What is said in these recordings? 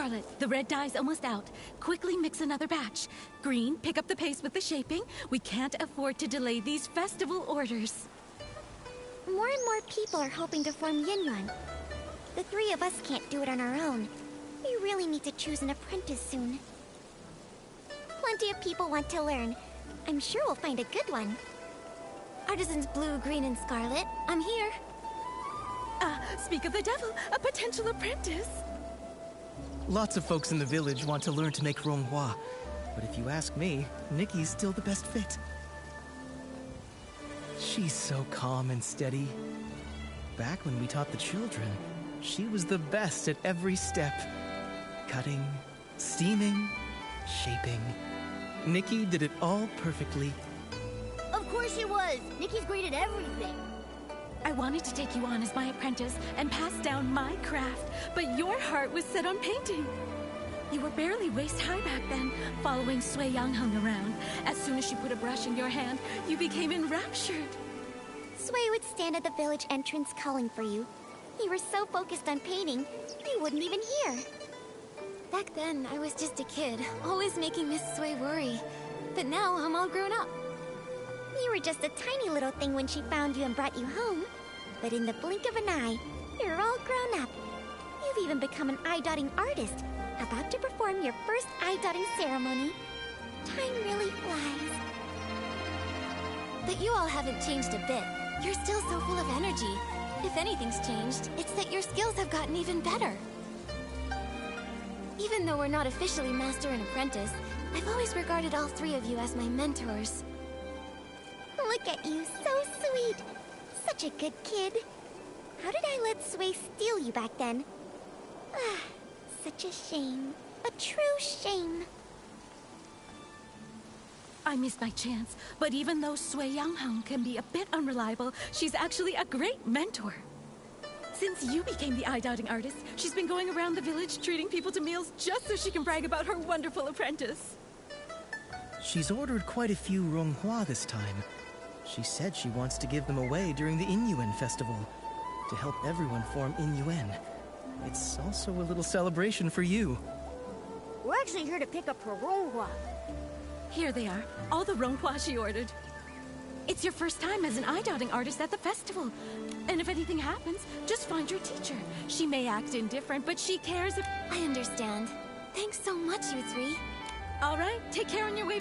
Scarlet, the red dye's almost out. Quickly mix another batch. Green, pick up the pace with the shaping. We can't afford to delay these festival orders. More and more people are hoping to form Yunyuan. The three of us can't do it on our own. We really need to choose an apprentice soon. Plenty of people want to learn. I'm sure we'll find a good one. Artisans Blue, Green, and Scarlet, I'm here. Speak of the devil, a potential apprentice. Lots of folks in the village want to learn to make Ronghua, but if you ask me, Nikki's still the best fit. She's so calm and steady. Back when we taught the children, she was the best at every step. Cutting, steaming, shaping. Nikki did it all perfectly. Of course she was! Nikki's great at everything! I wanted to take you on as my apprentice and pass down my craft, but your heart was set on painting. You were barely waist-high back then, following Sui Yangheng around. As soon as she put a brush in your hand, you became enraptured. Sui would stand at the village entrance calling for you. You were so focused on painting, you wouldn't even hear. Back then, I was just a kid, always making Miss Sui worry. But now, I'm all grown up. You were just a tiny little thing when she found you and brought you home. But in the blink of an eye, you're all grown up. You've even become an eye-dotting artist, about to perform your first eye-dotting ceremony. Time really flies. But you all haven't changed a bit. You're still so full of energy. If anything's changed, it's that your skills have gotten even better. Even though we're not officially master and apprentice, I've always regarded all three of you as my mentors. Look at you, so sweet. Such a good kid. How did I let Sui steal you back then? Ah, such a shame. A true shame. I missed my chance, but even though Sui Yangheng can be a bit unreliable, she's actually a great mentor. Since you became the eye-dotting artist, she's been going around the village treating people to meals just so she can brag about her wonderful apprentice. She's ordered quite a few Ronghua this time. She said she wants to give them away during the Inyuan festival, to help everyone form Inyuan. It's also a little celebration for you. We're actually here to pick up her Ronghua. Here they are, all the Ronghua she ordered. It's your first time as an eye-dotting artist at the festival. And if anything happens, just find your teacher. She may act indifferent, but she cares if... I understand. Thanks so much, you three. All right, take care on your way.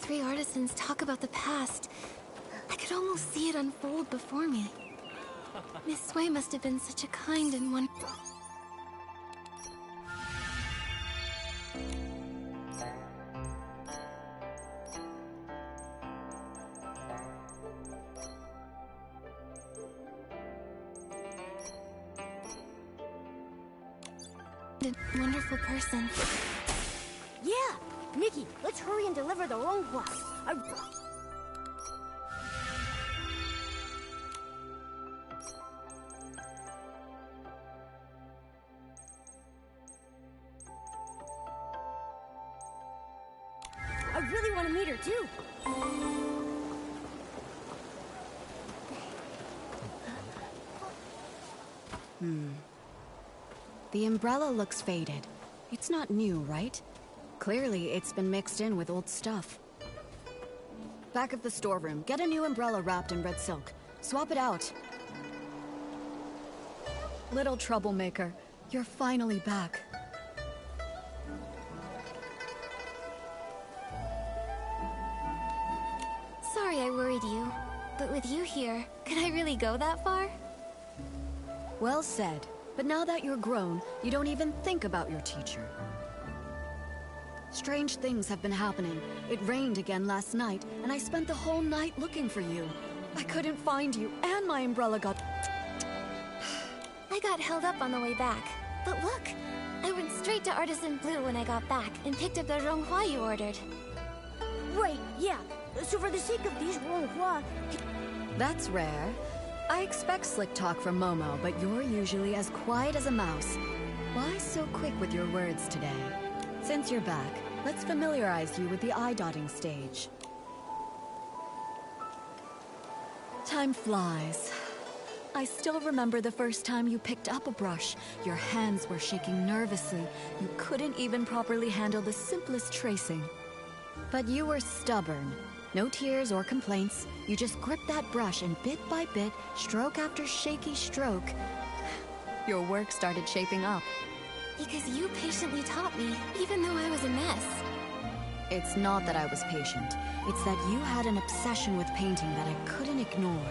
three artisans talk about the past, I could almost see it unfold before me. Miss Sui must have been such a kind and wonderful... wonderful person. Yeah! Nikki, let's hurry and deliver the Ronghua. I really want to meet her, too. The umbrella looks faded. It's not new, right? Clearly, it's been mixed in with old stuff. Back of the storeroom, get a new umbrella wrapped in red silk. Swap it out. Little troublemaker, you're finally back. Sorry I worried you, but with you here, could I really go that far? Well said. But now that you're grown, you don't even think about your teacher. Strange things have been happening. It rained again last night, and I spent the whole night looking for you. I couldn't find you, and my umbrella got... I got held up on the way back. But look, I went straight to Artisan Blue when I got back and picked up the Ronghua you ordered. Right, yeah. So for the sake of these Ronghua... That's rare. I expect slick talk from Momo, but you're usually as quiet as a mouse. Why so quick with your words today? Since you're back, let's familiarize you with the eye-dotting stage. Time flies. I still remember the first time you picked up a brush. Your hands were shaking nervously. You couldn't even properly handle the simplest tracing. But you were stubborn. No tears or complaints. You just gripped that brush and bit by bit, stroke after shaky stroke, your work started shaping up. Because you patiently taught me, even though I was a mess. It's not that I was patient. It's that you had an obsession with painting that I couldn't ignore.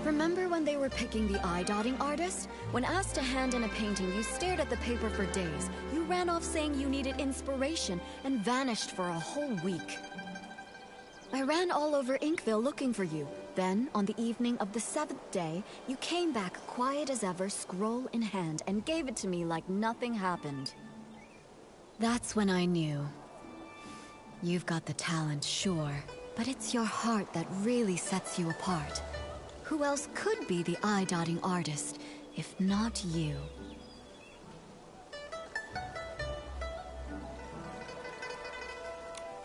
Remember when they were picking the eye-dotting artist? When asked to hand in a painting, you stared at the paper for days. You ran off saying you needed inspiration and vanished for a whole week. I ran all over Inkville looking for you. Then, on the evening of the 7th day, you came back quiet as ever, scroll in hand, and gave it to me like nothing happened. That's when I knew. You've got the talent, sure, but it's your heart that really sets you apart. Who else could be the eye-dotting artist, if not you?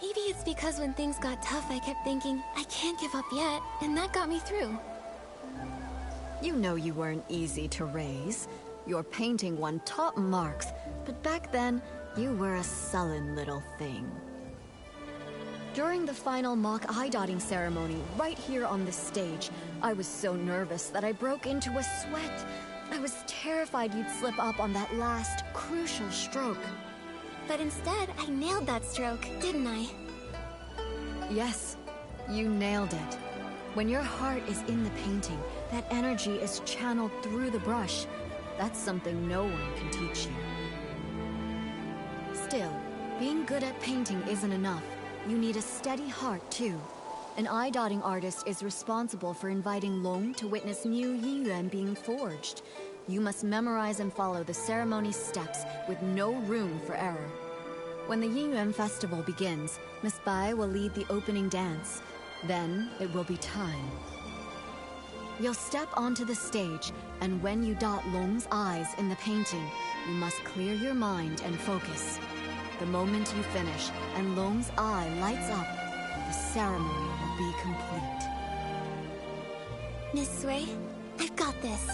Maybe it's because when things got tough, I kept thinking, I can't give up yet, and that got me through. You know you weren't easy to raise. Your painting won top marks, but back then, you were a sullen little thing. During the final mock eye-dotting ceremony, right here on this stage, I was so nervous that I broke into a sweat. I was terrified you'd slip up on that last, crucial stroke. But instead, I nailed that stroke, didn't I? Yes, you nailed it. When your heart is in the painting, that energy is channeled through the brush. That's something no one can teach you. Still, being good at painting isn't enough. You need a steady heart, too. An eye-dotting artist is responsible for inviting Long to witness new Yinyuan being forged. You must memorize and follow the ceremony steps with no room for error. When the Yinyuan festival begins, Miss Bai will lead the opening dance. Then it will be time. You'll step onto the stage, and when you dot Long's eyes in the painting, you must clear your mind and focus. The moment you finish and Long's eye lights up, the ceremony will be complete. Miss Sui, I've got this.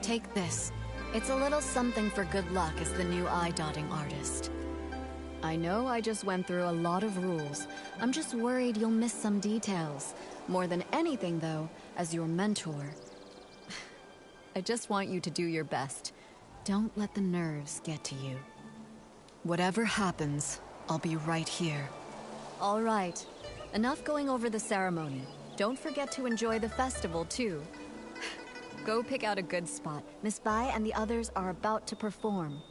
Take this. It's a little something for good luck as the new eye-dotting artist. I know I just went through a lot of rules. I'm just worried you'll miss some details. More than anything, though, as your mentor, I just want you to do your best. Don't let the nerves get to you. Whatever happens, I'll be right here. All right. Enough going over the ceremony. Don't forget to enjoy the festival, too. Go pick out a good spot. Miss Bai and the others are about to perform.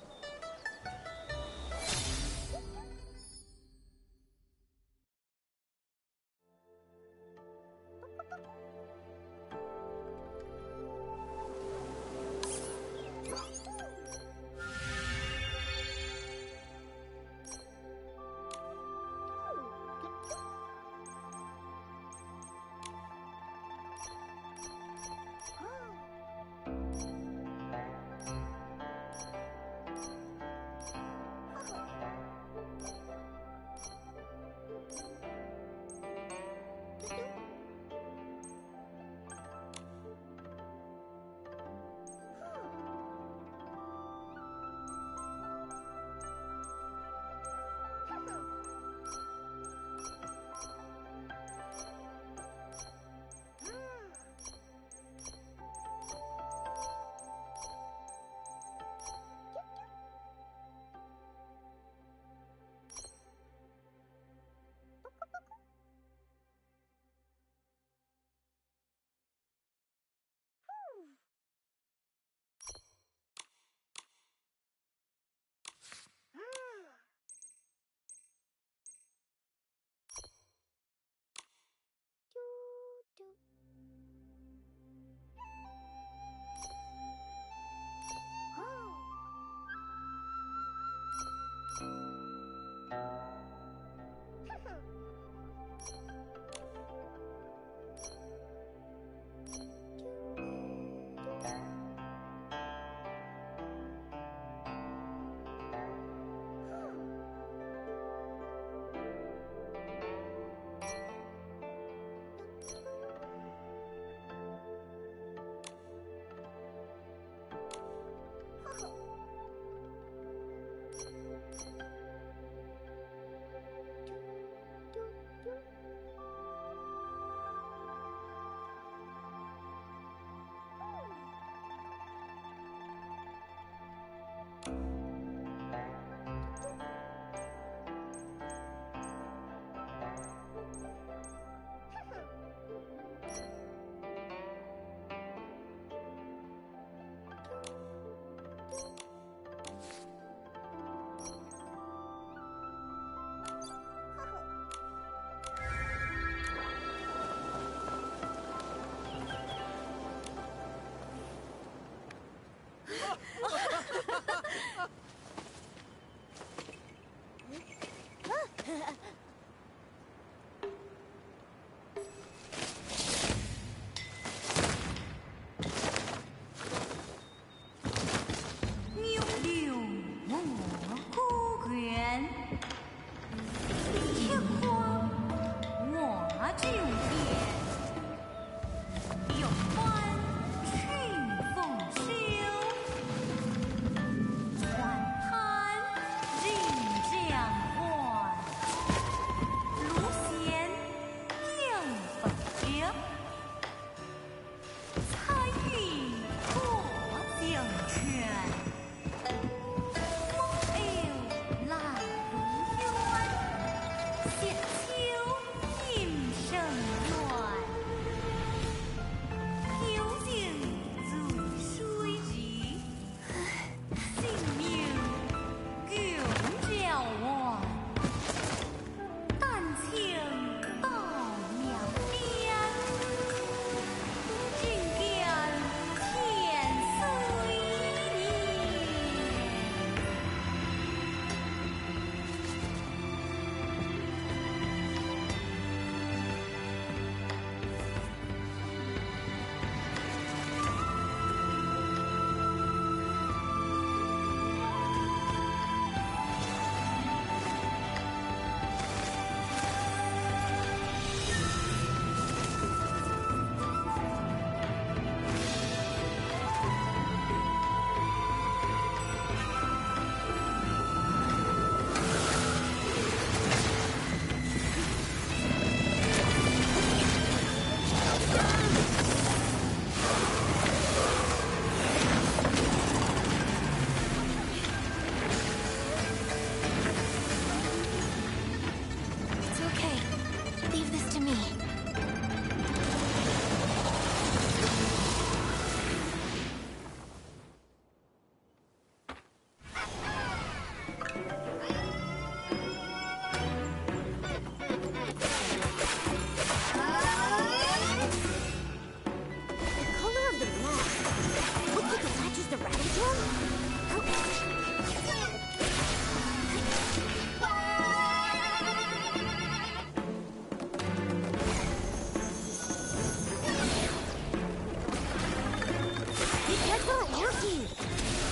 That's not working!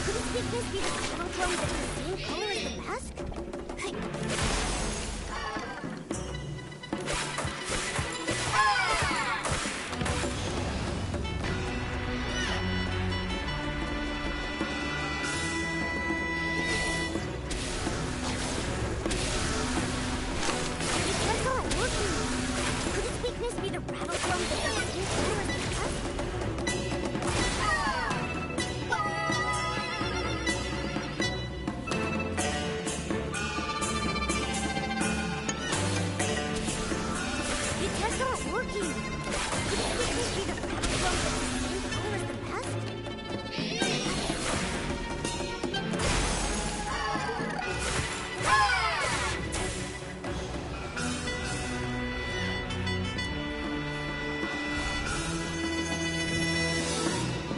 Could its weakness be the monochrome that's the same color as the mask? Hey. That's not working! Could its weakness be the monochrome that's the same color as the mask? That's not working! Could its weakness be the monochrome that's the same color as the mask?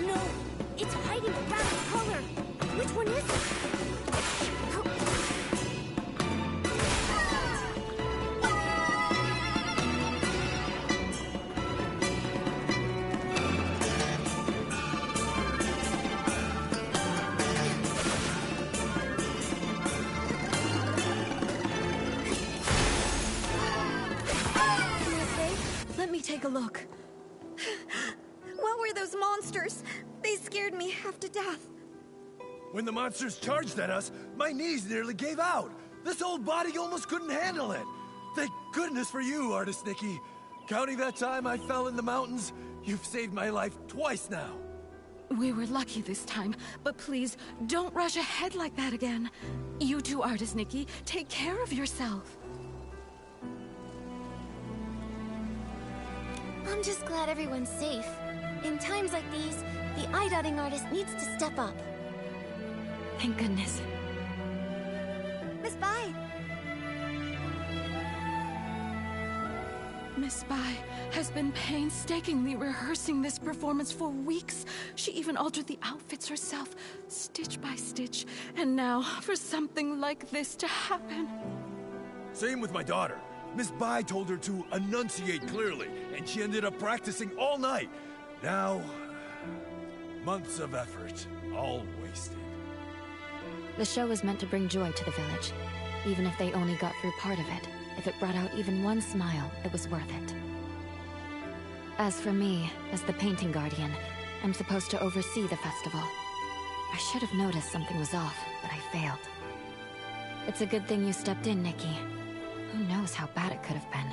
No! It's hiding the brown color! Which one is it? Let me take a look. What were those monsters? They scared me half to death. When the monsters charged at us, my knees nearly gave out. This old body almost couldn't handle it. Thank goodness for you, Artist Nikki. Counting that time I fell in the mountains, you've saved my life twice now. We were lucky this time, but please, don't rush ahead like that again. You too, Artist Nikki. Take care of yourself. I'm just glad everyone's safe. In times like these, the eye-dotting artist needs to step up. Thank goodness. Miss Bai! Miss Bai has been painstakingly rehearsing this performance for weeks. She even altered the outfits herself, stitch by stitch. And now, for something like this to happen. Same with my daughter. Miss Bai told her to enunciate clearly, and she ended up practicing all night. Now, months of effort, all wasted. The show was meant to bring joy to the village. Even if they only got through part of it, if it brought out even one smile, it was worth it. As for me, as the painting guardian, I'm supposed to oversee the festival. I should have noticed something was off, but I failed. It's a good thing you stepped in, Nikki. Who knows how bad it could have been.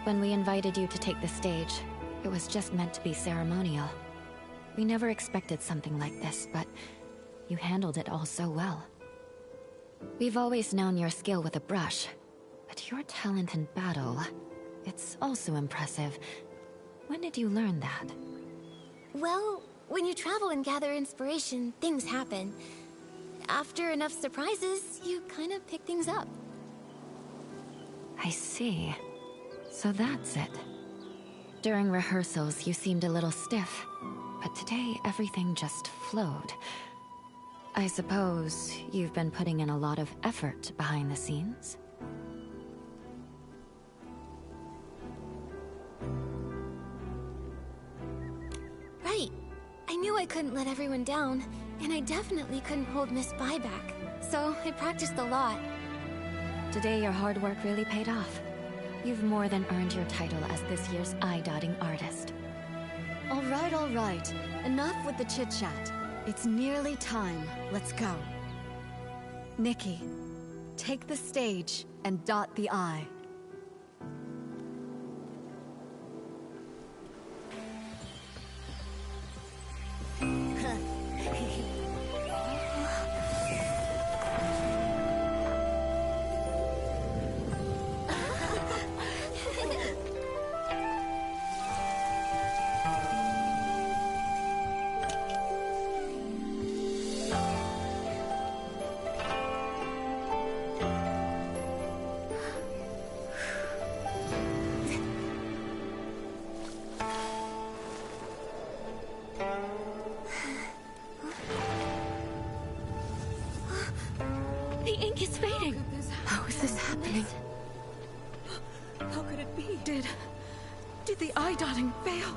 When we invited you to take the stage, it was just meant to be ceremonial. We never expected something like this, but you handled it all so well. We've always known your skill with a brush, but your talent in battle, it's also impressive. When did you learn that? Well, when you travel and gather inspiration, things happen. After enough surprises, you kind of pick things up. I see. So that's it. During rehearsals, you seemed a little stiff, but today everything just flowed. I suppose you've been putting in a lot of effort behind the scenes? Right. I knew I couldn't let everyone down, and I definitely couldn't hold Miss Bai back. So I practiced a lot. Today your hard work really paid off. You've more than earned your title as this year's eye-dotting artist. All right. Enough with the chit-chat. It's nearly time. Let's go. Nikki, take the stage and dot the I. The ink is fading. How is this happening? How could it be? Did the eye dotting fail?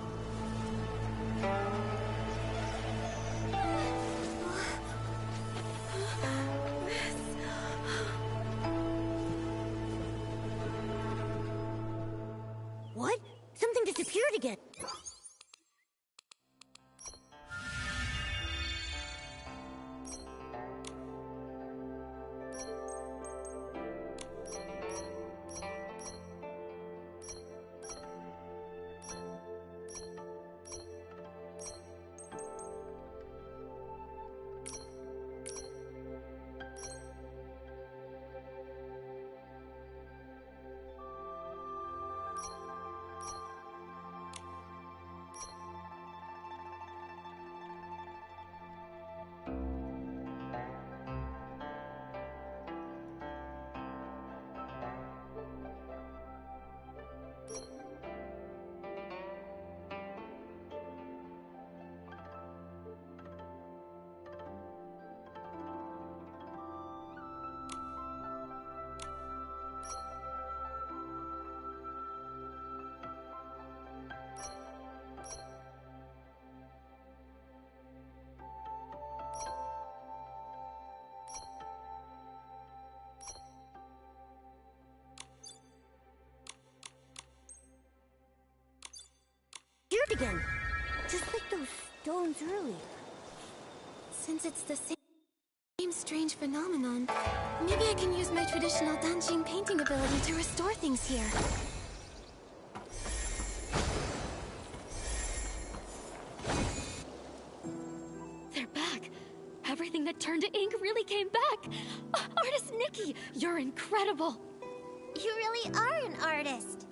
again. Just like those stones earlier. Since it's the same strange phenomenon, maybe I can use my traditional Danjing painting ability to restore things here. They're back. Everything that turned to ink really came back. Artist Nikki, you're incredible. You really are an artist.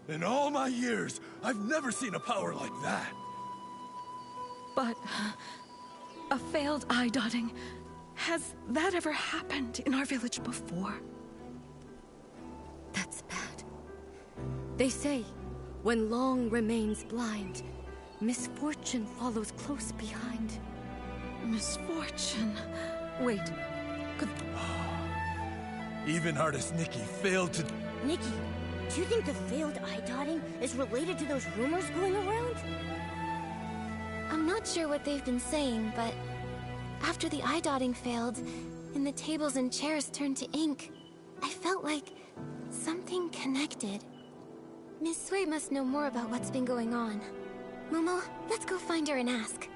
In all my years, I've never seen a power like that. But a failed eye dotting. Has that ever happened in our village before? That's bad. They say, when long remains blind, misfortune follows close behind. Misfortune. Wait, could... Even artist Nikki failed to... Nikki, do you think the failed eye dotting is related to those rumors going around? I'm not sure what they've been saying, but after the eye dotting failed, and the tables and chairs turned to ink, I felt like something connected. Miss Sui must know more about what's been going on. Momo, let's go find her and ask.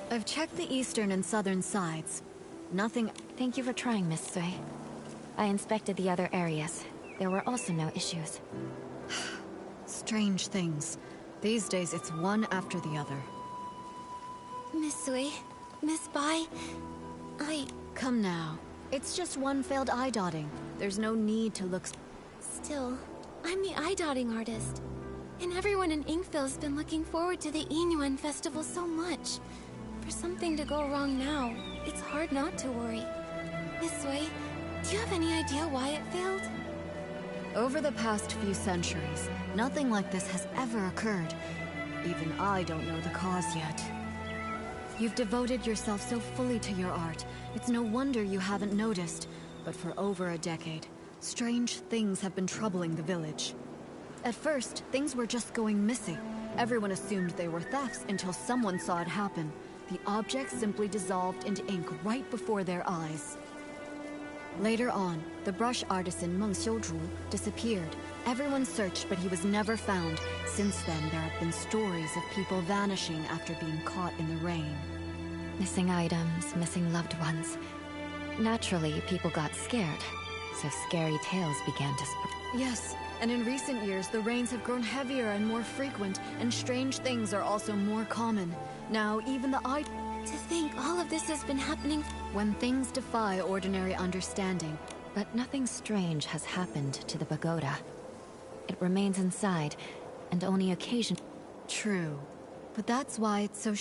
I've checked the eastern and southern sides. Nothing... Thank you for trying, Miss Sui. I inspected the other areas. There were also no issues. Strange things. These days, it's one after the other. Miss Sui, Miss Bai, Come now. It's just one failed eye dotting. There's no need to look... Still, I'm the eye dotting artist. And everyone in Inkville's been looking forward to the Inyuan festival so much. For something to go wrong now, it's hard not to worry. Miss Sui, do you have any idea why it failed? Over the past few centuries, nothing like this has ever occurred. Even I don't know the cause yet. You've devoted yourself so fully to your art, it's no wonder you haven't noticed. But for over a decade, strange things have been troubling the village. At first, things were just going missing. Everyone assumed they were thefts until someone saw it happen. The objects simply dissolved into ink right before their eyes. Later on, the brush artisan Meng Xiuzhu disappeared. Everyone searched, but he was never found. Since then, there have been stories of people vanishing after being caught in the rain. Missing items, missing loved ones. Naturally, people got scared, so scary tales began to spread. Yes, and in recent years, the rains have grown heavier and more frequent, and strange things are also more common. Now, even the eye... To think all of this has been happening... When things defy ordinary understanding. But nothing strange has happened to the pagoda. It remains inside, and only occasionally... True. But that's why it's so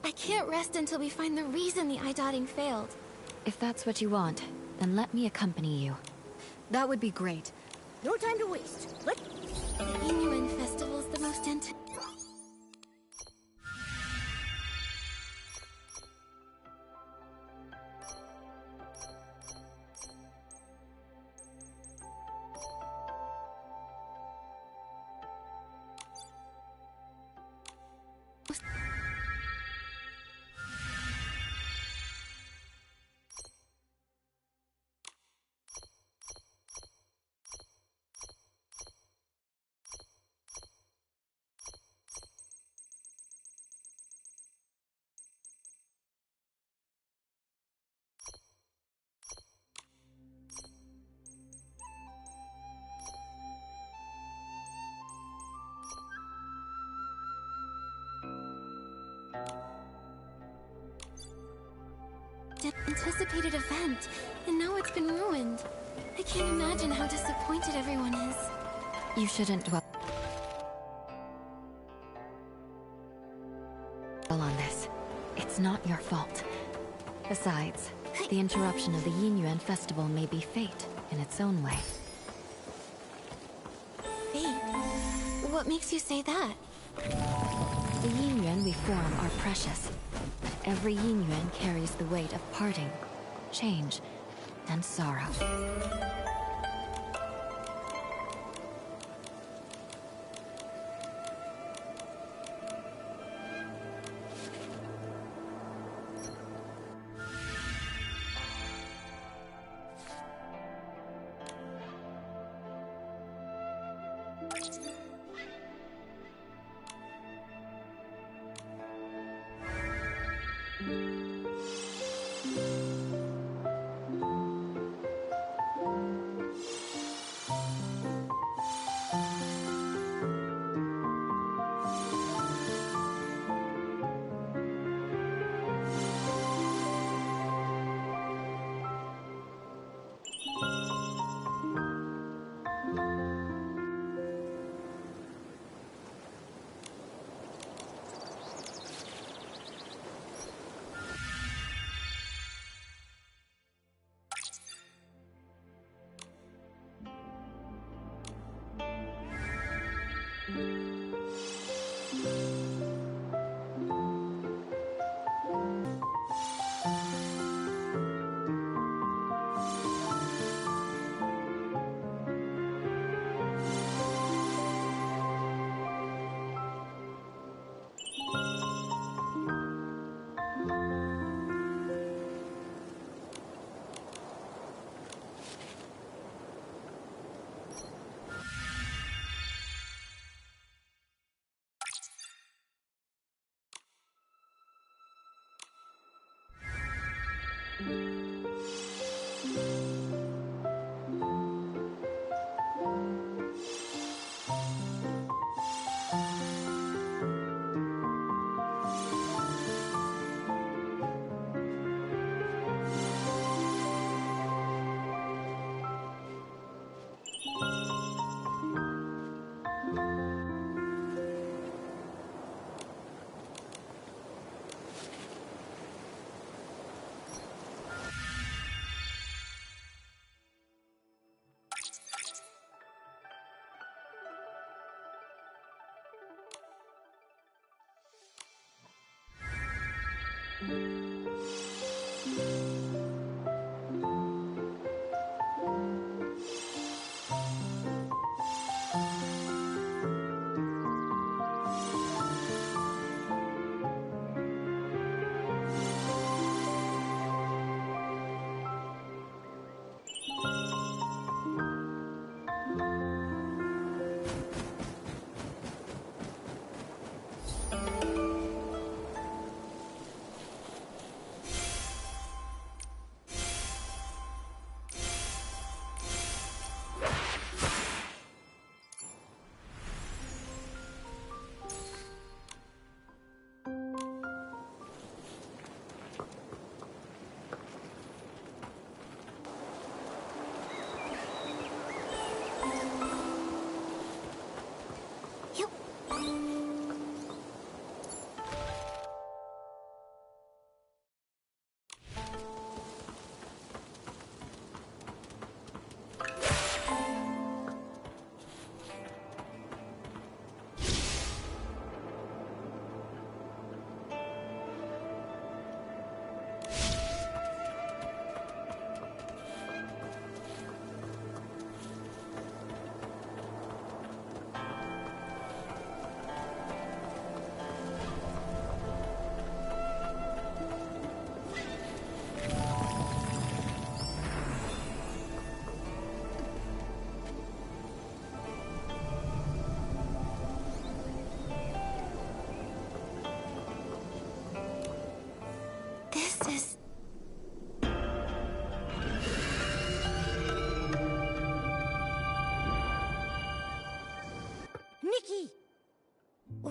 I can't rest until we find the reason the eye dotting failed. If that's what you want, then let me accompany you. That would be great. No time to waste. Let's... Inuan Festival's the most anticipated event, and now it's been ruined. I can't imagine how disappointed everyone is. You shouldn't dwell on this. It's not your fault. Besides, the interruption of the Yinyuan festival may be fate in its own way. Fate? What makes you say that? The Yinyuan we form are precious, but every Yinyuan carries the weight of parting, change, and sorrow.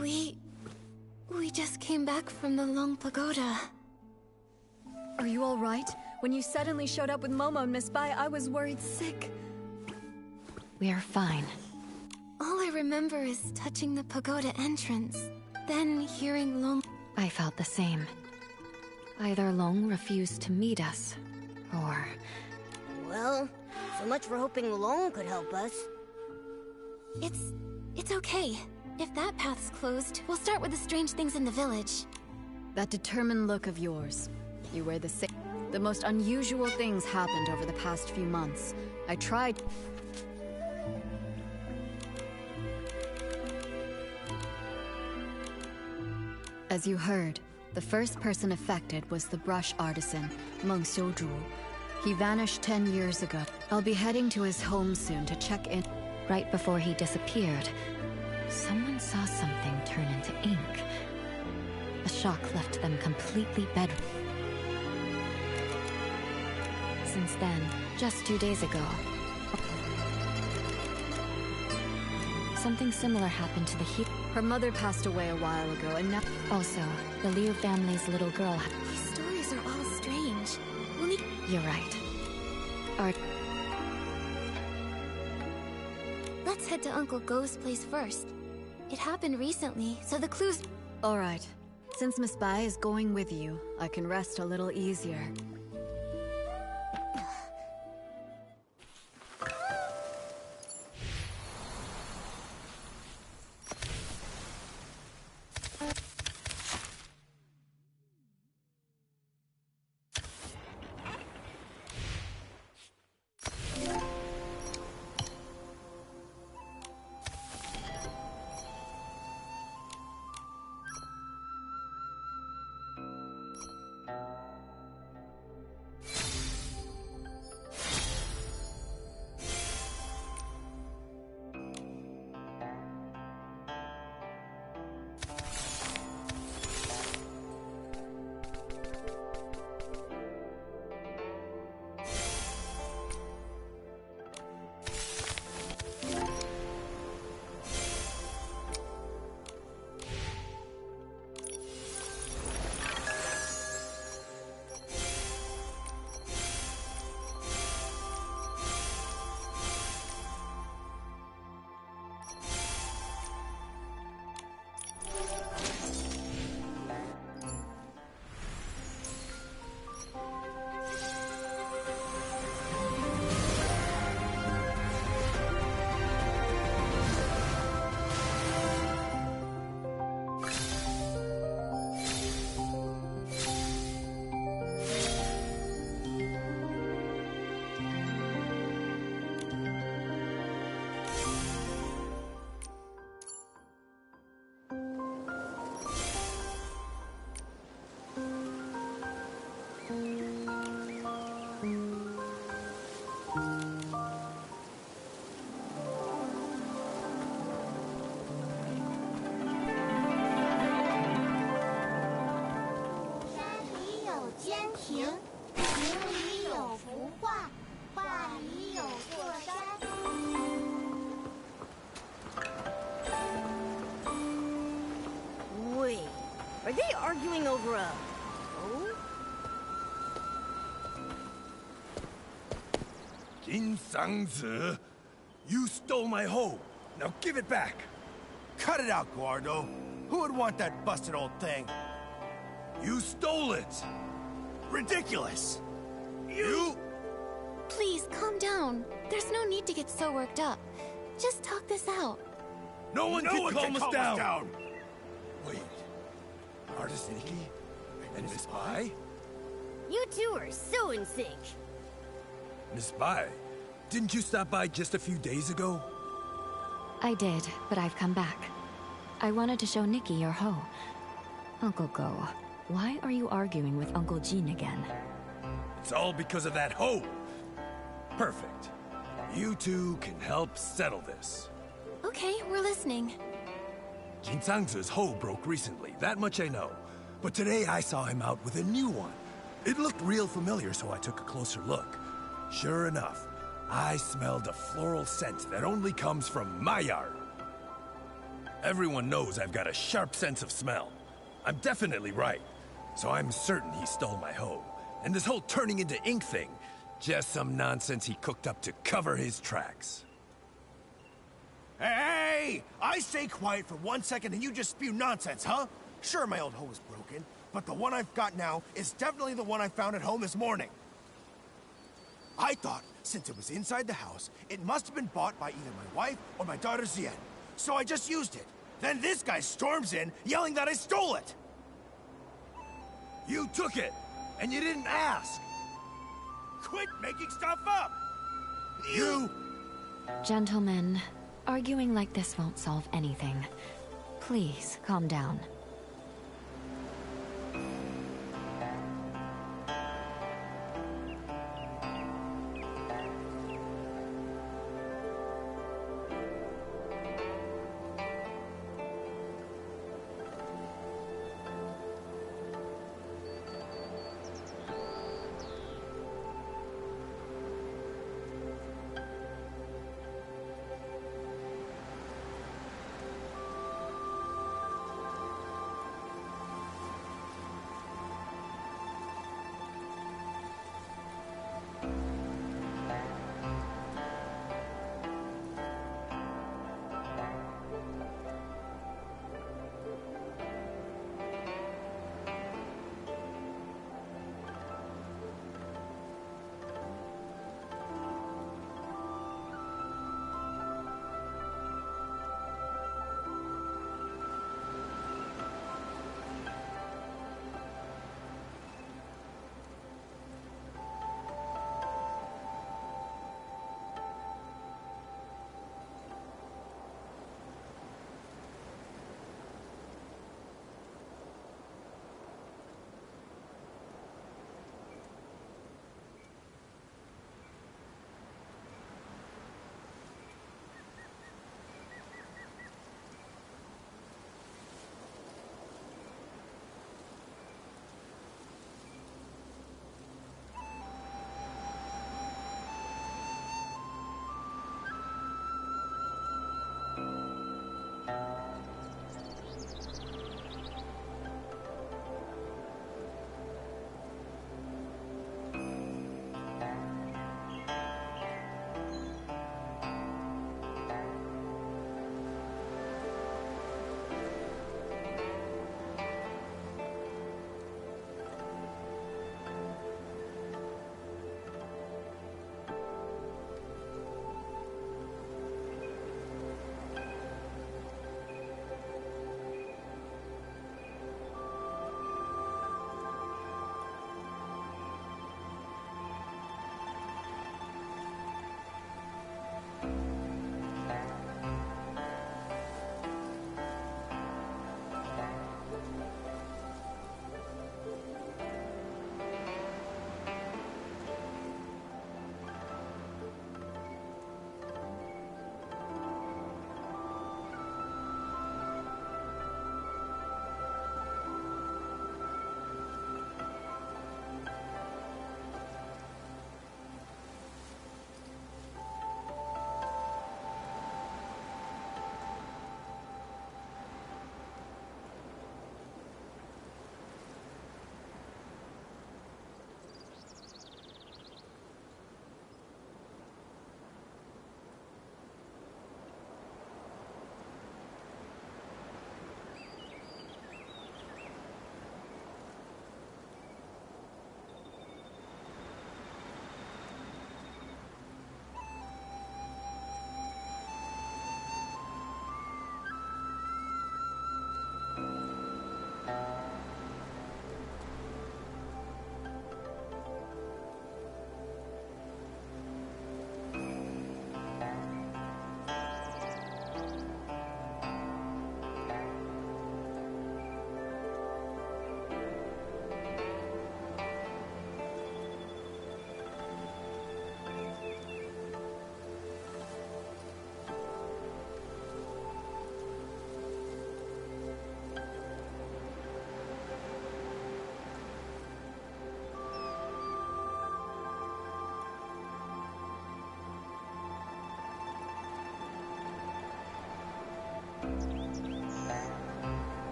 We just came back from the Long Pagoda. Are you all right? When you suddenly showed up with Momo and Miss Bai, I was worried sick. We are fine. All I remember is touching the pagoda entrance, then hearing Long... I felt the same. Either Long refused to meet us, or... Well, so much for hoping Long could help us. It's okay. If that path's closed, we'll start with the strange things in the village. That determined look of yours. You wear the same... The most unusual things happened over the past few months. I tried... As you heard, the first person affected was the brush artisan, Meng Xiuzhu. He vanished 10 years ago. I'll be heading to his home soon to check in. Right before he disappeared, someone saw something turn into ink. The shock left them completely bedridden. Since then, just 2 days ago, something similar happened to the Her mother passed away a while ago, and now... Also, the Liu family's little girl had... These stories are all strange. We'll need... You're right. Let's head to Uncle Go's place first. It happened recently, so the clues... All right. Since Miss Bai is going with you, I can rest a little easier. Are they arguing over a... Oh? Jin Sangzi, you stole my hoe. Now give it back. Cut it out, Guardo. Who would want that busted old thing? You stole it. Ridiculous. You... Please, calm down. There's no need to get so worked up. Just talk this out. No one can calm us down. Wait. Artist Nikki? And Miss Bai? You two are so in sync. Miss Bai, didn't you stop by just a few days ago? I did, but I've come back. I wanted to show Nikki your hoe. Uncle Go, why are you arguing with Uncle Jin again? It's all because of that hoe. Perfect. You two can help settle this. Okay, we're listening. Jin Sangzi's hoe broke recently, that much I know. But today I saw him out with a new one. It looked real familiar, so I took a closer look. Sure enough, I smelled a floral scent that only comes from my yard. Everyone knows I've got a sharp sense of smell. I'm definitely right. So I'm certain he stole my hoe. And this whole turning into ink thing, just some nonsense he cooked up to cover his tracks. Hey! I stay quiet for 1 second and you just spew nonsense, huh? Sure, my old hoe is broken, but the one I've got now is definitely the one I found at home this morning. I thought, since it was inside the house, it must have been bought by either my wife or my daughter Zien. So I just used it. Then this guy storms in, yelling that I stole it! You took it, and you didn't ask! Quit making stuff up! You... Gentlemen, arguing like this won't solve anything. Please, calm down.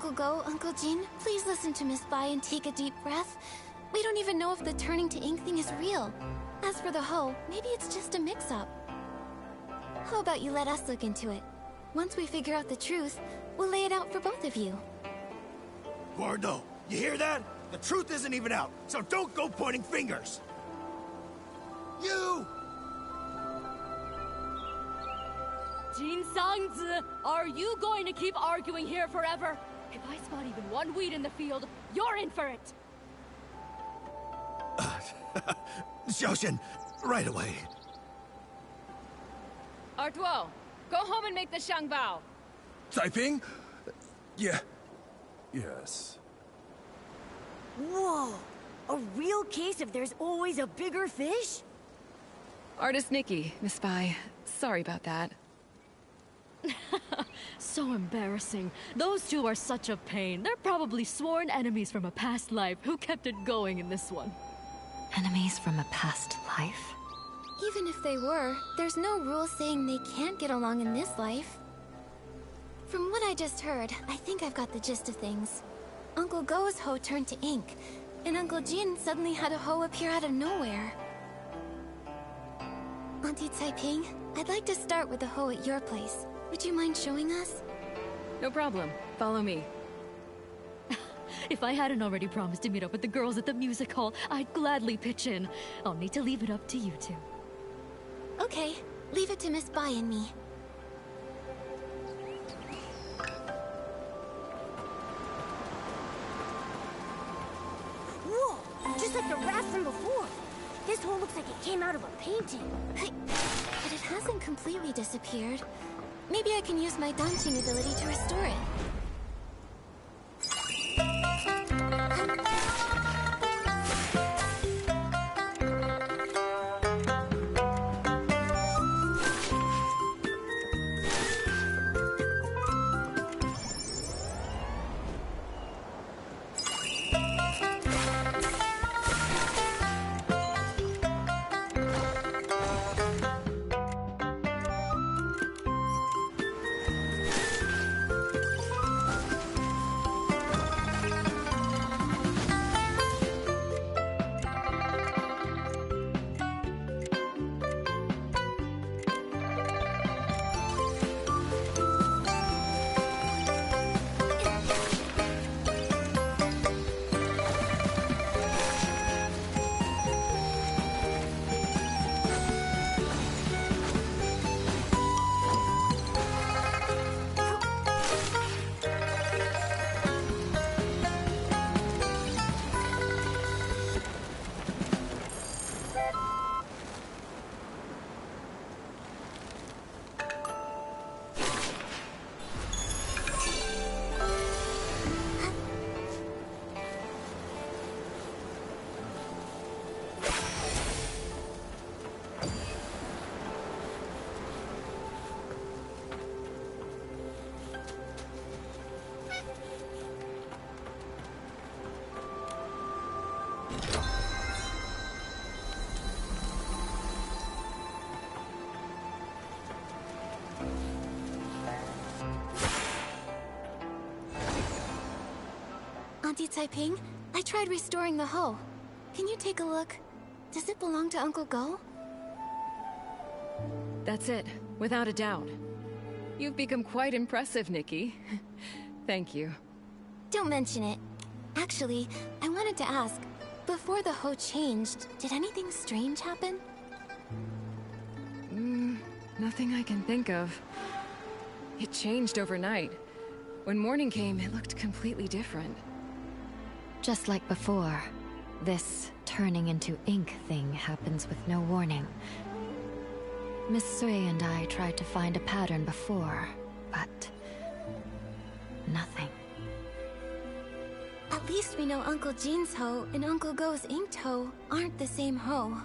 Uncle Go, Uncle Jin, please listen to Miss Bai and take a deep breath. We don't even know if the turning to ink thing is real. As for the hoe, maybe it's just a mix-up. How about you let us look into it? Once we figure out the truth, we'll lay it out for both of you. Gordo, you hear that? The truth isn't even out, so don't go pointing fingers! You! Jin Sangzi, are you going to keep arguing here forever? If I spot even one weed in the field, you're in for it! Xiaoxian, right away. Artuo, go home and make the Shangbao. Taiping? Yeah. Yes. Whoa! A real case of there's always a bigger fish? Artist Nikki, Miss Bai. Sorry about that. So embarrassing. Those two are such a pain. They're probably sworn enemies from a past life who kept it going in this one. Enemies from a past life? Even if they were, there's no rule saying they can't get along in this life. From what I just heard, I think I've got the gist of things. Uncle Go's hoe turned to ink, and Uncle Jin suddenly had a hoe appear out of nowhere. Auntie Taiping, I'd like to start with the hoe at your place. Would you mind showing us? No problem. Follow me. If I hadn't already promised to meet up with the girls at the music hall, I'd gladly pitch in. I'll need to leave it up to you two. Okay, leave it to Miss Bai and me. Whoa! Just like the raft from before. This hole looks like it came out of a painting. But it hasn't completely disappeared. Maybe I can use my dancing ability to restore it. Auntie Taiping, I tried restoring the hoe. Can you take a look? Does it belong to Uncle Go? That's it, without a doubt. You've become quite impressive, Nikki. Thank you. Don't mention it. Actually, I wanted to ask, before the hoe changed, did anything strange happen? Nothing I can think of. It changed overnight. When morning came, it looked completely different. Just like before, this turning into ink thing happens with no warning. Miss Sui and I tried to find a pattern before, but nothing. At least we know Uncle Jin's hoe and Uncle Go's inked hoe aren't the same hoe.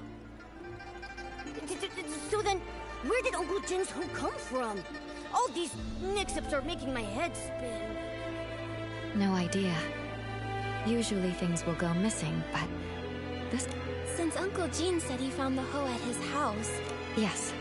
So then, where did Uncle Jin's hoe come from? All these mix-ups are making my head spin. No idea. Usually things will go missing, but this... Since Uncle Jin said he found the hoe at his house... Yes.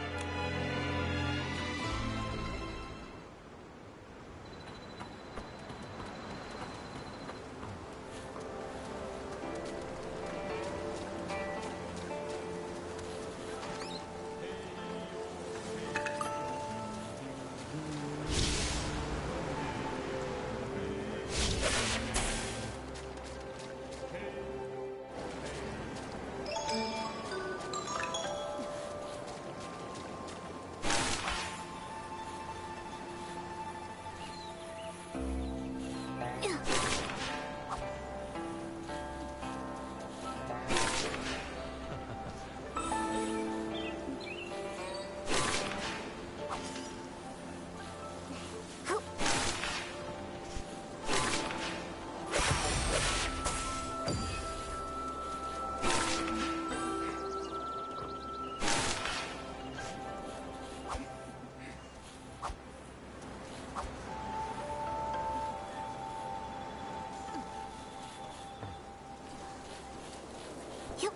Yup.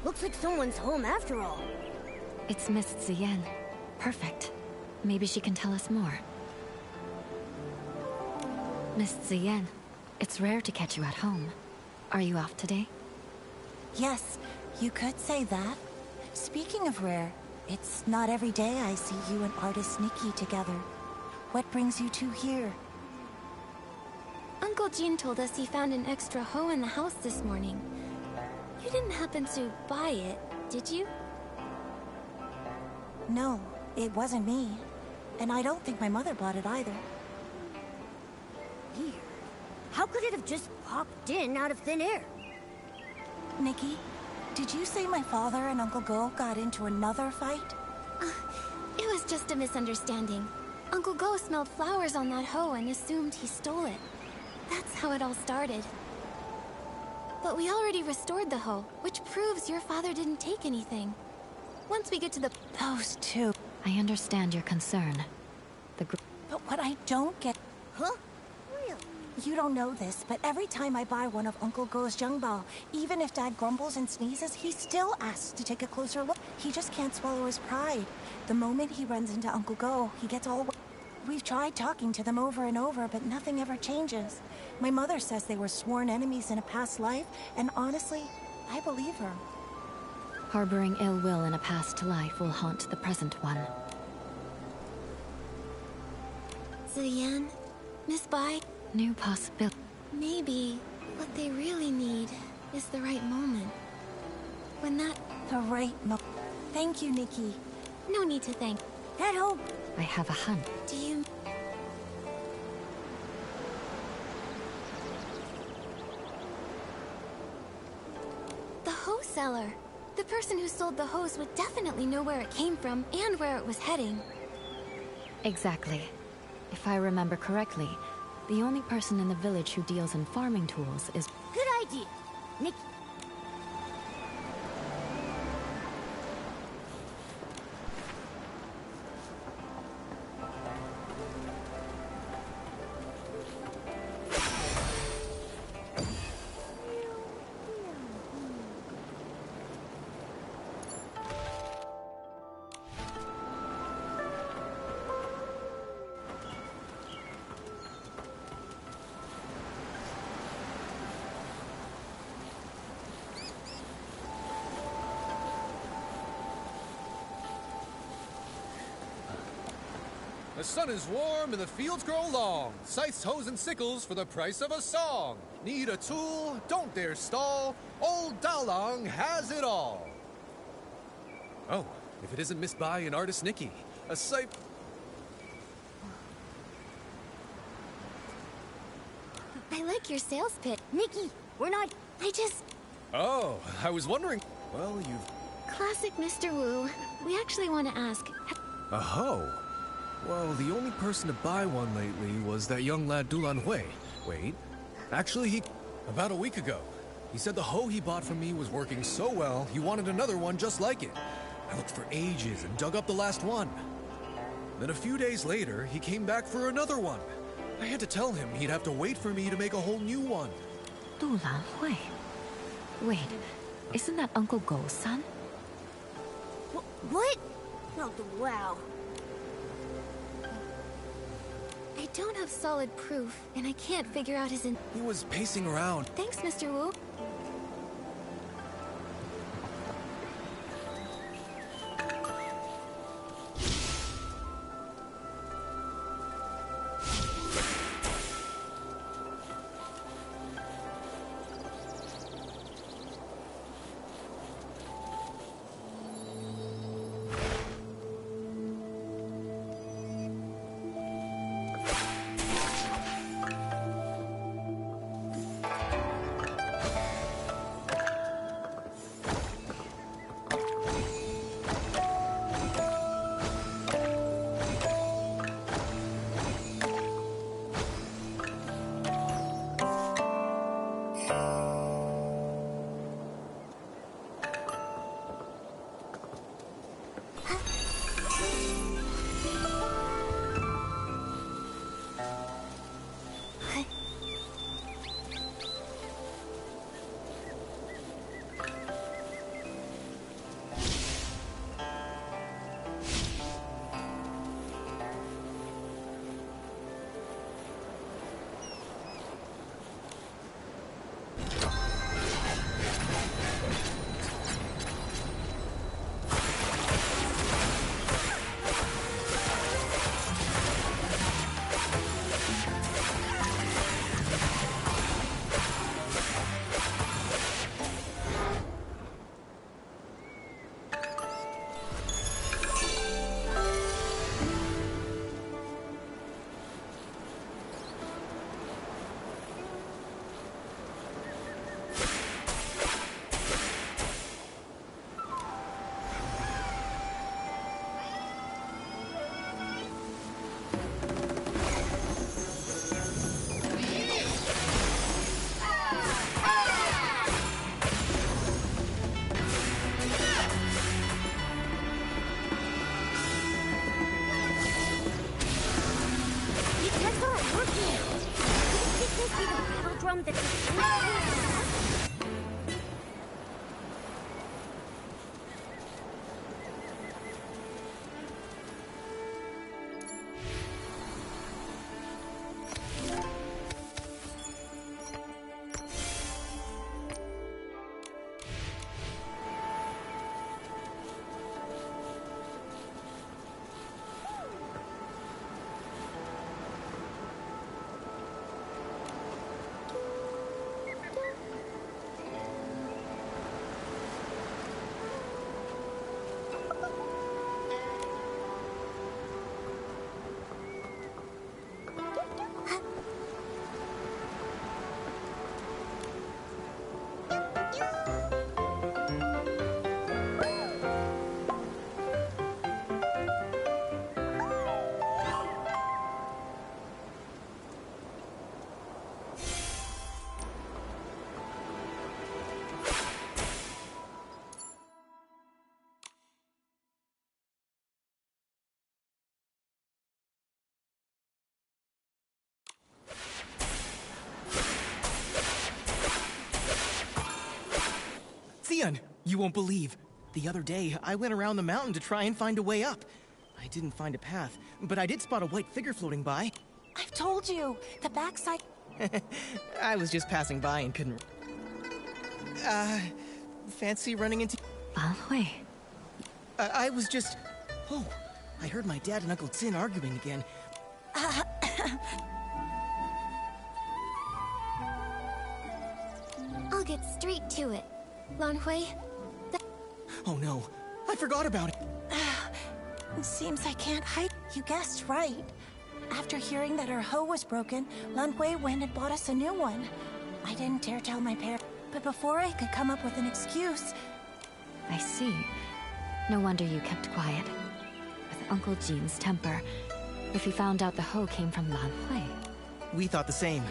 Looks like someone's home after all. It's Miss Ziyan. Perfect. Maybe she can tell us more. Miss Ziyan, it's rare to catch you at home. Are you off today? Yes, you could say that. Speaking of rare, it's not every day I see you and artist Nikki together. What brings you two here? Uncle Jin told us he found an extra hoe in the house this morning. You didn't happen to buy it, did you? No, it wasn't me. And I don't think my mother bought it either. Weird. How could it have just popped in out of thin air? Nikki, did you say my father and Uncle Go got into another fight? It was just a misunderstanding. Uncle Go smelled flowers on that hoe and assumed he stole it. That's how it all started. But we already restored the hoe, which proves your father didn't take anything. Once we get to the... Those two. I understand your concern. But what I don't get... Huh? Really? You don't know this, but every time I buy one of Uncle Go's Jungbao, even if Dad grumbles and sneezes, he still asks to take a closer look. He just can't swallow his pride. The moment he runs into Uncle Go, he gets all... We've tried talking to them over and over, but nothing ever changes. My mother says they were sworn enemies in a past life, and honestly, I believe her. Harboring ill will in a past life will haunt the present one. Ziyan, Miss Bai, New possibility. maybe what they really need is the right moment. When that... The right moment. Thank you, Nikki. No need to thank. That hoe... I have a hunch. Do you... The hoe seller. The person who sold the hose would definitely know where it came from and where it was heading. Exactly. If I remember correctly, the only person in the village who deals in farming tools is... Good idea. Nikki. The sun is warm and the fields grow long. Scythes, hoes, and sickles for the price of a song. Need a tool? Don't dare stall. Old Dalang has it all. Oh, if it isn't Miss Bai and artist Nikki. A sight... I like your sales pitch. Nikki, we're not... I just... Oh, I was wondering... Well, you've... Classic Mr. Wu. We actually want to ask... A hoe? Well, the only person to buy one lately was that young lad Dulan Hui. Wait. Actually, he... About a week ago. He said the hoe he bought from me was working so well, he wanted another one just like it. I looked for ages and dug up the last one. Then a few days later, he came back for another one. I had to tell him he'd have to wait for me to make a whole new one. Dulan Hui. Wait, isn't that Uncle Go's son? What? Oh, wow. I don't have solid proof, and I can't figure out his in... He was pacing around. Thanks, Mr. Wu. Xian! You won't believe. The other day, I went around the mountain to try and find a way up. I didn't find a path, but I did spot a white figure floating by. I've told you, the backside... I was just passing by and couldn't... fancy running into... Hui. I was just... Oh, I heard my dad and Uncle Jin arguing again. I'll get straight to it. Lanhui, Oh no, I forgot about it. It seems I can't hide. You guessed right. After hearing that our hoe was broken, Lan Hui went and bought us a new one. I didn't dare tell my parents, but before I could come up with an excuse... I see. No wonder you kept quiet. With Uncle Jin's temper, if he found out the hoe came from Lan Hui. We thought the same.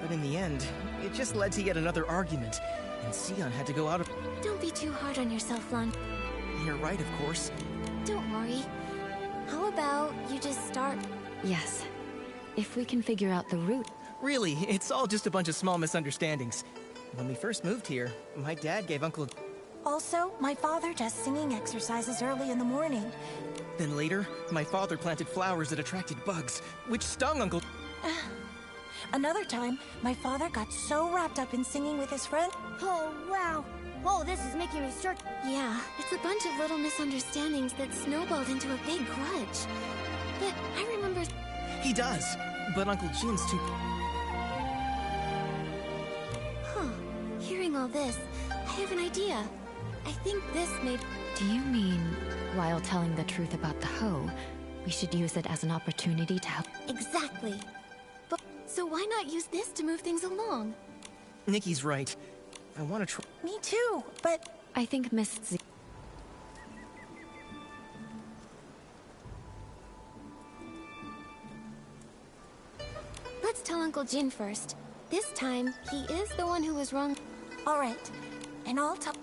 But in the end, it just led to yet another argument, and Xian had to go out of... Don't be too hard on yourself, Lan. You're right, of course. Don't worry. How about you just start... Yes. If we can figure out the route... Really, it's all just a bunch of small misunderstandings. When we first moved here, my dad gave Uncle... Also, my father does singing exercises early in the morning. Then later, my father planted flowers that attracted bugs, which stung Uncle... Another time, my father got so wrapped up in singing with his friend... Oh, wow. Oh, this is making me start... Yeah, it's a bunch of little misunderstandings that snowballed into a big grudge. But I remember... He does, but Uncle Jin's too... Huh. Hearing all this, I have an idea. I think this may... Do you mean, while telling the truth about the hoe, we should use it as an opportunity to help? Exactly. But so why not use this to move things along? Nikki's right. I want to try... Me too, but... I think Miss Z... Let's tell Uncle Jin first. This time, he is the one who was wrong. All right, and I'll tell...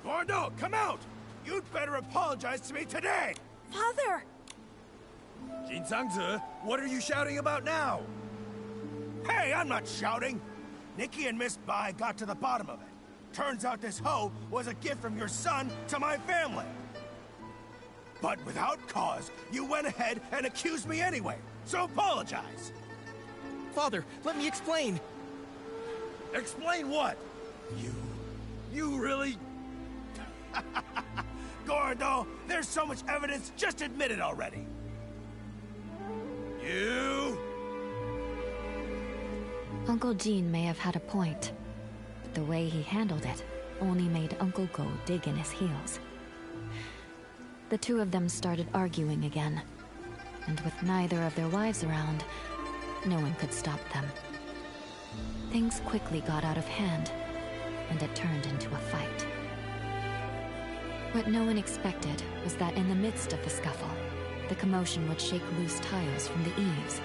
Gordo, come out! You'd better apologize to me today! Father! Jin Sangzi, what are you shouting about now? Hey, I'm not shouting! Nikki and Miss Bai got to the bottom of it. Turns out this hoe was a gift from your son to my family. But without cause, you went ahead and accused me anyway, so apologize! Father, let me explain! Explain what? You really... Gordo, there's so much evidence, just admit it already! You... Uncle Jin may have had a point, but the way he handled it only made Uncle Go dig in his heels. The two of them started arguing again, and with neither of their wives around, no one could stop them. Things quickly got out of hand, and it turned into a fight. What no one expected was that in the midst of the scuffle, the commotion would shake loose tiles from the eaves.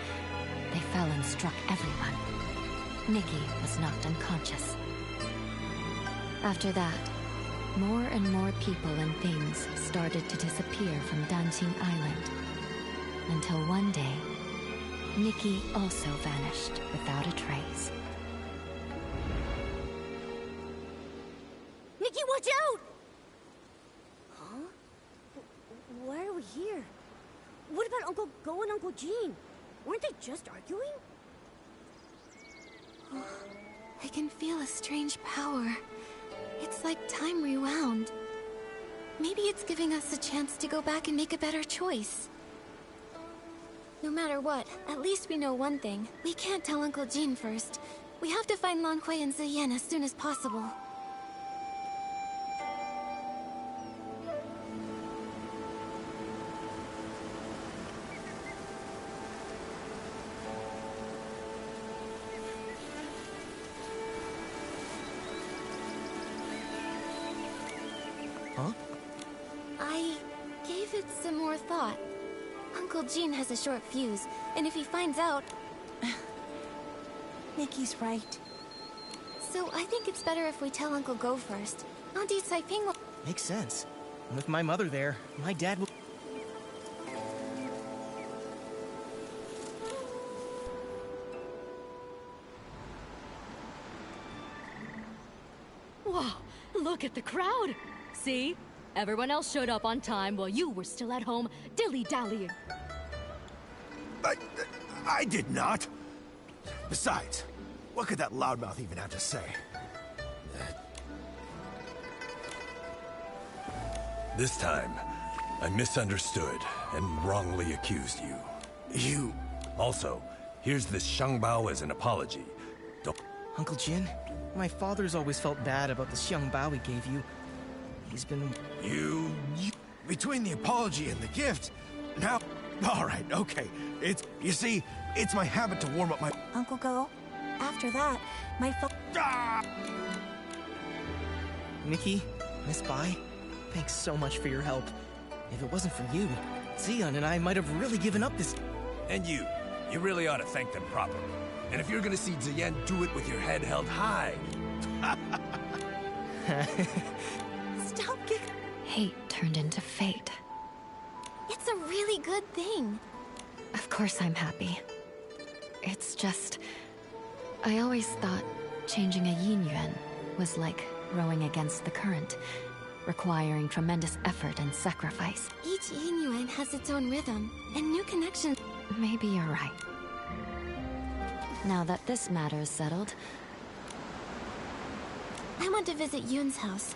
They fell and struck everyone. Nikki was knocked unconscious. After that, more and more people and things started to disappear from Danqing Island. Until one day, Nikki also vanished without a trace. Nikki, watch out! Huh? Why are we here? What about Uncle Go and Uncle Jin? Weren't they just arguing? I can feel a strange power. It's like time rewound. Maybe it's giving us a chance to go back and make a better choice. No matter what, at least we know one thing. We can't tell Uncle Jin first. We have to find Lan Hui and Ziyan as soon as possible. Huh? I gave it some more thought. Uncle Jean has a short fuse, and if he finds out... Nikki's right. So I think it's better if we tell Uncle Go first. Auntie Saiping will... Makes sense. With my mother there, my dad will... Wow, look at the crowd! See? Everyone else showed up on time while you were still at home dilly-dallying. I did not. Besides, what could that loudmouth even have to say? This time, I misunderstood and wrongly accused you. You... Also, here's this Shangbao as an apology. Don't... Uncle Jin, my father's always felt bad about the xiangbao he gave you. He's been... You... Between the apology and the gift, now... Alright, okay. You see, it's my habit to warm up my... Uncle Go, after that, my Nikki, Miss Bai, thanks so much for your help. If it wasn't for you, Xion and I might have really given up this... And you really ought to thank them properly. And if you're gonna see Ziyan, do it with your head held high. Stop giggling. Hate turned into fate. It's a really good thing. Of course I'm happy. It's just... I always thought changing a yin yuan was like rowing against the current, requiring tremendous effort and sacrifice. Each yin yuan has its own rhythm, and new connections... Maybe you're right. Now that this matter is settled... I want to visit Yun's house.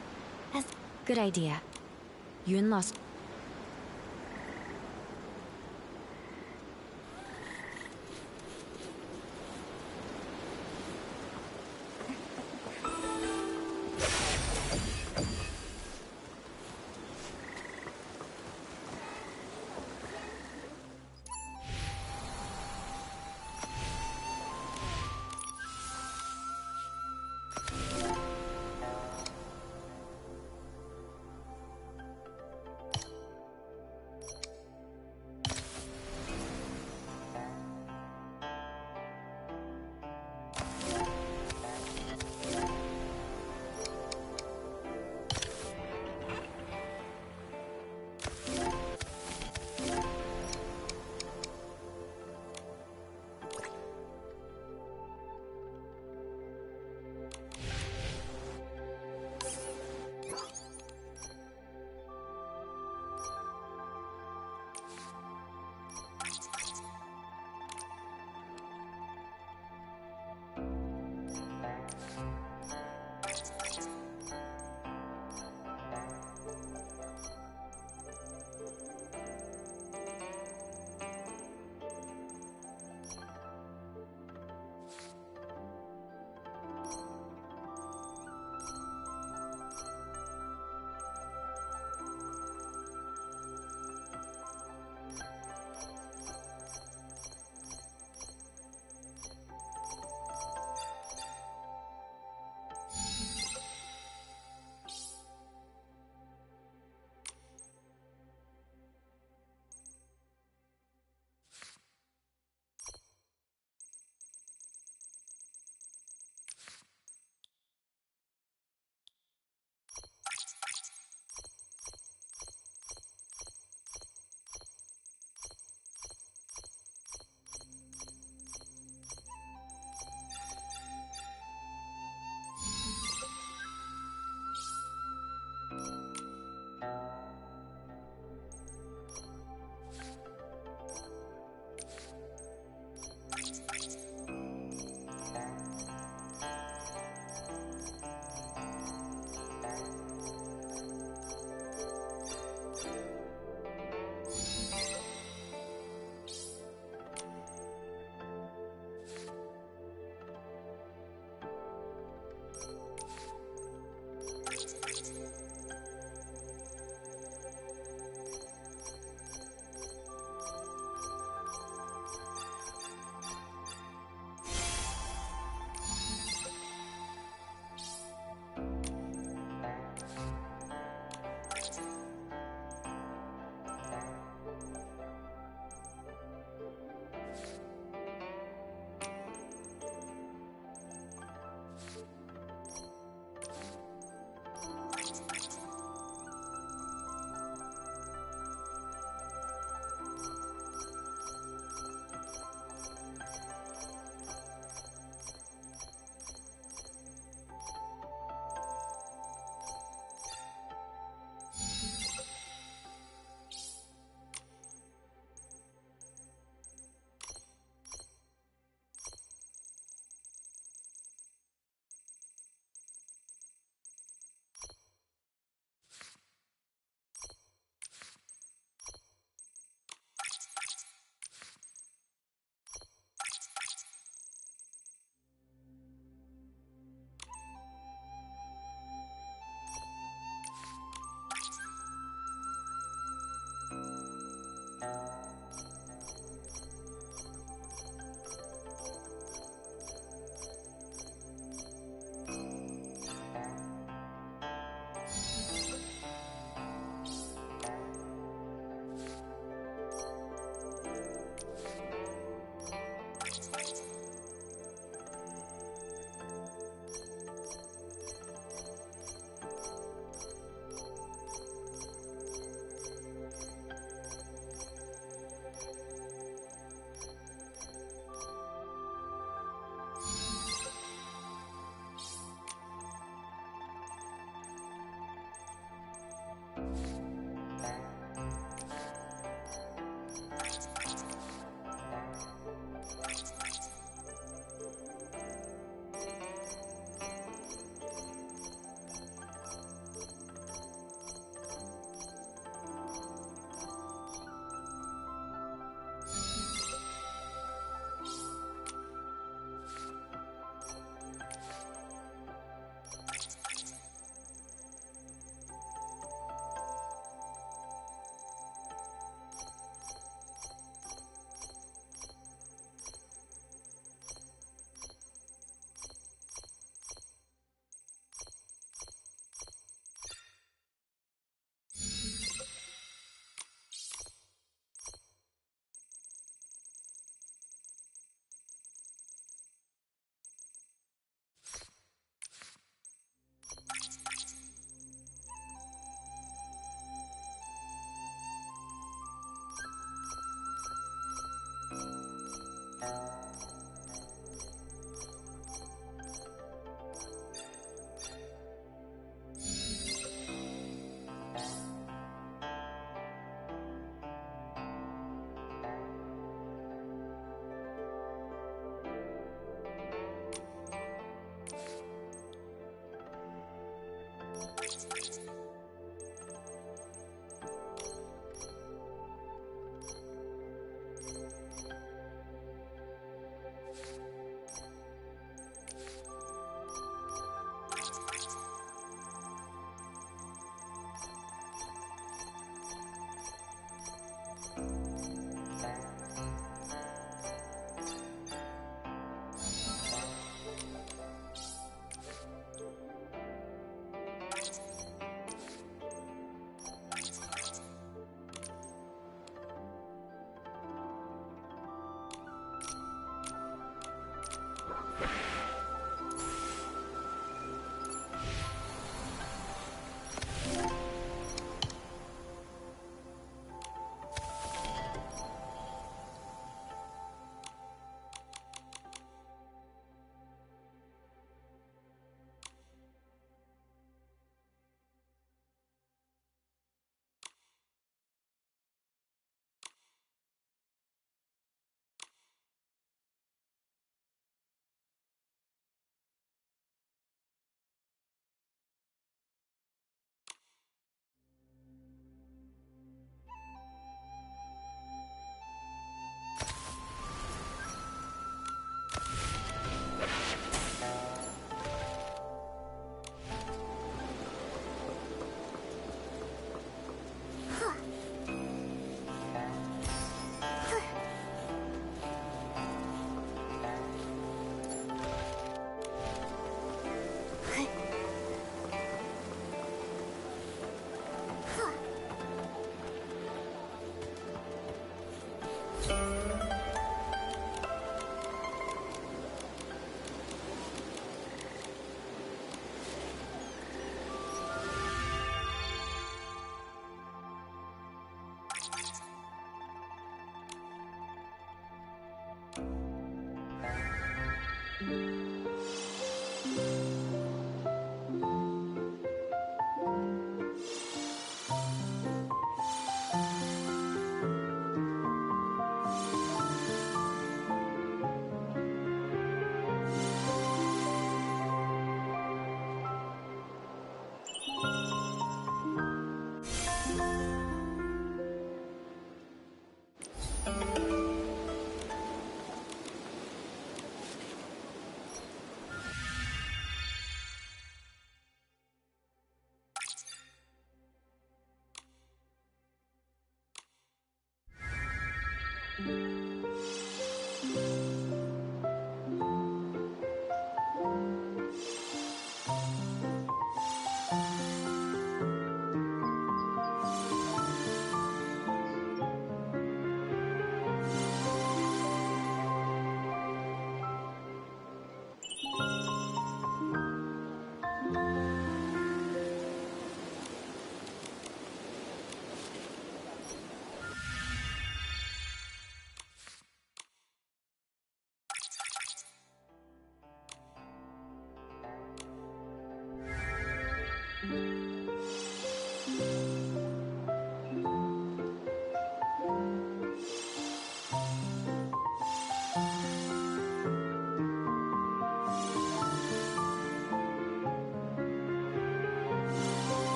Good idea. Yun lost...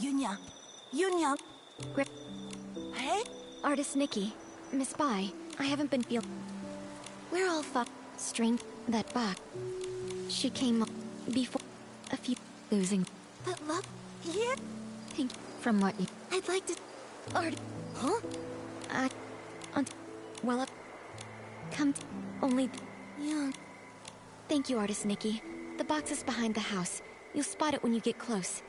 Yunyang. Yunyang. Hey? Artist Nikki. Miss Bai, I haven't been We're all strange. That back. She came before a few losing. But look, yeah. Think from what you. I'd like to. Huh? Well, come only. Yeah. Thank you, Artist Nikki. The box is behind the house. You'll spot it when you get close.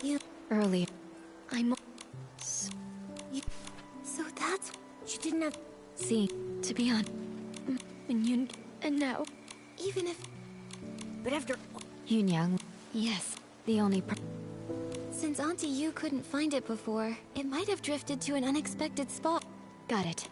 You Early. So that's. She didn't have. See, to be on. And now. Even if. But after. Yunyang. Yes, the only. Since Auntie Yu couldn't find it before, it might have drifted to an unexpected spot. Got it.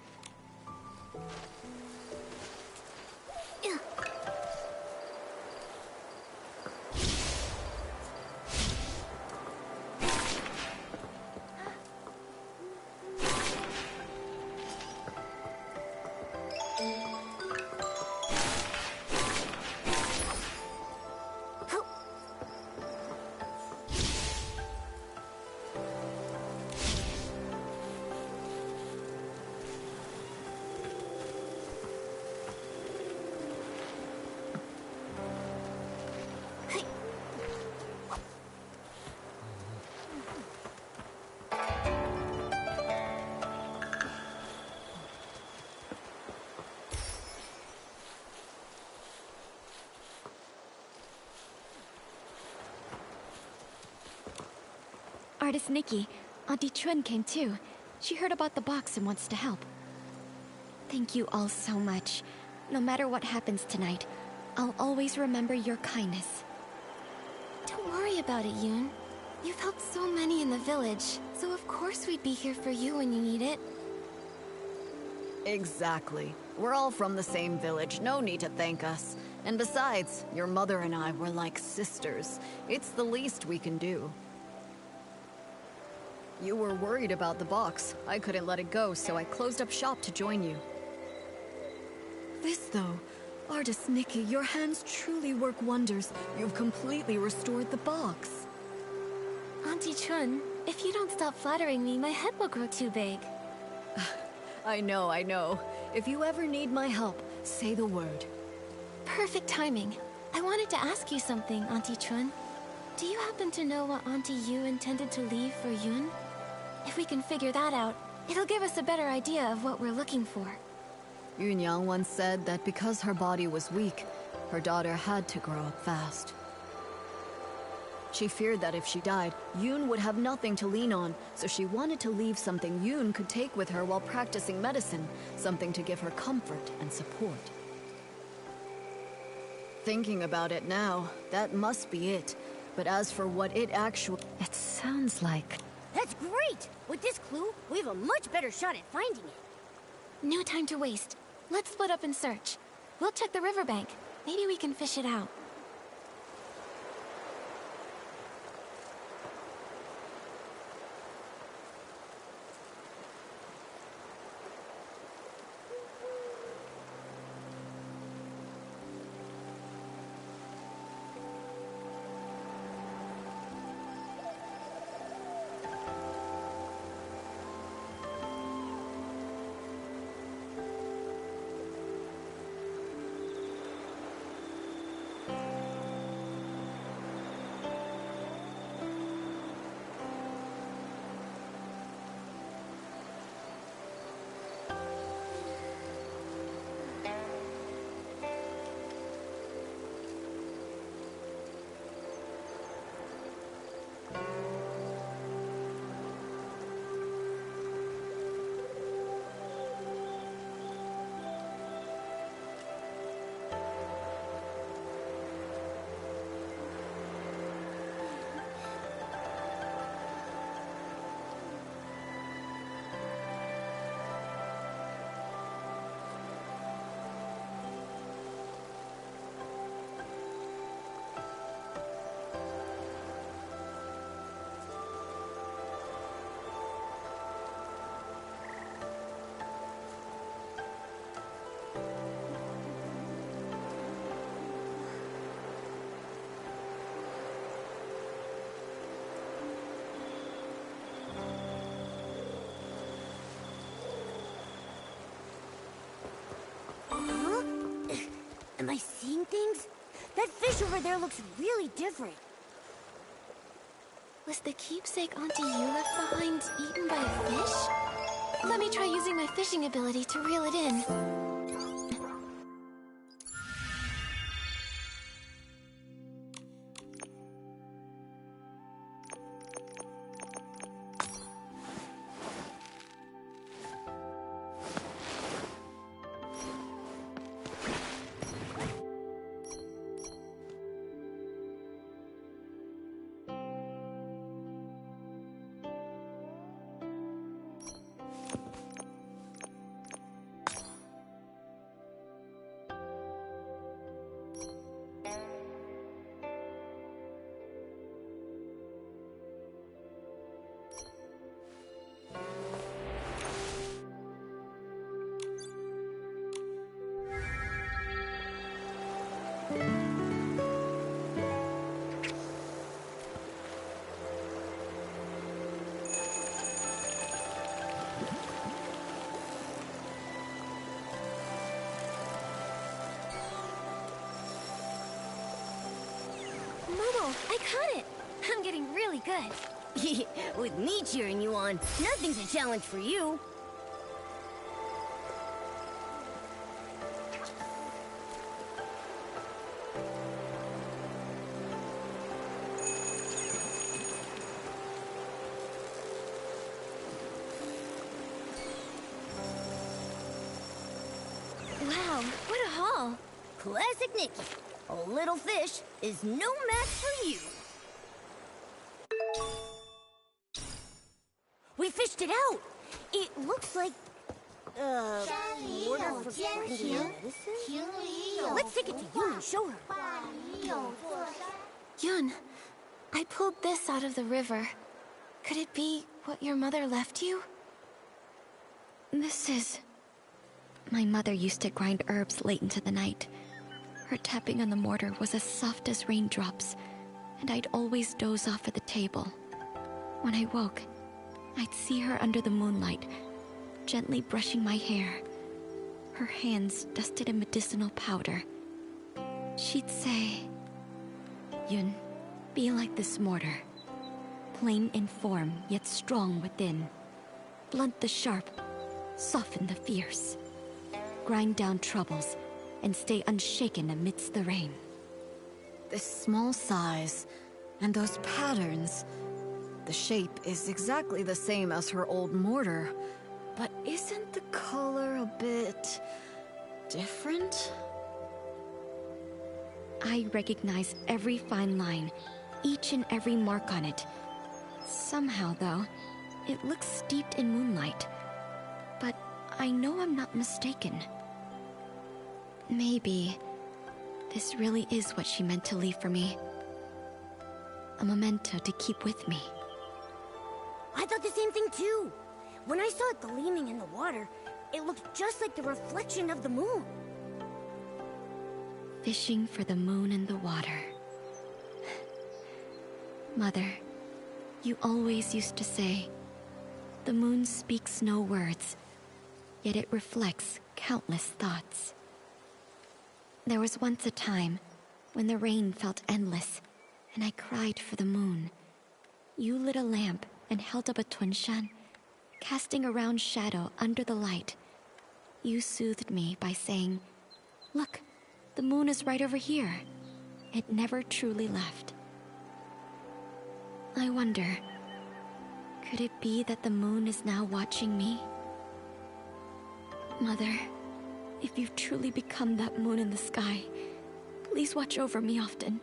Artist Nikki, Auntie Chun came too. She heard about the box and wants to help. Thank you all so much. No matter what happens tonight, I'll always remember your kindness. Don't worry about it, Yoon. You've helped so many in the village, so of course we'd be here for you when you need it. Exactly. We're all from the same village, no need to thank us. And besides, your mother and I were like sisters. It's the least we can do. You were worried about the box. I couldn't let it go, so I closed up shop to join you. This, though, Artist Nikki, your hands truly work wonders. You've completely restored the box. Auntie Chun, if you don't stop flattering me, my head will grow too big. I know. If you ever need my help, say the word. Perfect timing. I wanted to ask you something, Auntie Chun. Do you happen to know what Auntie Yu intended to leave for Yoon? If we can figure that out, it'll give us a better idea of what we're looking for. Yunyang once said that because her body was weak, her daughter had to grow up fast. She feared that if she died, Yoon would have nothing to lean on, so she wanted to leave something Yoon could take with her while practicing medicine, something to give her comfort and support. Thinking about it now, that must be it. But as for what it actually... It sounds like... That's great! With this clue, we have a much better shot at finding it. No time to waste. Let's split up and search. We'll check the riverbank. Maybe we can fish it out. Am I seeing things? That fish over there looks really different. Was the keepsake Auntie you left behind eaten by a fish? Let me try using my fishing ability to reel it in. Momo, I caught it! I'm getting really good. With me cheering you on, nothing's a challenge for you. Wow, what a haul! Classic Nikki. A little fish is no match for you. We fished it out! It looks like... water for finding medicine? Let's take it to Yun and show her. Yun, I pulled this out of the river. Could it be what your mother left you? This is... My mother used to grind herbs late into the night. Her tapping on the mortar was as soft as raindrops, and I'd always doze off at the table. When I woke, I'd see her under the moonlight, gently brushing my hair, her hands dusted in medicinal powder. She'd say, "Yun, be like this mortar, plain in form yet strong within. Blunt the sharp, soften the fierce. Grind down troubles, and stay unshaken amidst the rain." This small size, and those patterns. The shape is exactly the same as her old mortar, but isn't the color a bit... different? I recognize every fine line, each and every mark on it. Somehow, though, it looks steeped in moonlight. But I know I'm not mistaken. Maybe this really is what she meant to leave for me. A memento to keep with me. I thought the same thing too. When I saw it gleaming in the water, it looked just like the reflection of the moon. Fishing for the moon in the water. Mother, you always used to say, the moon speaks no words, yet it reflects countless thoughts. There was once a time when the rain felt endless, and I cried for the moon. You lit a lamp and held up a tunshan, casting a round shadow under the light. You soothed me by saying, "Look, the moon is right over here." It never truly left. I wonder, could it be that the moon is now watching me? Mother, if you've truly become that moon in the sky, please watch over me often.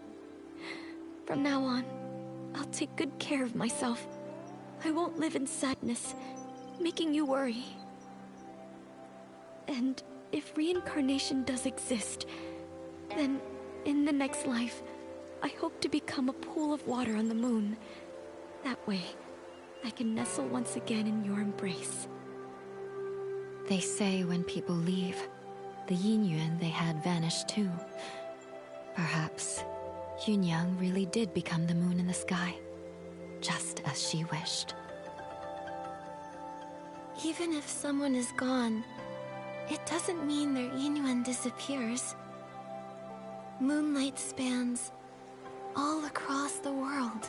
From now on, I'll take good care of myself. I won't live in sadness, making you worry. And if reincarnation does exist, then in the next life, I hope to become a pool of water on the moon. That way, I can nestle once again in your embrace. They say when people leave, the yin-yuan they had vanished too. Perhaps Yunyang really did become the moon in the sky, just as she wished. Even if someone is gone, it doesn't mean their yin-yuan disappears. Moonlight spans all across the world.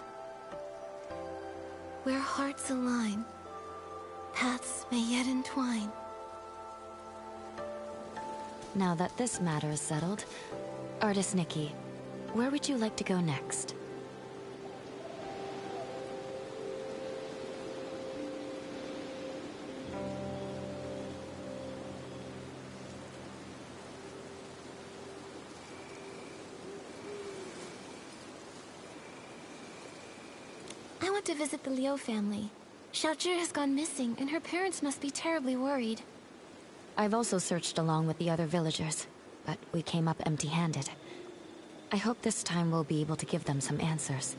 Where hearts align, paths may yet entwine. Now that this matter is settled, Artist Nikki, where would you like to go next? I want to visit the Liu family. Xiaozhi has gone missing, and her parents must be terribly worried. I've also searched along with the other villagers, but we came up empty-handed. I hope this time we'll be able to give them some answers.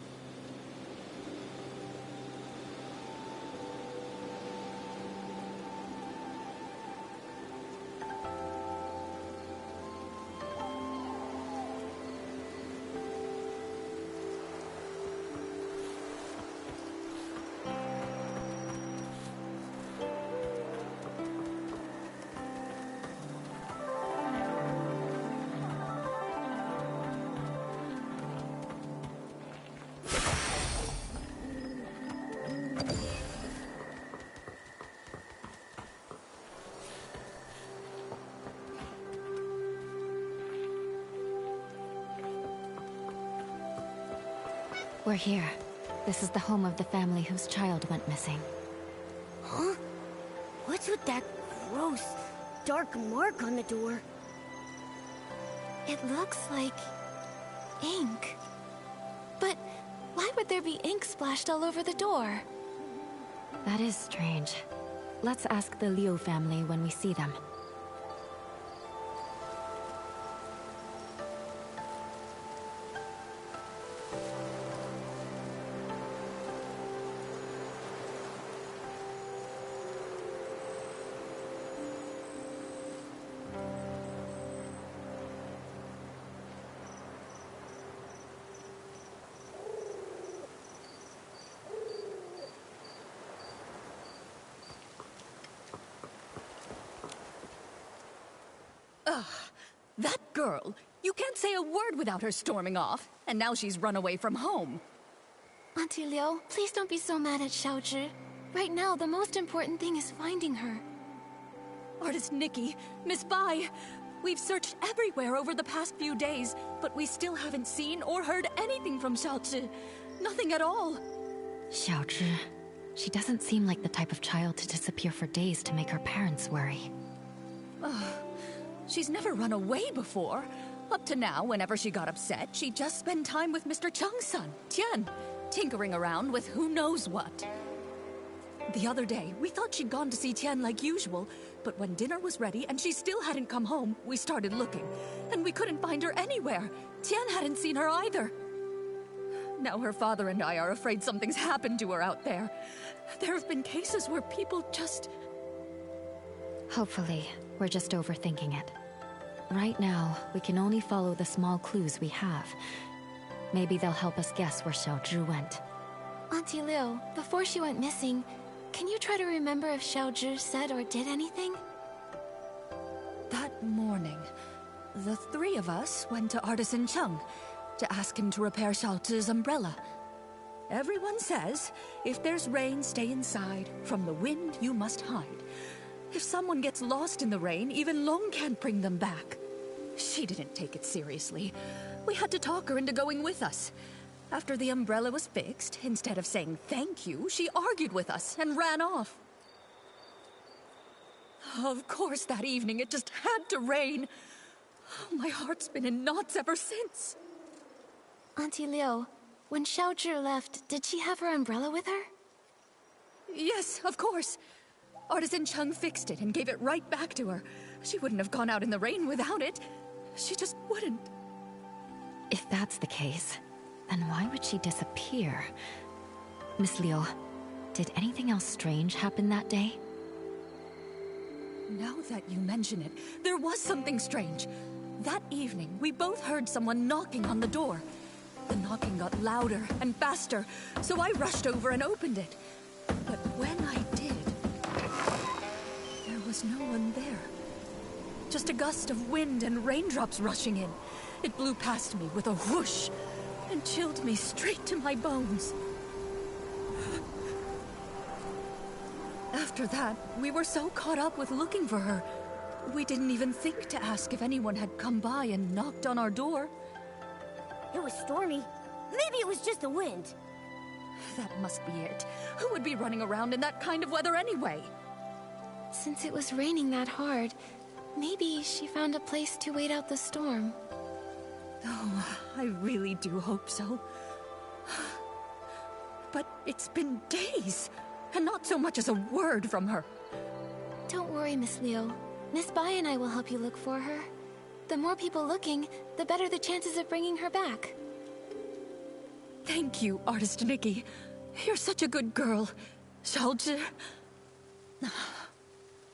We're here. This is the home of the family whose child went missing. Huh? What's with that gross, dark mark on the door? It looks like ink. But why would there be ink splashed all over the door? That is strange. Let's ask the Liu family when we see them. Ugh, that girl! You can't say a word without her storming off, and now she's run away from home. Auntie Liu, please don't be so mad at Xiaozhi. Right now, the most important thing is finding her. Artist Nikki, Miss Bai, we've searched everywhere over the past few days, but we still haven't seen or heard anything from Xiaozhi. Nothing at all. Xiaozhi. She doesn't seem like the type of child to disappear for days to make her parents worry. Ugh. She's never run away before. Up to now, whenever she got upset, she'd just spend time with Mr. Cheng's son, Tian, tinkering around with who knows what. The other day, we thought she'd gone to see Tian like usual, but when dinner was ready and she still hadn't come home, we started looking, and we couldn't find her anywhere. Tian hadn't seen her either. Now her father and I are afraid something's happened to her out there. There have been cases where people just... Hopefully, we're just overthinking it. Right now, we can only follow the small clues we have. Maybe they'll help us guess where Xiaozhi went. Auntie Liu, before she went missing, can you try to remember if Xiaozhi said or did anything? That morning, the three of us went to Artisan Cheng to ask him to repair Xiaozhi's umbrella. Everyone says, if there's rain, stay inside. From the wind, you must hide. If someone gets lost in the rain, even Long can't bring them back. She didn't take it seriously. We had to talk her into going with us. After the umbrella was fixed, instead of saying thank you, she argued with us and ran off. Of course, that evening it just had to rain. My heart's been in knots ever since. Auntie Liu, when Xiaozhi left, did she have her umbrella with her? Yes, of course. Artisan Cheng fixed it and gave it right back to her. She wouldn't have gone out in the rain without it. She just wouldn't. If that's the case, then why would she disappear? Miss Liu, did anything else strange happen that day? Now that you mention it, there was something strange. That evening, we both heard someone knocking on the door. The knocking got louder and faster, so I rushed over and opened it. But when I did, there was no one there. just a gust of wind and raindrops rushing in. It blew past me with a whoosh and chilled me straight to my bones. After that, we were so caught up with looking for her, we didn't even think to ask if anyone had come by and knocked on our door. It was stormy. Maybe it was just the wind. That must be it. Who would be running around in that kind of weather anyway? Since it was raining that hard, maybe she found a place to wait out the storm. Oh, I really do hope so. But it's been days, and not so much as a word from her. Don't worry, Miss Leo. Miss Bai and I will help you look for her. The more people looking, the better the chances of bringing her back. Thank you, Artist Nikki. You're such a good girl. Xiaozhi.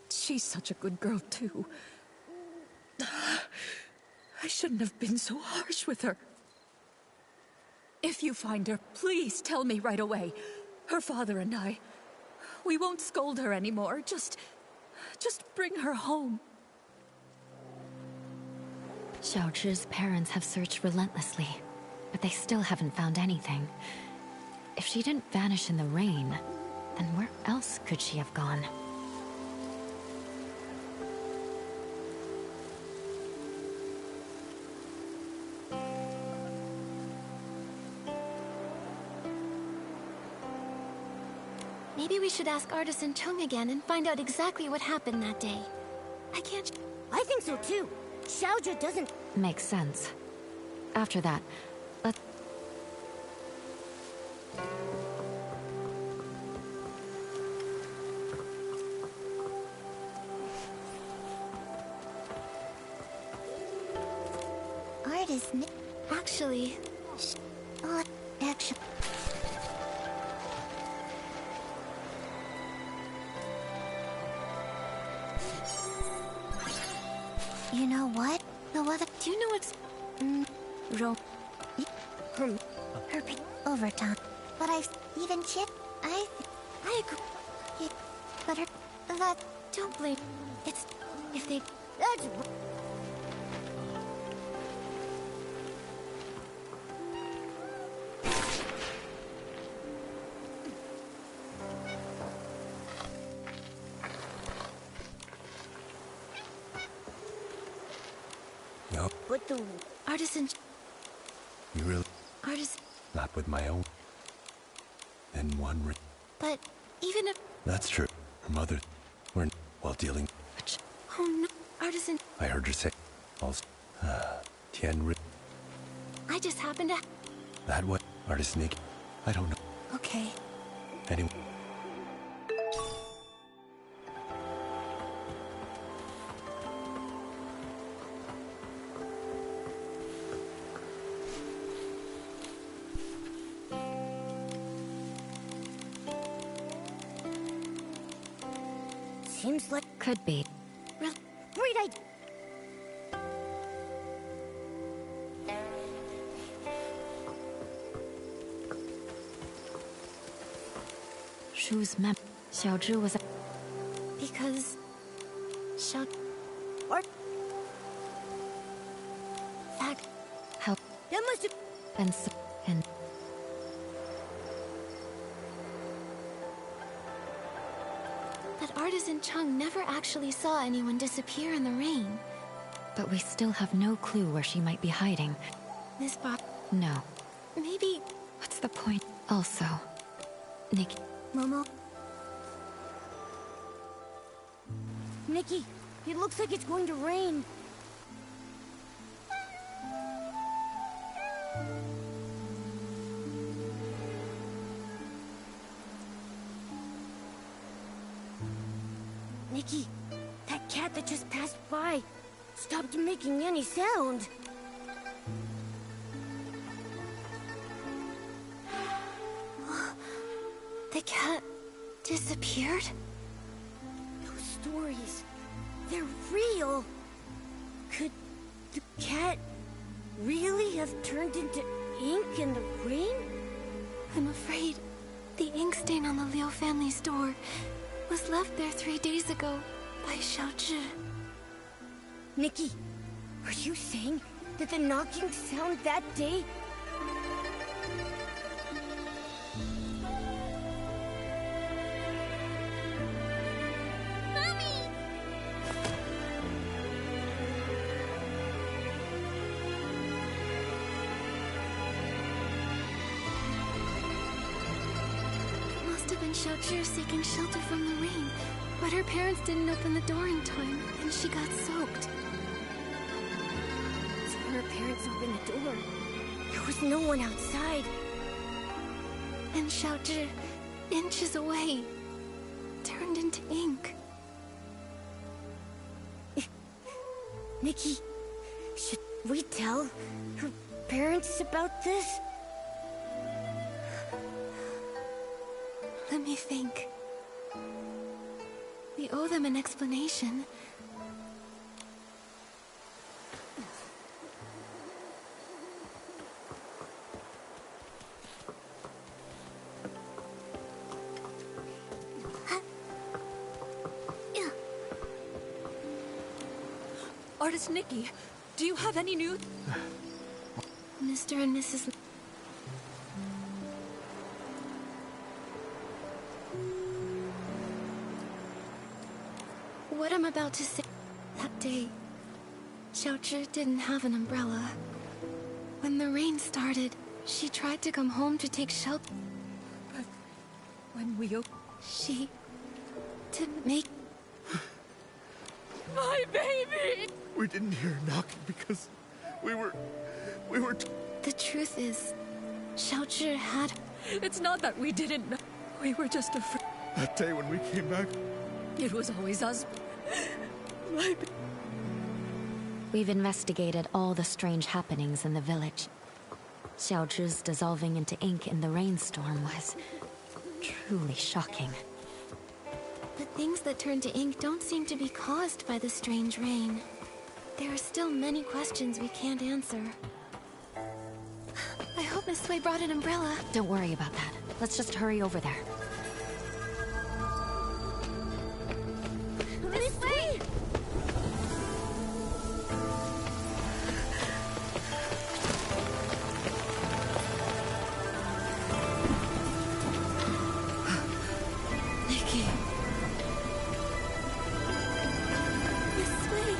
She's such a good girl, too. I shouldn't have been so harsh with her. If you find her, please tell me right away. Her father and I, we won't scold her anymore. Just bring her home. Xiaozhi's parents have searched relentlessly, but they still haven't found anything. If she didn't vanish in the rain, then where else could she have gone? Maybe we should ask Artisan Chung again and find out exactly what happened that day. I think so too. Xiaozhi doesn't... Makes sense. After that, let's... Artisan... Actually... actually... You know what? The weather... Do you know what's... Overtime. But I've even checked... I agree. But that... Don't blame... It's... If they... That's... No. But the... Artisan... You really... Artisan... Not with my own. And one... But even if... That's true. Her mother... We're... While dealing... Oh no... Artisan... I heard her say... Also... Tian... I just happened to... That what? Artist Nikki? I don't know. Okay. Anyway... Seems like... Could be. Great idea! Shu's mem... Xiaozhi was a... Because... Or... That... How... That must have... And... But Artisan Chung never actually saw anyone disappear in the rain. But we still have no clue where she might be hiding. Miss Bob... No. Maybe... What's the point? Also... Nikki... Momo... Nikki, it looks like it's going to rain. Nikki, that cat that just passed by stopped making any sound. The cat... disappeared? Those stories, they're real. Could the cat really have turned into ink in the rain? I'm afraid the ink stain on the Liu family's door was left there 3 days ago by Xiaozhi. Nikki, are you saying that the knocking sound that day? Must have been Xiaozhi seeking shelter from the rain, but her parents didn't open the door in time, and she got soaked. So her parents opened the door. There was no one outside. And Xiaozhi, inches away, turned into ink. Nikki, should we tell her parents about this? Let me think. We owe them an explanation. Artist Nikki, do you have any news? Mr. and Mrs. What I'm about to say... That day, Xiaozhi didn't have an umbrella. When the rain started, she tried to come home to take shelter. But when we she didn't make... My baby! We didn't hear knocking because we were... The truth is, Xiaozhi had... It's not that we didn't know. We were just afraid. That day when we came back... It was always us. My We've investigated all the strange happenings in the village. Xiaozhi's dissolving into ink in the rainstorm was truly shocking. The things that turn to ink don't seem to be caused by the strange rain. There are still many questions we can't answer. I hope Miss Sui brought an umbrella. Don't worry about that. Let's just hurry over there. Miss Sui! Nikki. Miss Sui.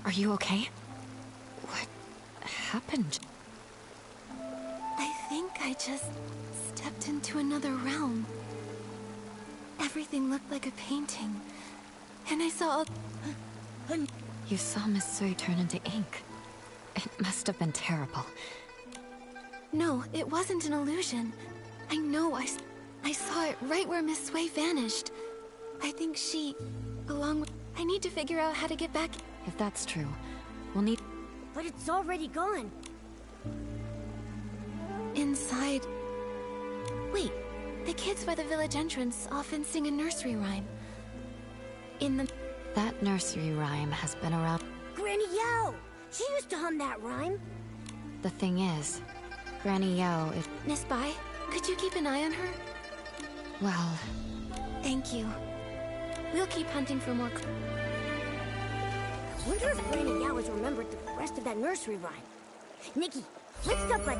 Are you okay? What happened? I think I just stepped into another realm. Everything looked like a painting. And I saw You saw Miss Sui turn into ink. It must have been terrible. No, it wasn't an illusion. I know I saw it right where Miss Sui vanished. I think she, along with... I need to figure out how to get back... If that's true, we'll need... But it's already gone. Inside... Wait, the kids by the village entrance often sing a nursery rhyme. In the... That nursery rhyme has been around... Granny Yao! She used to hum that rhyme. The thing is, Granny Yao is... Miss Bai, could you keep an eye on her? Well... Thank you. We'll keep hunting for more... I wonder if Granny Yao has remembered the rest of that nursery rhyme. Nikki, let's stop by...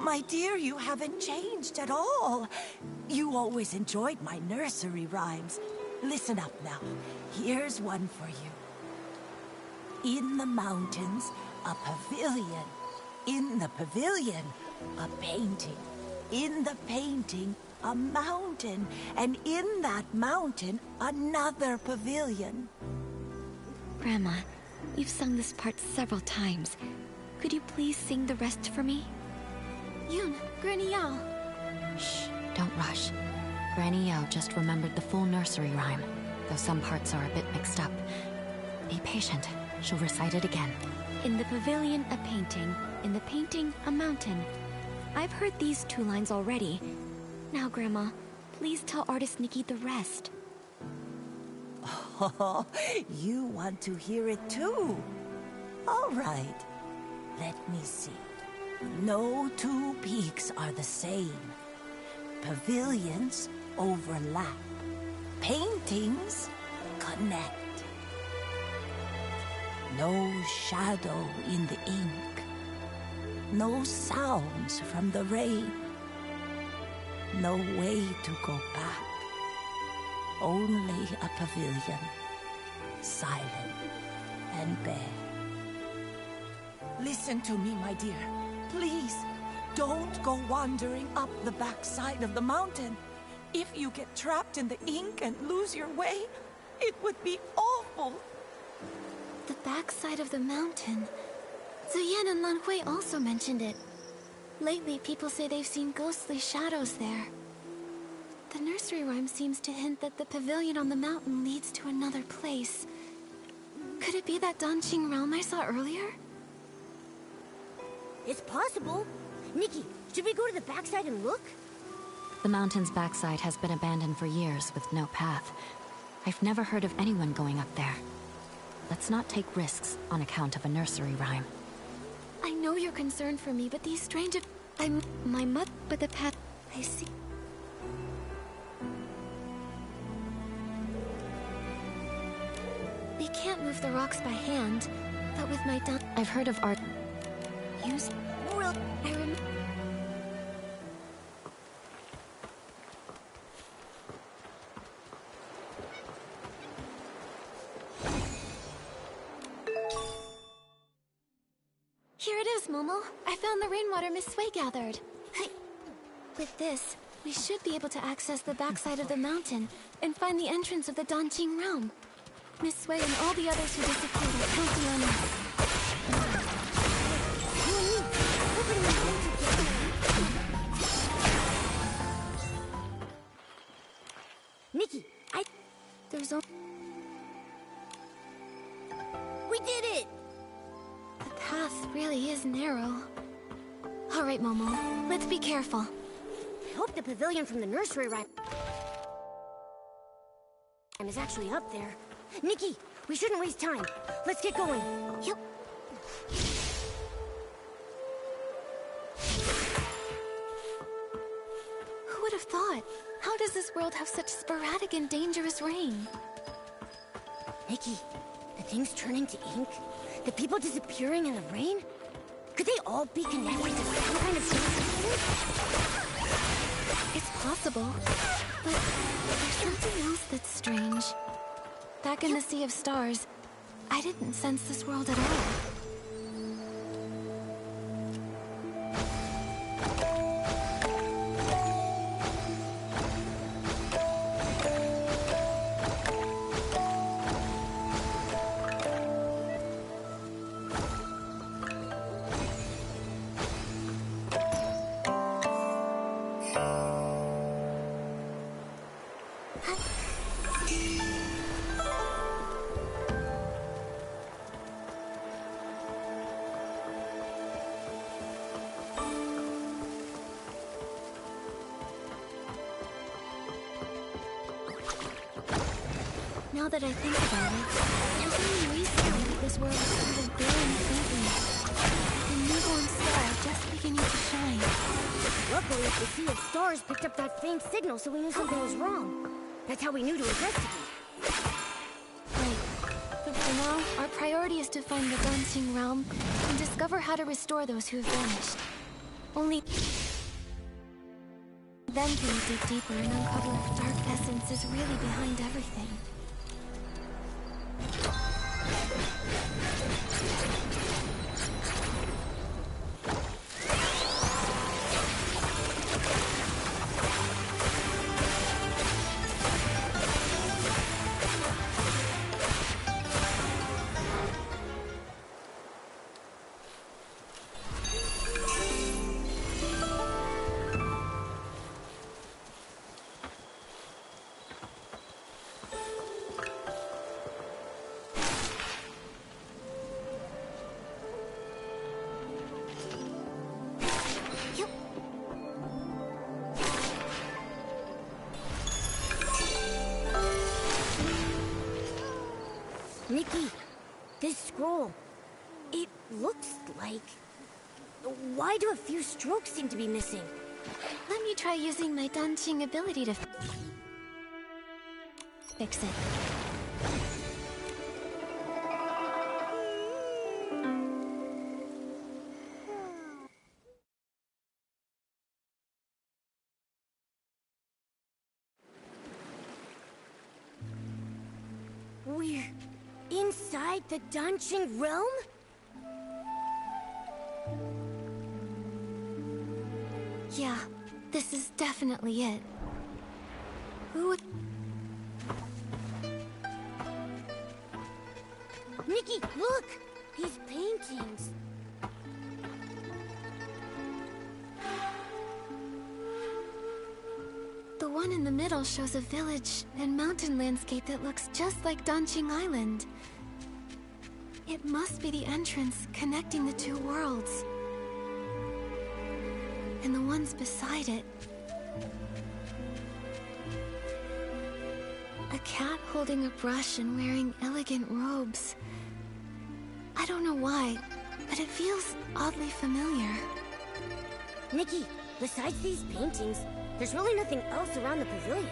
My dear, you haven't changed at all. You always enjoyed my nursery rhymes. Listen up now. Here's one for you. In the mountains, a pavilion. In the pavilion, a painting. In the painting, a mountain. And in that mountain, another pavilion. Grandma, you've sung this part several times. Could you please sing the rest for me? Yun, Granny Yao. Shh, don't rush. Granny Yao just remembered the full nursery rhyme, though some parts are a bit mixed up. Be patient. She'll recite it again. In the pavilion, a painting. In the painting, a mountain. I've heard these 2 lines already. Now, Grandma, please tell artist Nikki the rest. Oh, you want to hear it too? All right. Let me see. No 2 peaks are the same. Pavilions overlap. Paintings connect. No shadow in the ink. No sounds from the rain. No way to go back. Only a pavilion. Silent and bare. Listen to me, my dear. Please, don't go wandering up the backside of the mountain. If you get trapped in the ink and lose your way, it would be awful. The backside of the mountain. Zuyan and Lan Hui also mentioned it. Lately, people say they've seen ghostly shadows there. The nursery rhyme seems to hint that the pavilion on the mountain leads to another place. Could it be that Danqing realm I saw earlier? It's possible. Nikki, should we go to the backside and look? The mountain's backside has been abandoned for years with no path. I've never heard of anyone going up there. Let's not take risks on account of a nursery rhyme. I know you're concerned for me, but these strange... My mother, but the path... I see. We can't move the rocks by hand, but with my I've heard of art... Use... Well, I remember... Here it is, Momo. I found the rainwater Miss Sui gathered. With this, we should be able to access the backside of the mountain and find the entrance of the Danqing realm. Miss Sui and all the others who disappeared are counting on us. Nikki, There's a... We did it! The path really is narrow. All right, Momo. Let's be careful. I hope the pavilion from the nursery rhyme is actually up there. Nikki, we shouldn't waste time. Let's get going. Yep. Who would have thought? How does this world have such sporadic and dangerous rain? Nikki, the things turning to ink? The people disappearing in the rain? Could they all be connected to some kind of incident? It's possible, but there's something else that's strange. Back in the Sea of Stars, I didn't sense this world at all. Now that I think about it, there's only reason that this world is sort of glowing faintly. Like a newborn star just beginning to shine. Luckily, the Sea of Stars picked up that faint signal, so we knew something was wrong. That's how we knew to investigate. Right. But for now, our priority is to find the Danqing realm and discover how to restore those who have vanished. Only then can we dig deeper and uncover if dark essence is really behind everything. Nikki, this scroll, it looks like... Why do a few strokes seem to be missing? Let me try using my dancing ability to fix it. We're inside the Dancing Realm? Yeah, this is definitely it. Who would... Nikki, look! These paintings. The one in the middle shows a village and mountain landscape that looks just like Danqing Island. It must be the entrance connecting the two worlds. And the ones beside it. A cat holding a brush and wearing elegant robes. I don't know why, but it feels oddly familiar. Nikki, besides these paintings, there's really nothing else around the pavilion.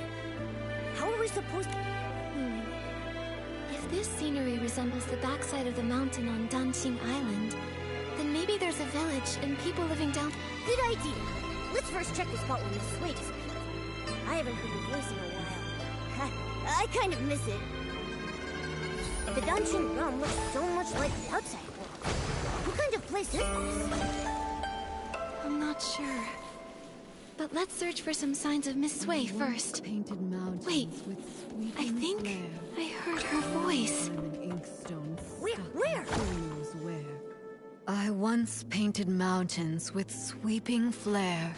How are we supposed to... If this scenery resembles the backside of the mountain on Danqing Island, then maybe there's a village and people living down... Good idea! Let's first check the spot where Miss Sway disappeared. I haven't heard her voice in a while. I kind of miss it. The Dancing Realm looks so much like the outside world. What kind of place is this? I'm not sure. But let's search for some signs of Miss Sway first. Painted mountains wait, with I think flare. I heard her voice. I'm an inkstone Where? Who knows where? I once painted mountains with sweeping flare.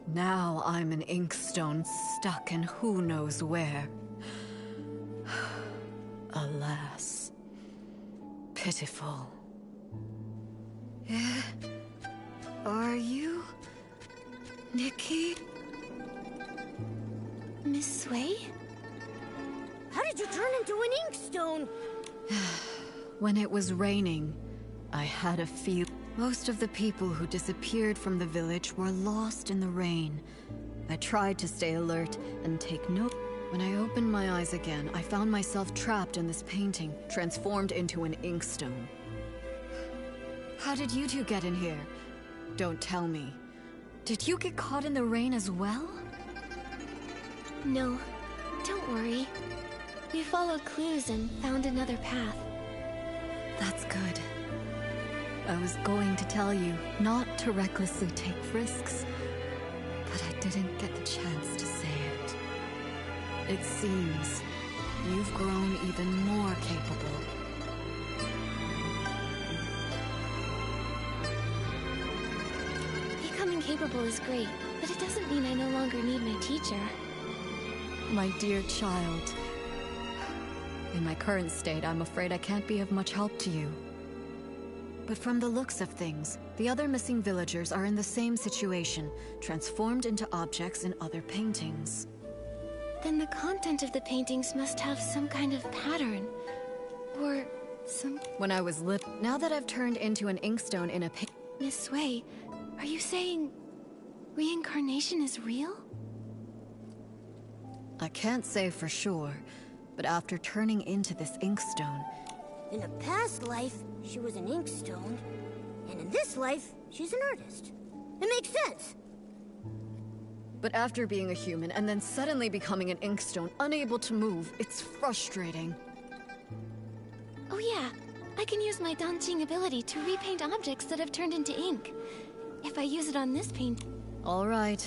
Now I'm an inkstone stuck in who knows where. Alas. Pitiful. Are you... Nikki? Miss Sway? How did you turn into an inkstone? When it was raining, I had a feel. Most of the people who disappeared from the village were lost in the rain. I tried to stay alert and take note. When I opened my eyes again, I found myself trapped in this painting, transformed into an inkstone. How did you two get in here? Don't tell me. Did you get caught in the rain as well? No, don't worry. We followed clues and found another path. That's good. I was going to tell you not to recklessly take risks, but I didn't get the chance to say it. It seems you've grown even more capable. Becoming capable is great, but it doesn't mean I no longer need my teacher. My dear child, in my current state, I'm afraid I can't be of much help to you. But from the looks of things, the other missing villagers are in the same situation, transformed into objects in other paintings. Then the content of the paintings must have some kind of pattern. Or some... When I was now that I've turned into an inkstone in a Miss Sway, are you saying reincarnation is real? I can't say for sure, but after turning into this inkstone... In a past life, she was an inkstone. And in this life, she's an artist. It makes sense. But after being a human and then suddenly becoming an inkstone, unable to move, it's frustrating. Oh yeah, I can use my Danjing ability to repaint objects that have turned into ink. If I use it on this paint... All right.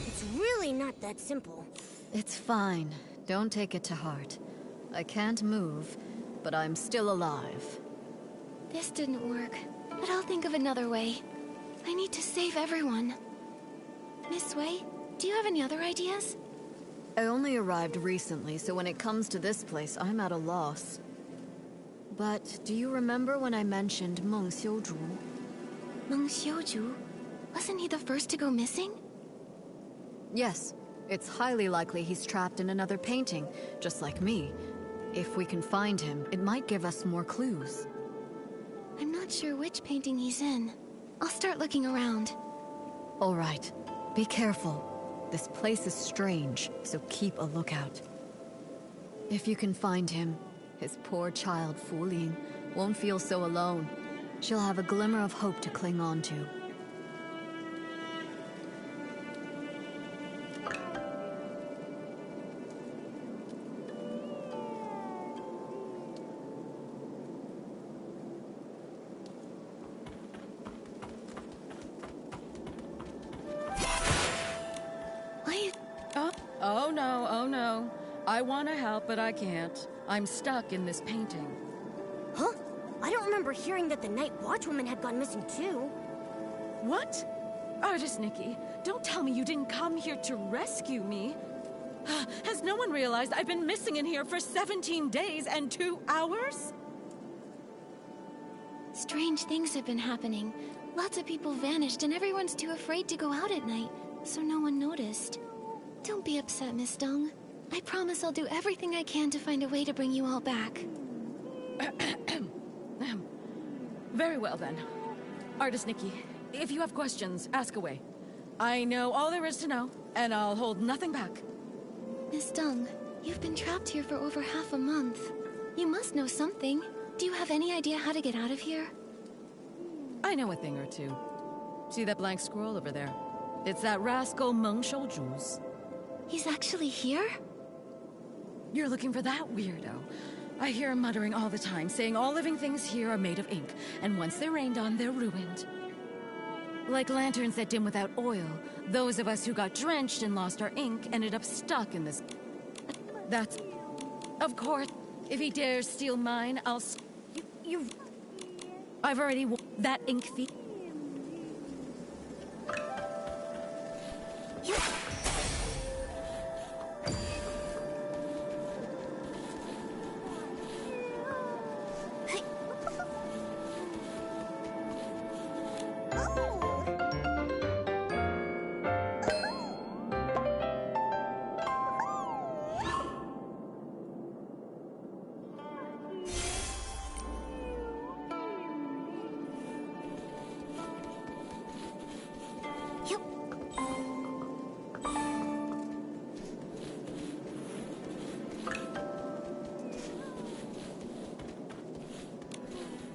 It's really not that simple. It's fine. Don't take it to heart. I can't move, but I'm still alive. This didn't work, but I'll think of another way. I need to save everyone. Miss Wei, do you have any other ideas? I only arrived recently, so when it comes to this place, I'm at a loss. But do you remember when I mentioned Meng Xiuzhu? Meng Xiuzhu? Wasn't he the first to go missing? Yes. It's highly likely he's trapped in another painting, just like me. If we can find him, it might give us more clues. I'm not sure which painting he's in. I'll start looking around. All right. Be careful. This place is strange, so keep a lookout. If you can find him, his poor child Fu Ling won't feel so alone. She'll have a glimmer of hope to cling on to. Oh no. I want to help, but I can't. I'm stuck in this painting. Huh? I don't remember hearing that the Night Watchwoman had gone missing too. What? Artist Nikki, don't tell me you didn't come here to rescue me. Has no one realized I've been missing in here for 17 days and 2 hours? Strange things have been happening. Lots of people vanished and everyone's too afraid to go out at night, so no one noticed. Don't be upset, Miss Dong. I promise I'll do everything I can to find a way to bring you all back. Very well then. Artist Nikki, if you have questions, ask away. I know all there is to know, and I'll hold nothing back. Miss Dong, you've been trapped here for over half a month. You must know something. Do you have any idea how to get out of here? I know a thing or two. See that blank scroll over there? It's that rascal Meng Xiuzhu's. He's actually here? You're looking for that weirdo. I hear him muttering all the time, saying all living things here are made of ink, and once they're rained on, they're ruined. Like lanterns that dim without oil, those of us who got drenched and lost our ink ended up stuck in this... That's... Of course, if he dares steal mine, I'll... I've already... That ink thief...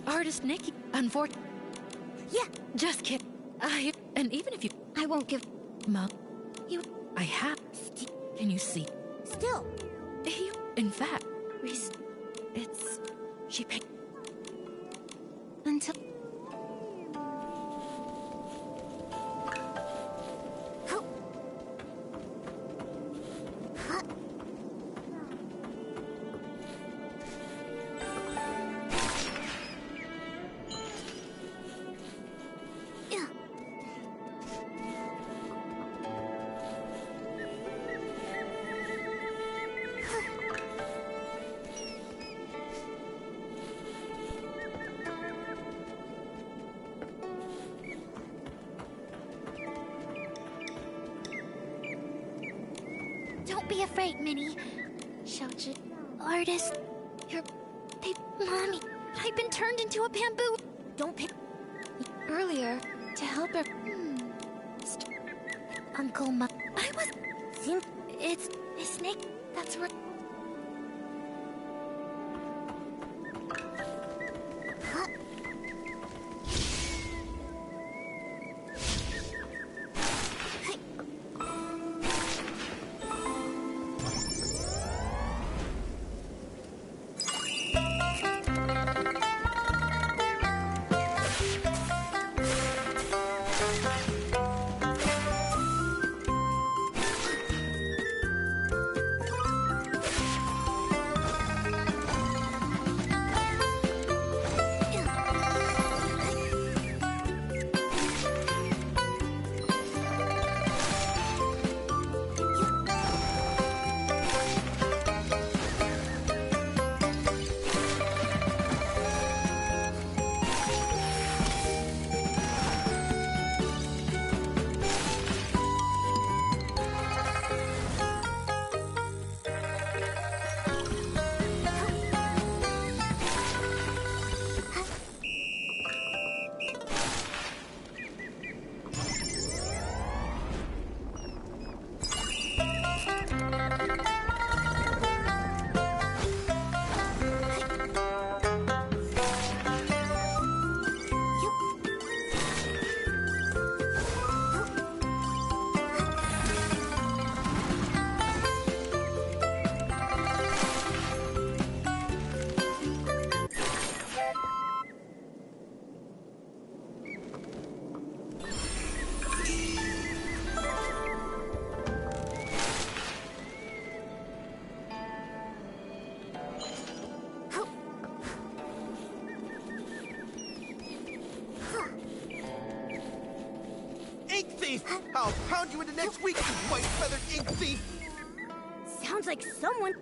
Artist Nikki, unfortunately. Yeah. Just kidding. And even if you... I won't give... Mom. I have... Can you see? Still. In fact... It's... She picked... Until... Don't be afraid, Minnie. Xiaozhi... Artist... You're... Mommy, I've been turned into a bamboo. Don't pick... Earlier, to help her... Uncle Ma... I was... Seems... It's a snake. That's where... thief! I'll pound you into next week, you white-feathered ink thief! Sounds like someone...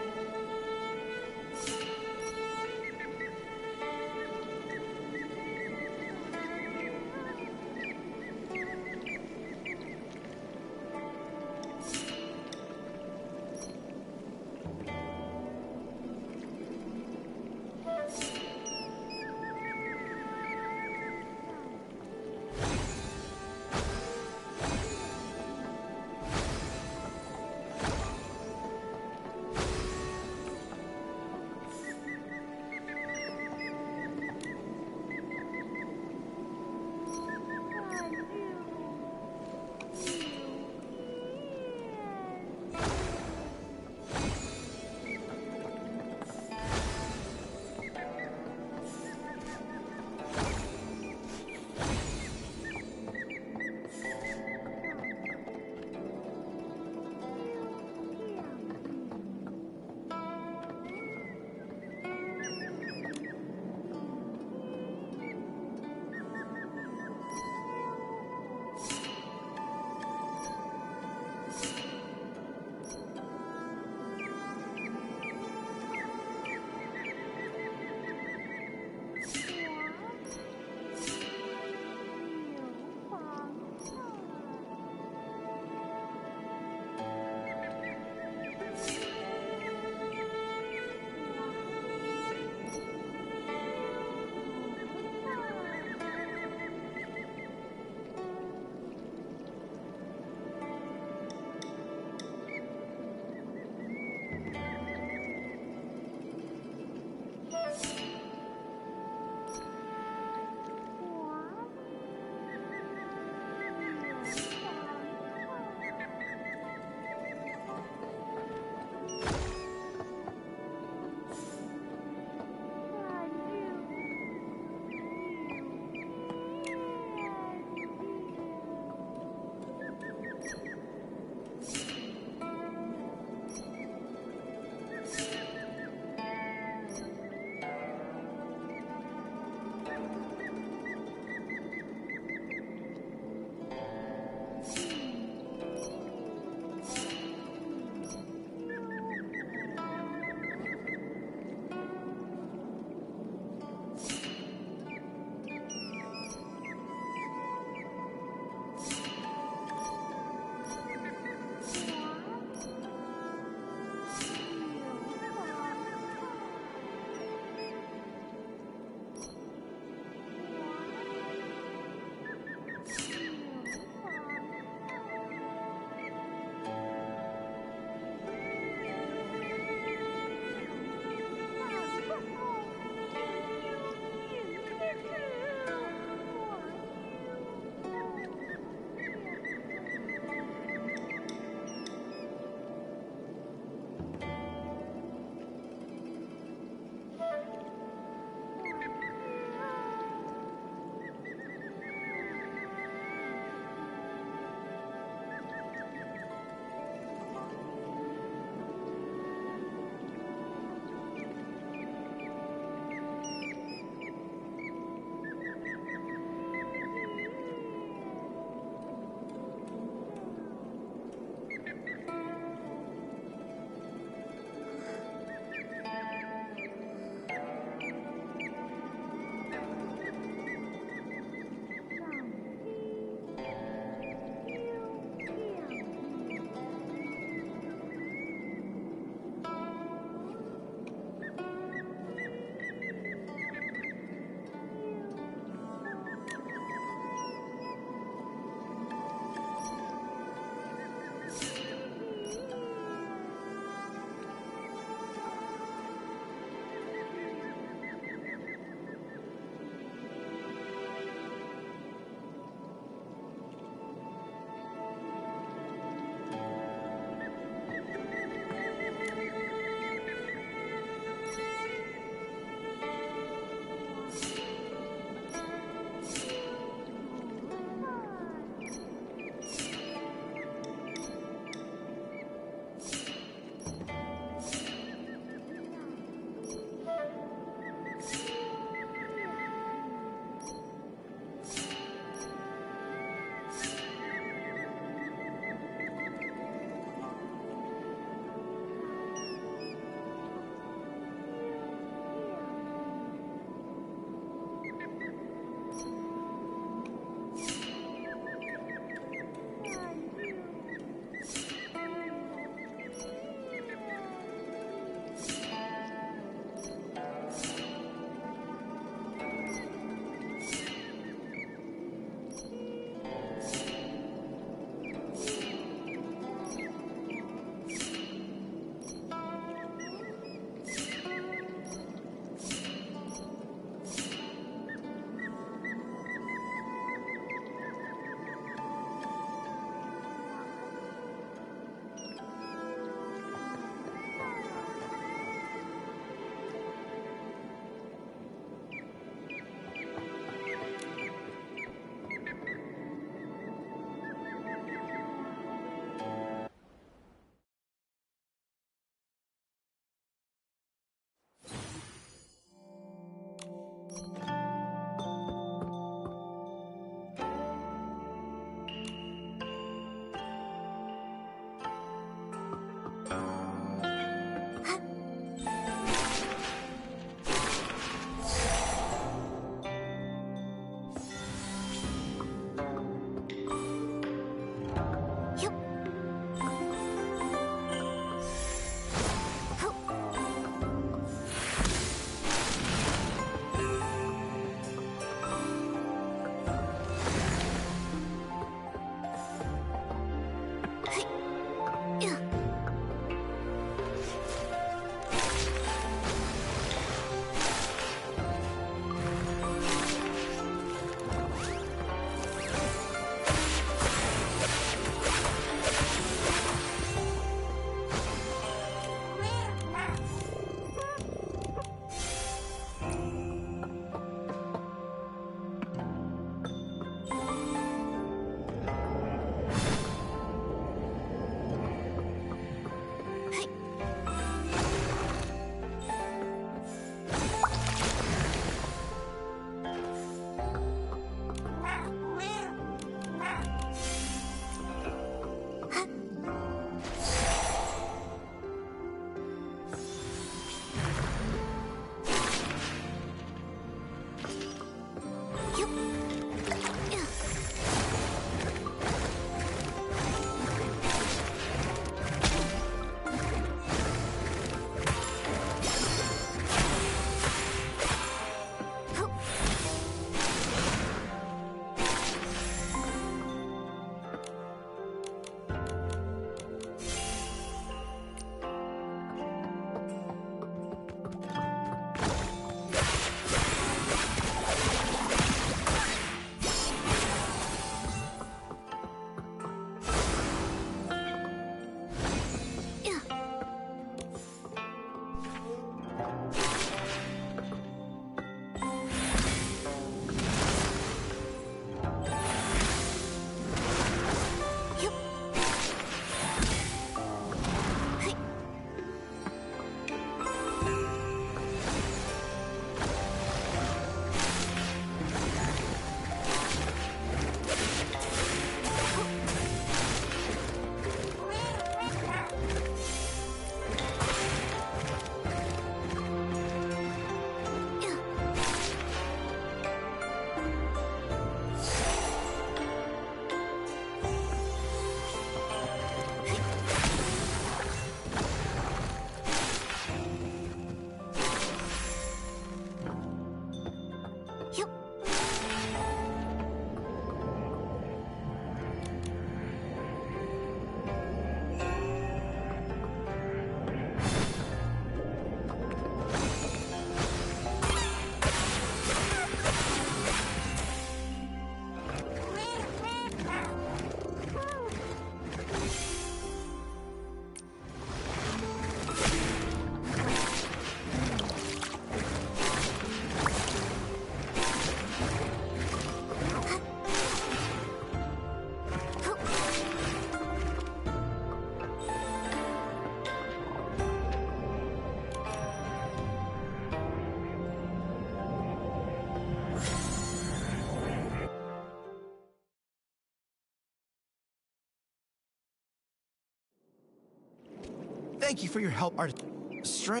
Thank you for your help, artist. It's a...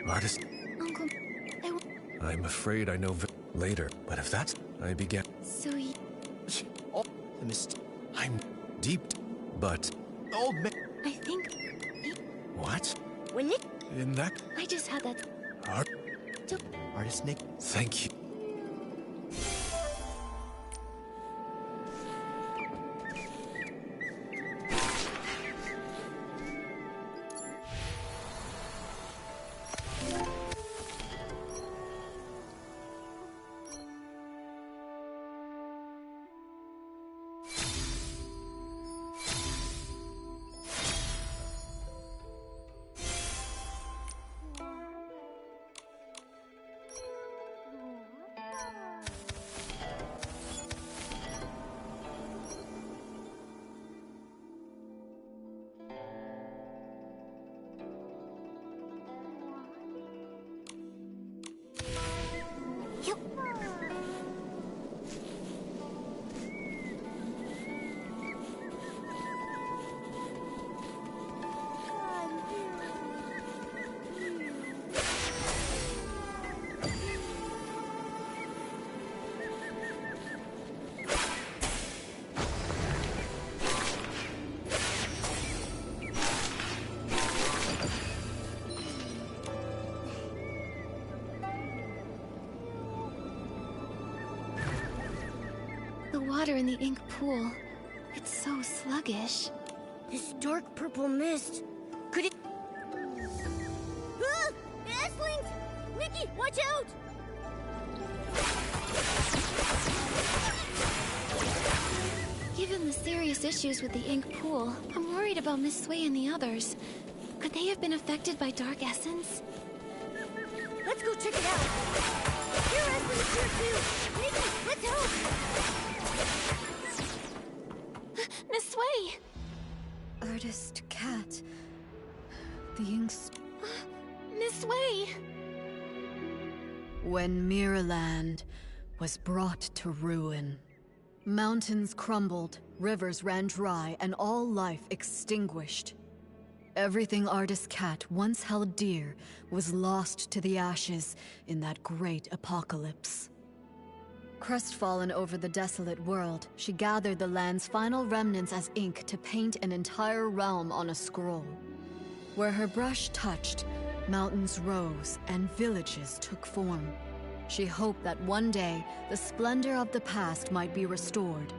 Artist, Uncle... I'm afraid I know later, but if that's... I began... So you... Oh, the mist. I'm deep, but... Old man. I think... What? When Nick... In that... I just had that... Artist Nick. Thank you. The water in the ink pool. It's so sluggish. This dark purple mist. Could it... Ah! Esslings! Nikki, watch out! Given the serious issues with the ink pool, I'm worried about Miss Sui and the others. Could they have been affected by dark essence? Let's go check it out. Your essence is here too. Nikki, let's help! Miss Sui! Artist Cat. The inks... Miss Sui! When Miraland was brought to ruin, mountains crumbled, rivers ran dry, and all life extinguished. Everything Artist Cat once held dear was lost to the ashes in that great apocalypse. Crestfallen over the desolate world, she gathered the land's final remnants as ink to paint an entire realm on a scroll. Where her brush touched, mountains rose and villages took form. She hoped that one day, the splendor of the past might be restored.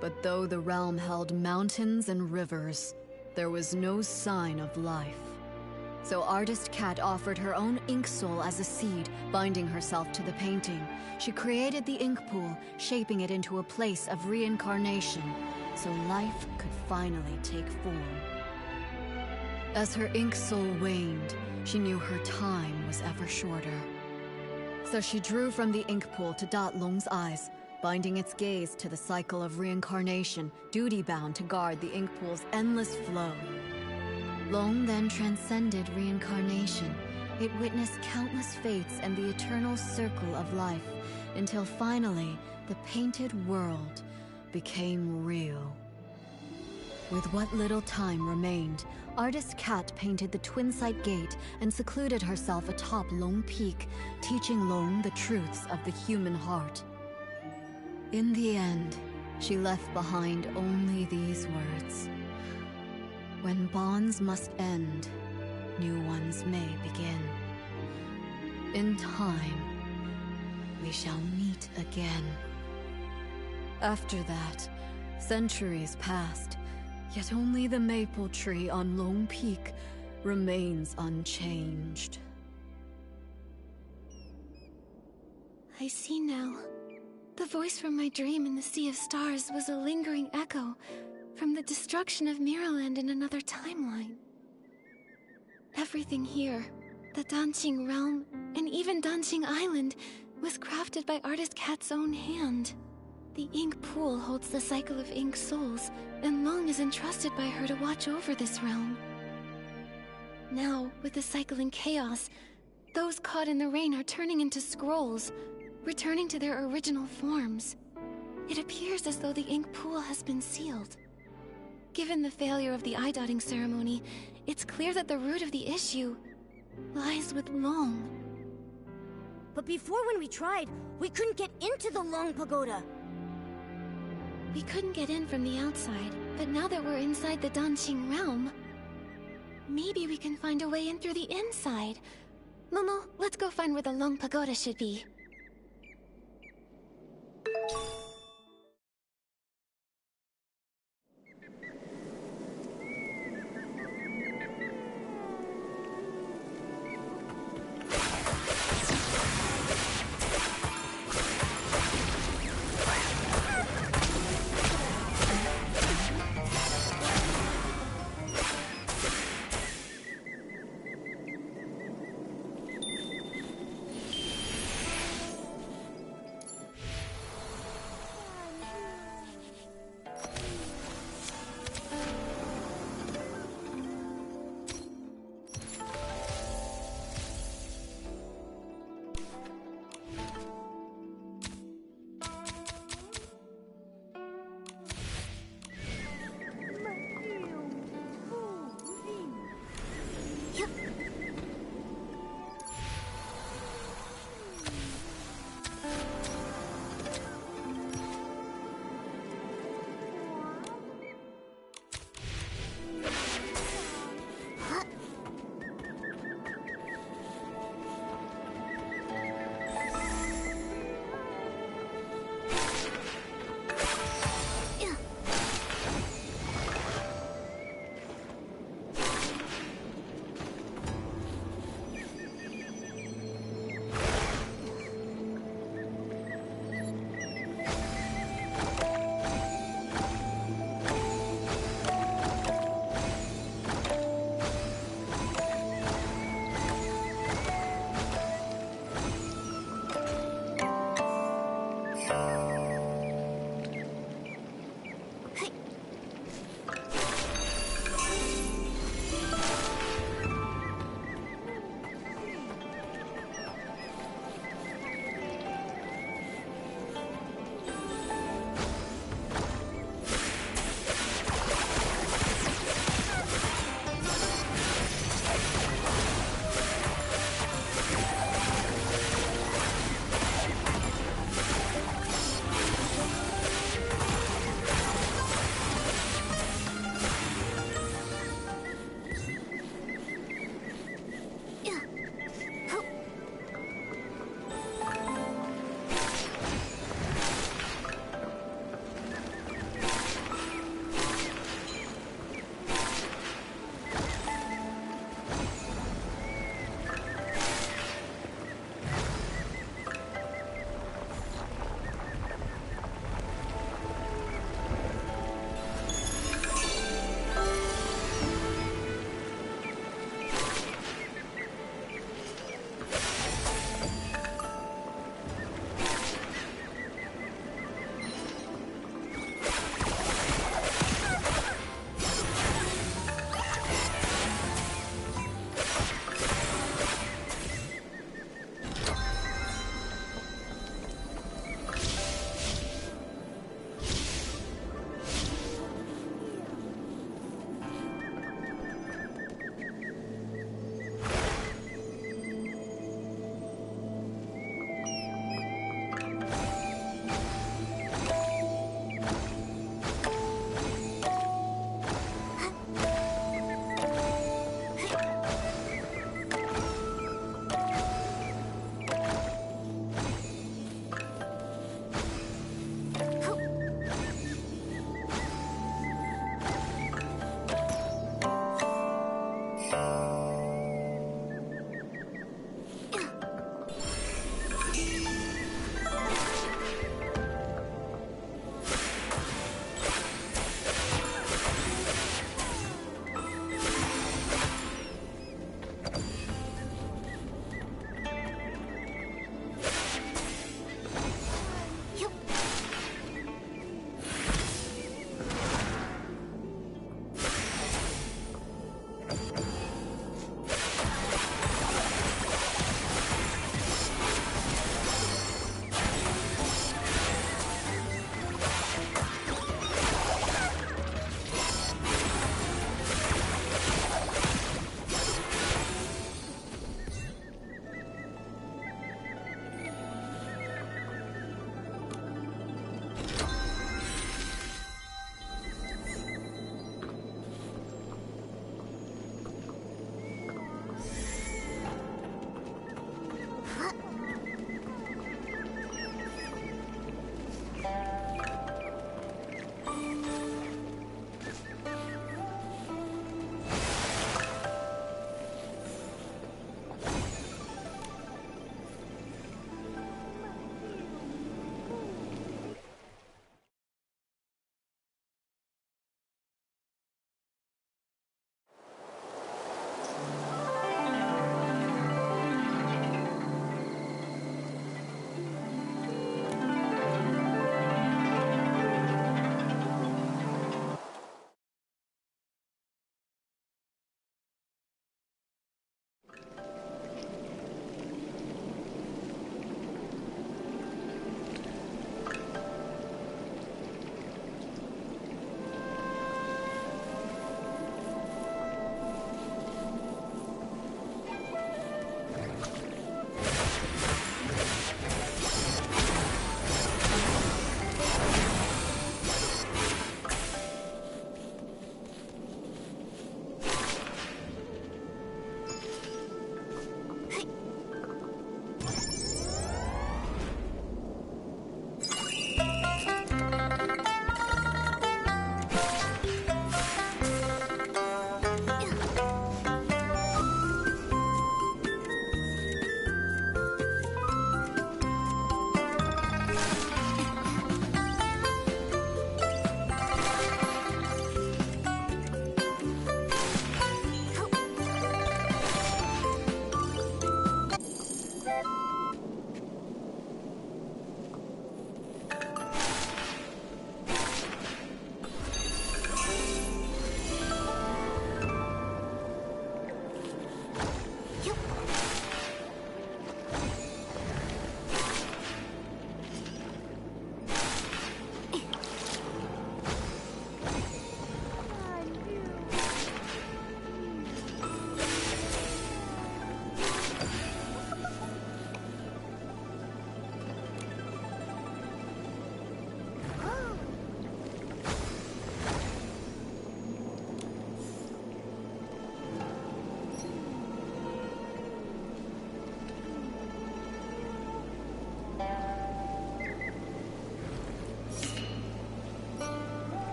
But though the realm held mountains and rivers, there was no sign of life. So Artist Cat offered her own ink soul as a seed, binding herself to the painting. She created the ink pool, shaping it into a place of reincarnation, so life could finally take form. As her ink soul waned, she knew her time was ever shorter. So she drew from the ink pool to dot Long's eyes, binding its gaze to the cycle of reincarnation, duty-bound to guard the ink pool's endless flow. Long then transcended reincarnation. It witnessed countless fates and the eternal circle of life, until finally, the painted world became real. With what little time remained, Artist Cat painted the Twin-Sight Gate and secluded herself atop Long Peak, teaching Long the truths of the human heart. In the end, she left behind only these words. When bonds must end, new ones may begin. In time, we shall meet again. After that, centuries passed, yet only the maple tree on Long Peak remains unchanged. I see now. The voice from my dream in the Sea of Stars was a lingering echo from the destruction of Miraland in another timeline. Everything here, the Danqing realm, and even Danqing Island, was crafted by Artist Cat's own hand. The ink pool holds the cycle of ink souls, and Long is entrusted by her to watch over this realm. Now, with the cycle in chaos, those caught in the rain are turning into scrolls, returning to their original forms. It appears as though the ink pool has been sealed. Given the failure of the eye-dotting ceremony, it's clear that the root of the issue lies with Long. But before, when we tried, we couldn't get into the Long Pagoda. We couldn't get in from the outside, but now that we're inside the Danqing realm, maybe we can find a way in through the inside. Momo, let's go find where the Long Pagoda should be.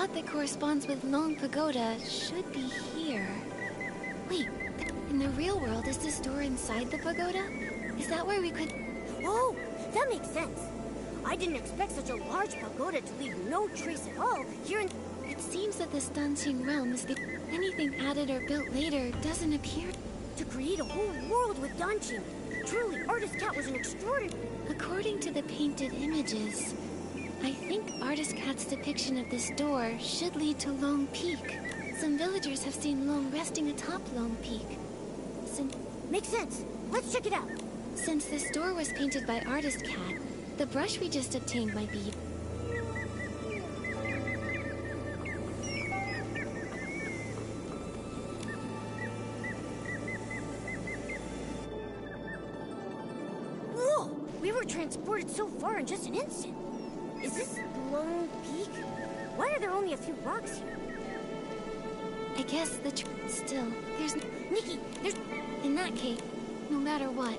spot that corresponds with Long Pagoda should be here. Wait, in the real world, is this door inside the pagoda? Is that where we could... Oh, that makes sense. I didn't expect such a large pagoda to leave no trace at all here in... It seems that this dancing realm is the... Anything added or built later doesn't appear... To create a whole world with dancing. Truly, Artist Cat was an extraordinary... According to the painted images, I think Artist Cat's depiction of this door should lead to Long Peak. Some villagers have seen Long resting atop Long Peak. Makes sense. Let's check it out. Since this door was painted by Artist Cat, the brush we just obtained might be... Whoa! We were transported so far in just an instant. Is this Long Peak? Why are there only a few rocks here? I guess still, there's... Nikki, there's... In that case, no matter what...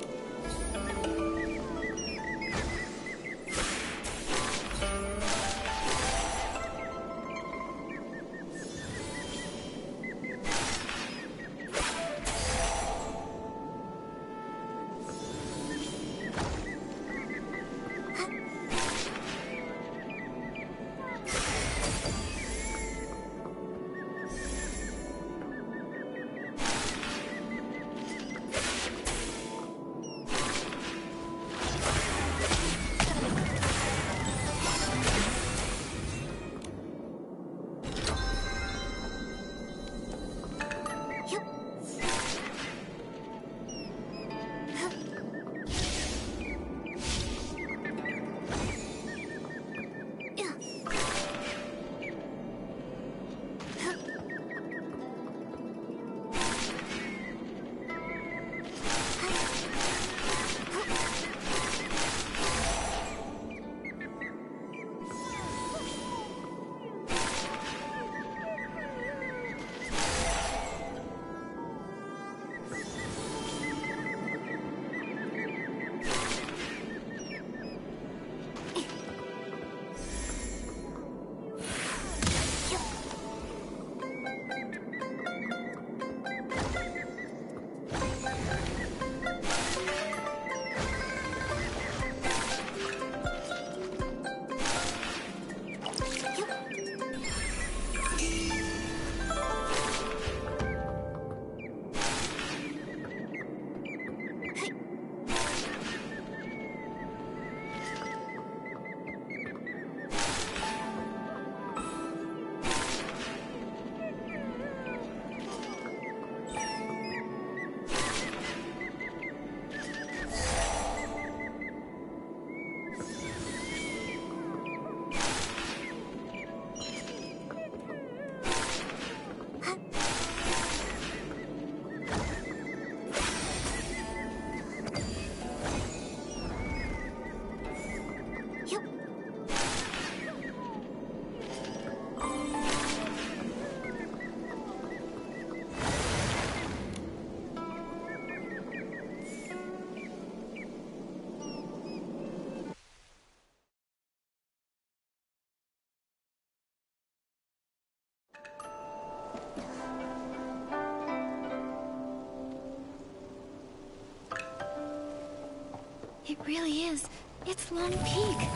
It really is. It's Long Peak.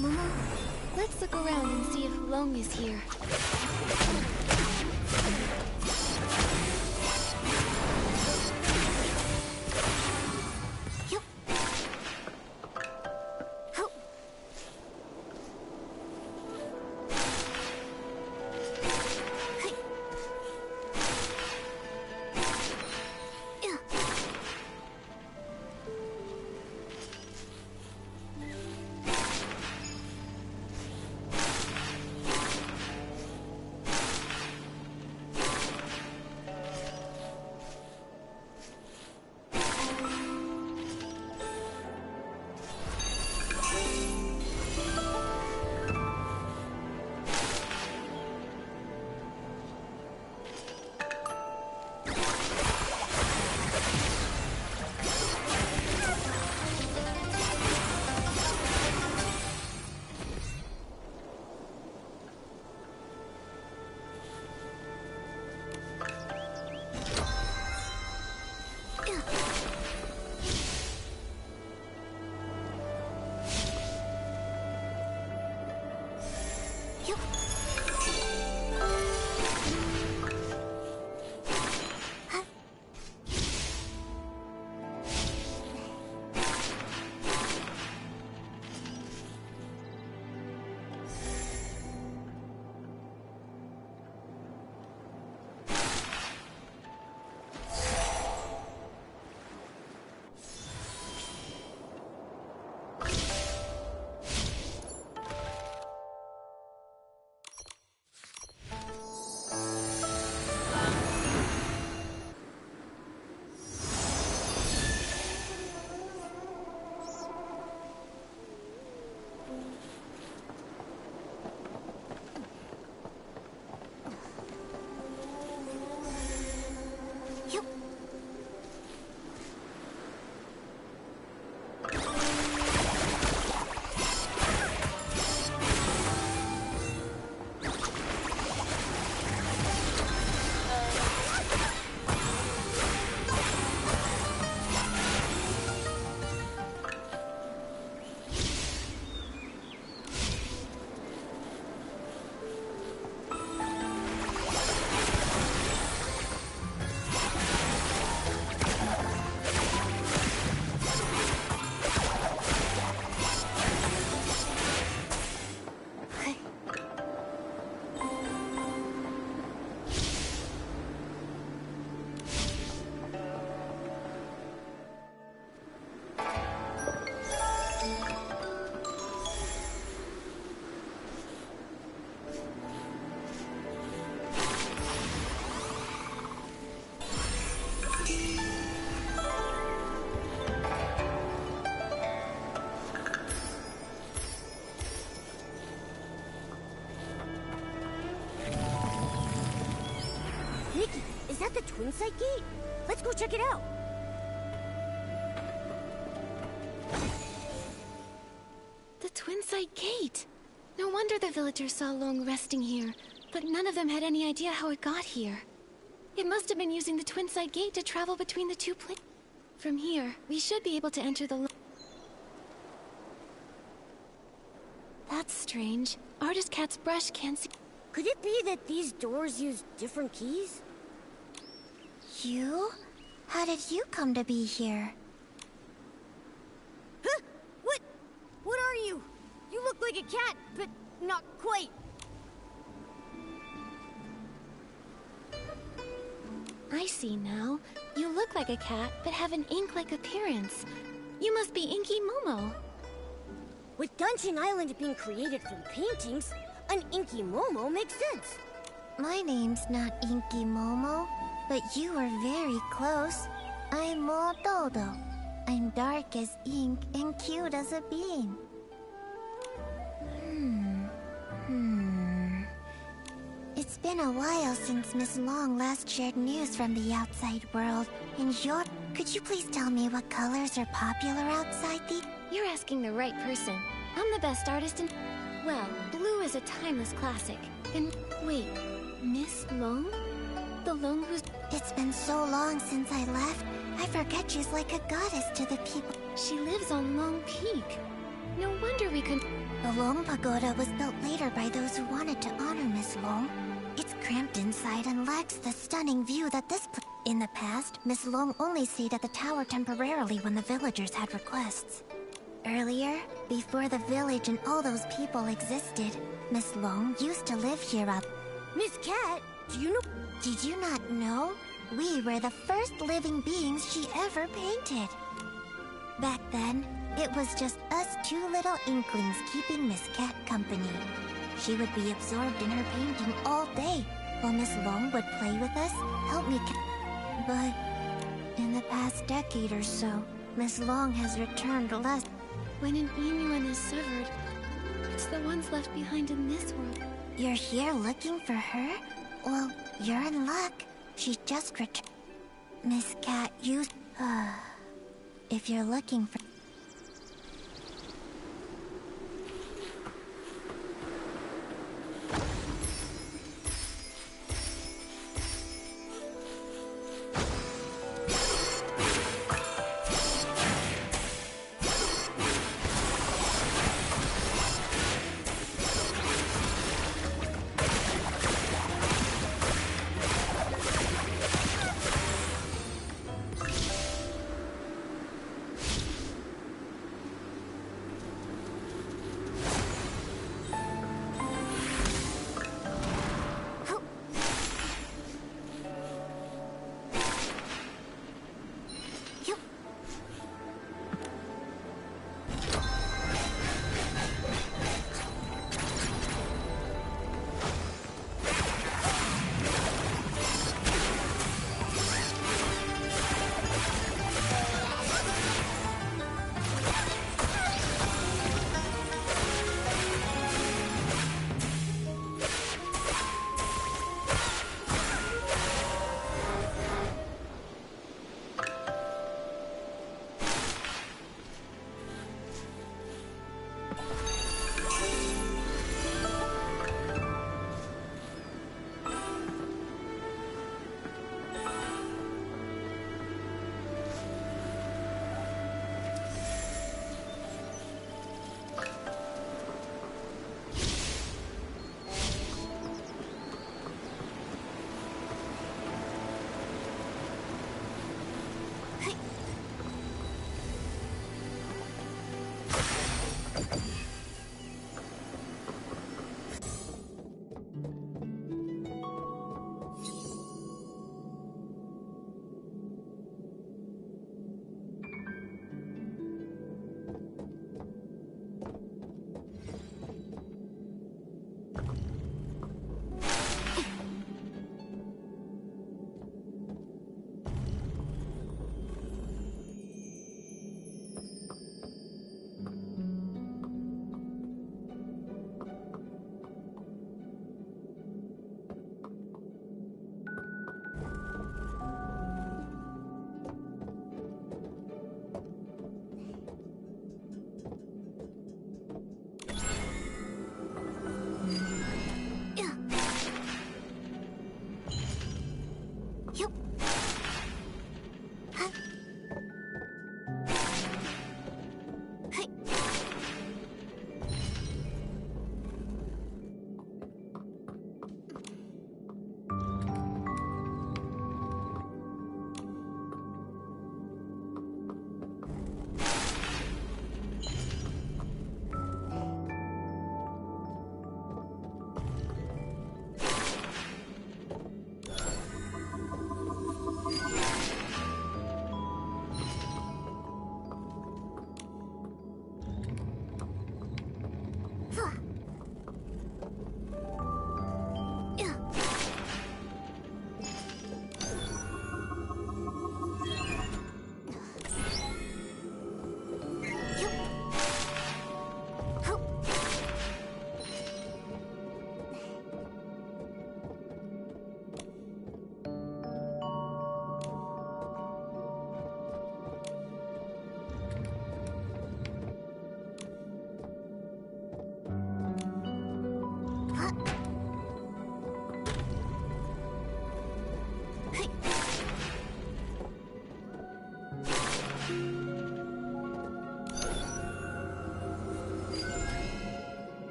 Momo, let's look around and see if Long is here. Nikki, is that the Twin Sight Gate? Let's go check it out. The Twin Sight Gate. No wonder the villagers saw Long resting here, but none of them had any idea how it got here. It must have been using the Twin Sight Gate to travel between the two places. From here, we should be able to enter the... That's strange. Artist Cat's brush can't see... Could it be that these doors use different keys? You? How did you come to be here? Huh? What are you? You look like a cat, but not quite. I see now. You look like a cat, but have an ink-like appearance. You must be Inky Momo. With Dungeon Island being created from paintings, an Inky Momo makes sense. My name's not Inky Momo, but you were very close. I'm Mo Dodo. I'm dark as ink and cute as a bean. It's been a while since Miss Long last shared news from the outside world. Could you please tell me what colors are popular outside the... You're asking the right person. I'm the best artist in... Well, blue is a timeless classic. And wait, Miss Long? The Long who's... It's been so long since I left, I forget she's like a goddess to the people. She lives on Long Peak. No wonder we could... The Long Pagoda was built later by those who wanted to honor Miss Long. It's cramped inside and lacks the stunning view that this In the past, Miss Long only stayed at the tower temporarily when the villagers had requests. Earlier, before the village and all those people existed, Miss Long used to live here up. Miss Cat, do you know... Did you not know? We were the first living beings she ever painted. Back then, it was just us two little inklings keeping Miss Cat company. She would be absorbed in her painting all day, while Miss Long would play with us, help me But in the past decade or so, Miss Long has returned less. When an Inuan is severed, it's the ones left behind in this world. You're here looking for her? Well, you're in luck. She just returned. Miss Cat, you... if you're looking for...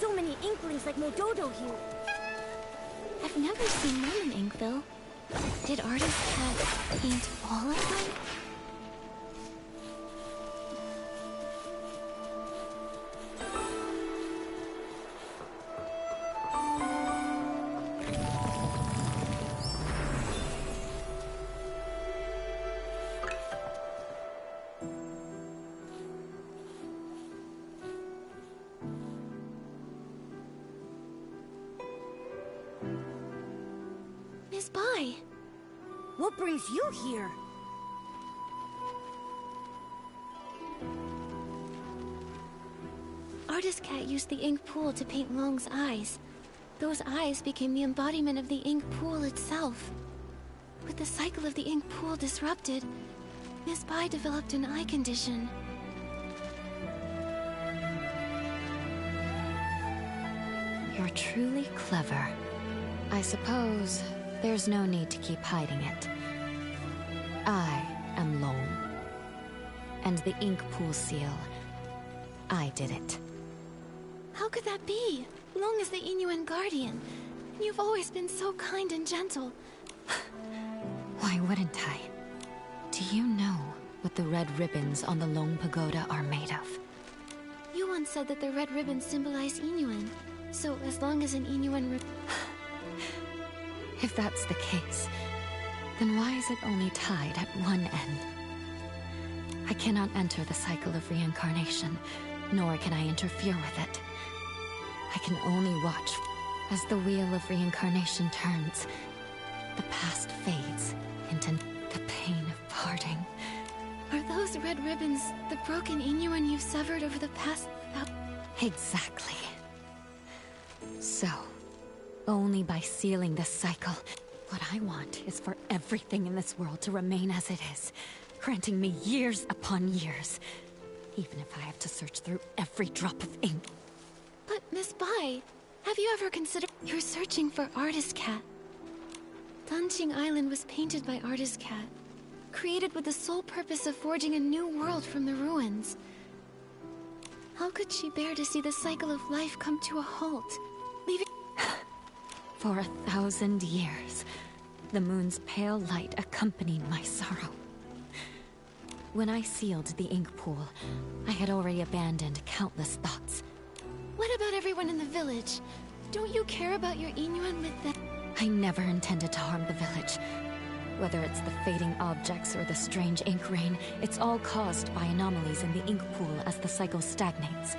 so many Inklings like Mododo here. I've never seen one in Inkville. Did Artist Cat paint all of them? Miss Bai! What brings you here? Artist Cat used the ink pool to paint Long's eyes. Those eyes became the embodiment of the ink pool itself. With the cycle of the ink pool disrupted, Miss Bai developed an eye condition. You're truly clever. I suppose there's no need to keep hiding it. I am Long. And the ink pool seal, I did it. How could that be? Long is the Inuan guardian. And you've always been so kind and gentle. Why wouldn't I? Do you know what the red ribbons on the Long Pagoda are made of? You once said that the red ribbons symbolize Inuan. So as long as an Inuan If that's the case, then why is it only tied at one end? I cannot enter the cycle of reincarnation, nor can I interfere with it. I can only watch as the wheel of reincarnation turns. The past fades into the pain of parting. Are those red ribbons the broken Inuan you've severed over the past... Exactly. So, only by sealing this cycle, what I want is for everything in this world to remain as it is, granting me years upon years, even if I have to search through every drop of ink. But, Miss Bai, have you ever considered... You're searching for Artist Cat. Danqing Island was painted by Artist Cat, created with the sole purpose of forging a new world from the ruins. How could she bear to see the cycle of life come to a halt, leaving... For 1,000 years, the moon's pale light accompanied my sorrow. When I sealed the ink pool, I had already abandoned countless thoughts. What about everyone in the village? Don't you care about your Inuan with them? I never intended to harm the village. Whether it's the fading objects or the strange ink rain, it's all caused by anomalies in the ink pool as the cycle stagnates.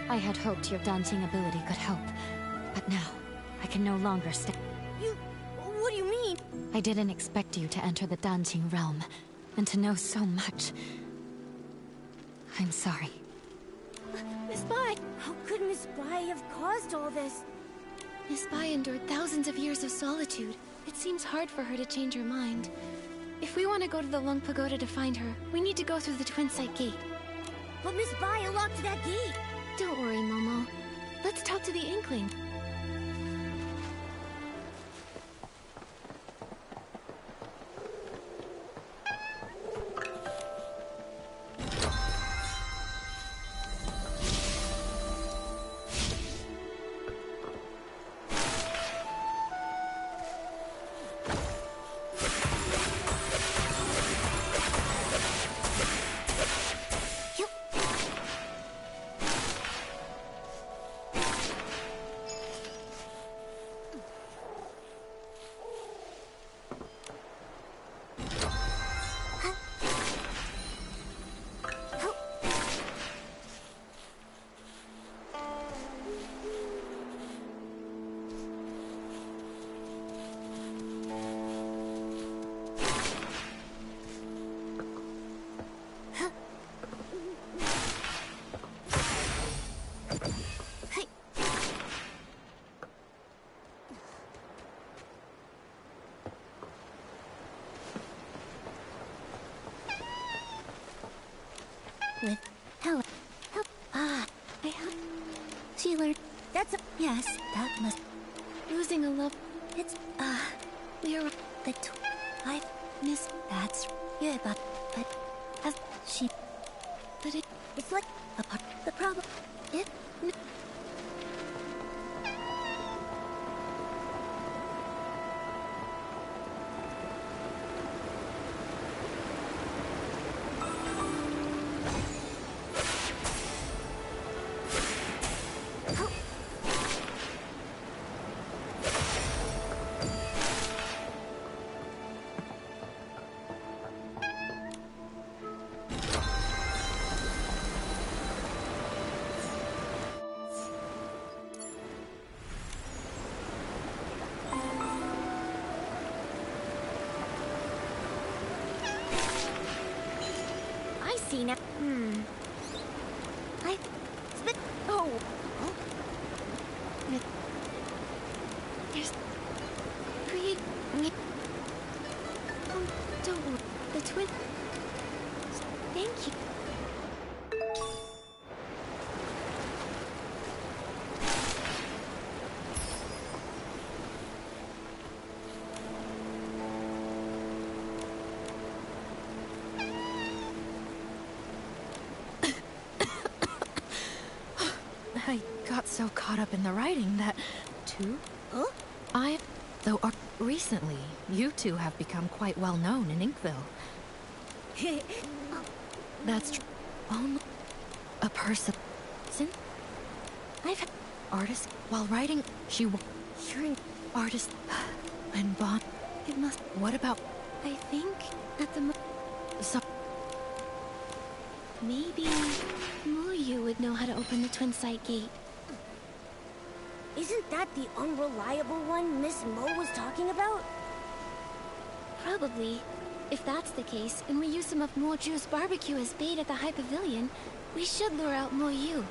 I had hoped your dancing ability could help, but now I can no longer stay. What do you mean? I didn't expect you to enter the dancing realm, and to know so much. I'm sorry. Miss Bai! How could Miss Bai have caused all this? Miss Bai endured thousands of years of solitude. It seems hard for her to change her mind. If we want to go to the Long Pagoda to find her, we need to go through the Twin Sight Gate. But Miss Bai unlocked that gate! Don't worry, Momo. Let's talk to the Inkling. With Helen. Help. I have... She learned... That's a... Yes, that must... Losing a love... It's... We are... I've... Miss... That's... Yeah, but... As... She... But It's like... A part... The problem... It... pretty now. Oh. There's... Create... Don't worry. The twin... Thank you. I got so caught up in the writing that... Huh? Though recently, you two have become quite well known in Inkville. That's true. Only a person. I've had artist while writing. You're an artist and bond. It must. What about? I think at the maybe Moyu would know how to open the twin site gate. Isn't that the unreliable one Miss Mo was talking about? Probably. If that's the case, and we use some of Moju's barbecue as bait at the High Pavilion, we should lure out Moyu.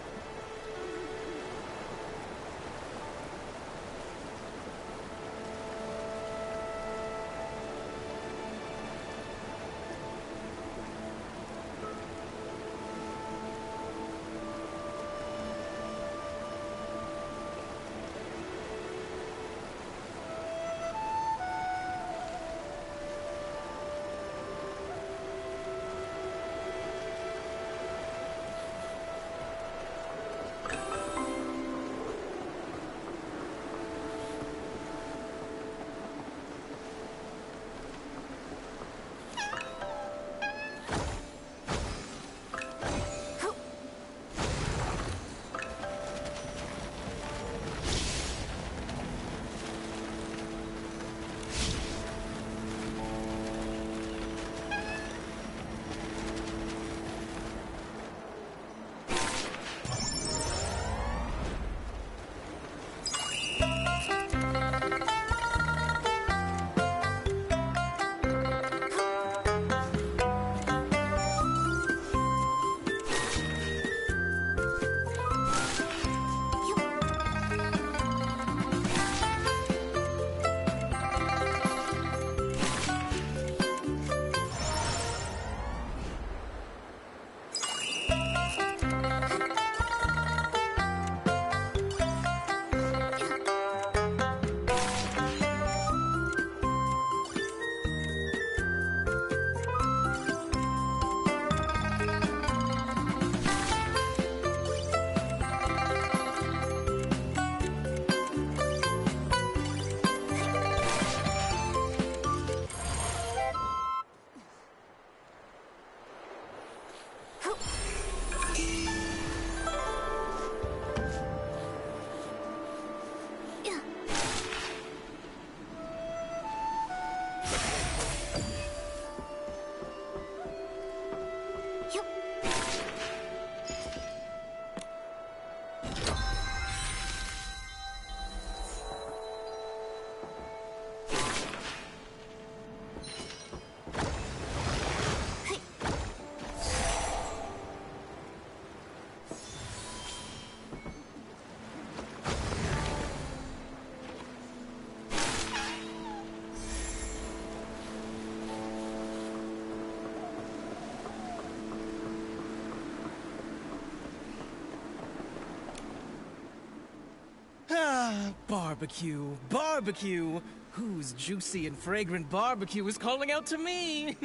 Barbecue, barbecue! Whose juicy and fragrant barbecue is calling out to me?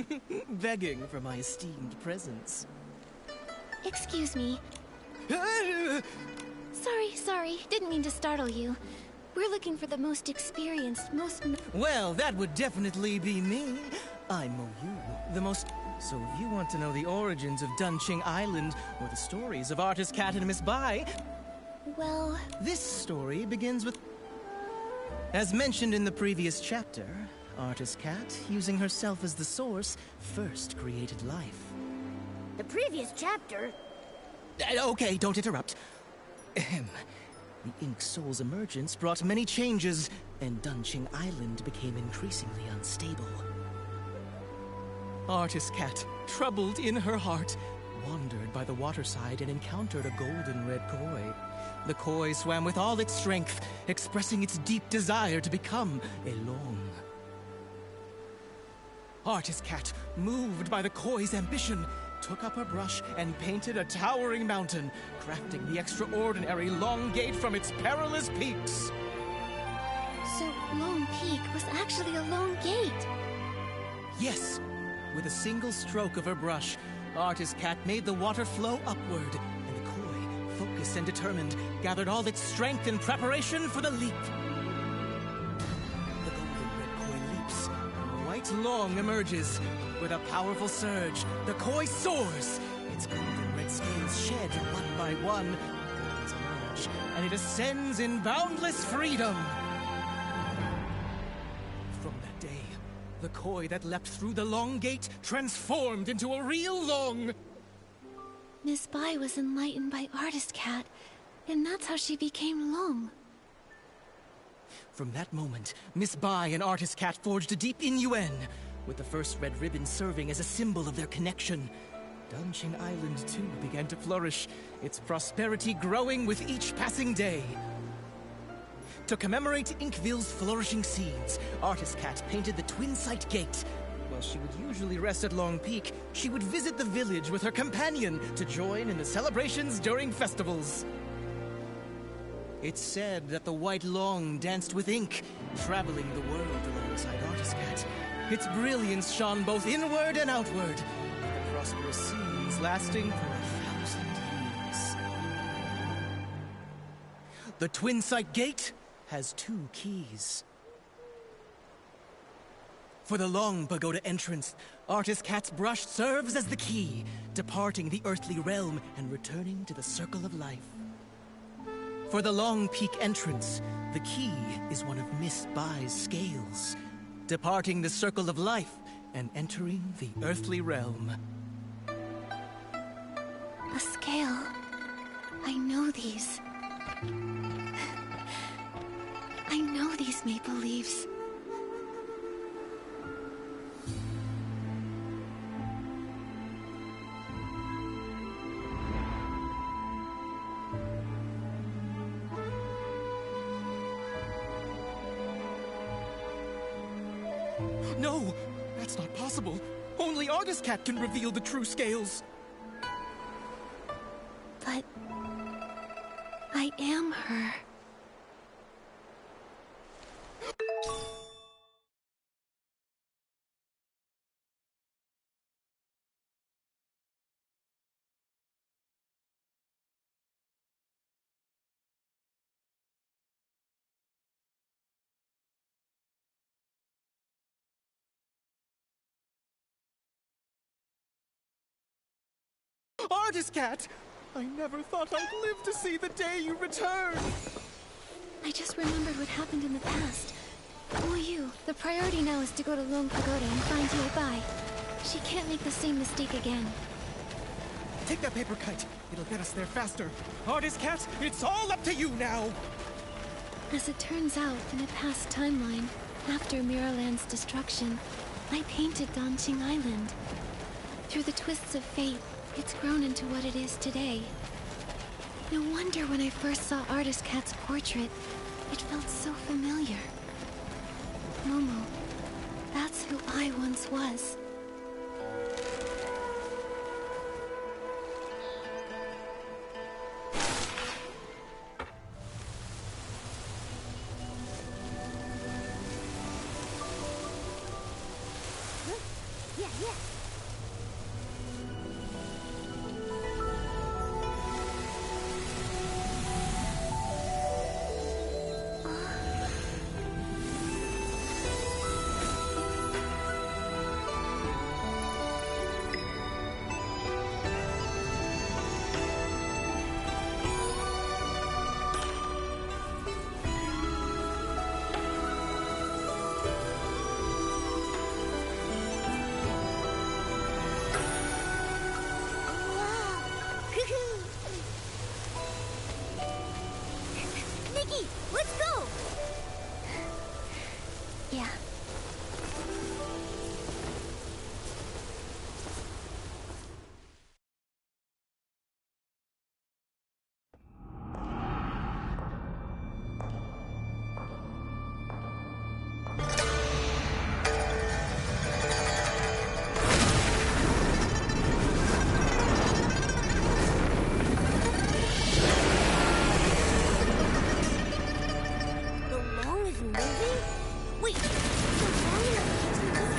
Begging for my esteemed presence. Excuse me. Sorry. Didn't mean to startle you. We're looking for the most experienced, Well, that would definitely be me. I'm Moyu, the most... So if you want to know the origins of Dunqing Island, or the stories of Artist Cat and Miss Bai... Well... This story begins with... As mentioned in the previous chapter, Artist Cat, using herself as the source, first created life. The previous chapter? Okay, don't interrupt. Ahem. The Ink Soul's emergence brought many changes, and Dunqing Island became increasingly unstable. Artist Cat, troubled in her heart, wandered by the waterside and encountered a golden red koi. The koi swam with all its strength, expressing its deep desire to become a long. Artist Cat, moved by the koi's ambition, took up her brush and painted a towering mountain, crafting the extraordinary Long Gate from its perilous peaks. So Long Peak was actually a long gate. Yes, with a single stroke of her brush, Artist Cat made the water flow upward, and the koi, focused and determined, gathered all its strength in preparation for the leap. The golden red koi leaps, and White Long emerges. With a powerful surge, the koi soars. Its golden red scales shed one by one. The wings emerge, and it ascends in boundless freedom. From that day, the koi that leapt through the Long Gate transformed into a real long. Miss Bai was enlightened by Artist Cat, and that's how she became Long. From that moment, Miss Bai and Artist Cat forged a deep innuendo, with the first red ribbon serving as a symbol of their connection. Dunqing Island, too, began to flourish, its prosperity growing with each passing day. To commemorate Inkville's flourishing scenes, Artist Cat painted the Twin Sight Gate. While she would usually rest at Long Peak, she would visit the village with her companion to join in the celebrations during festivals. It's said that the White Long danced with ink, traveling the world alongside Artist Cat. Its brilliance shone both inward and outward, with the prosperous scenes lasting for 1,000 years. The Twin Sight Gate has 2 keys. For the Long Pagoda entrance, Artist Cat's brush serves as the key, departing the earthly realm and returning to the Circle of Life. For the Long Peak entrance, the key is one of Miss Bai's scales, departing the Circle of Life and entering the earthly realm. A scale. I know these. I know these maple leaves. No, that's not possible. Only Artist Cat can reveal the true scales. But I am her. Artist Cat! I never thought I'd live to see the day you return! I just remembered what happened in the past. Wu Yu, the priority now is to go to Lone Pagoda and find Yue Bai. She can't make the same mistake again. Take that paper kite. It'll get us there faster. Artist Cat, it's all up to you now! As it turns out, in a past timeline, after Mirrorland's destruction, I painted Danqing Island. Through the twists of fate, it's grown into what it is today. No wonder when I first saw Artist Cat's portrait, it felt so familiar. Momo, that's who I once was. Nikki, let's go! Yeah. moving? Wait, is it long enough to catch the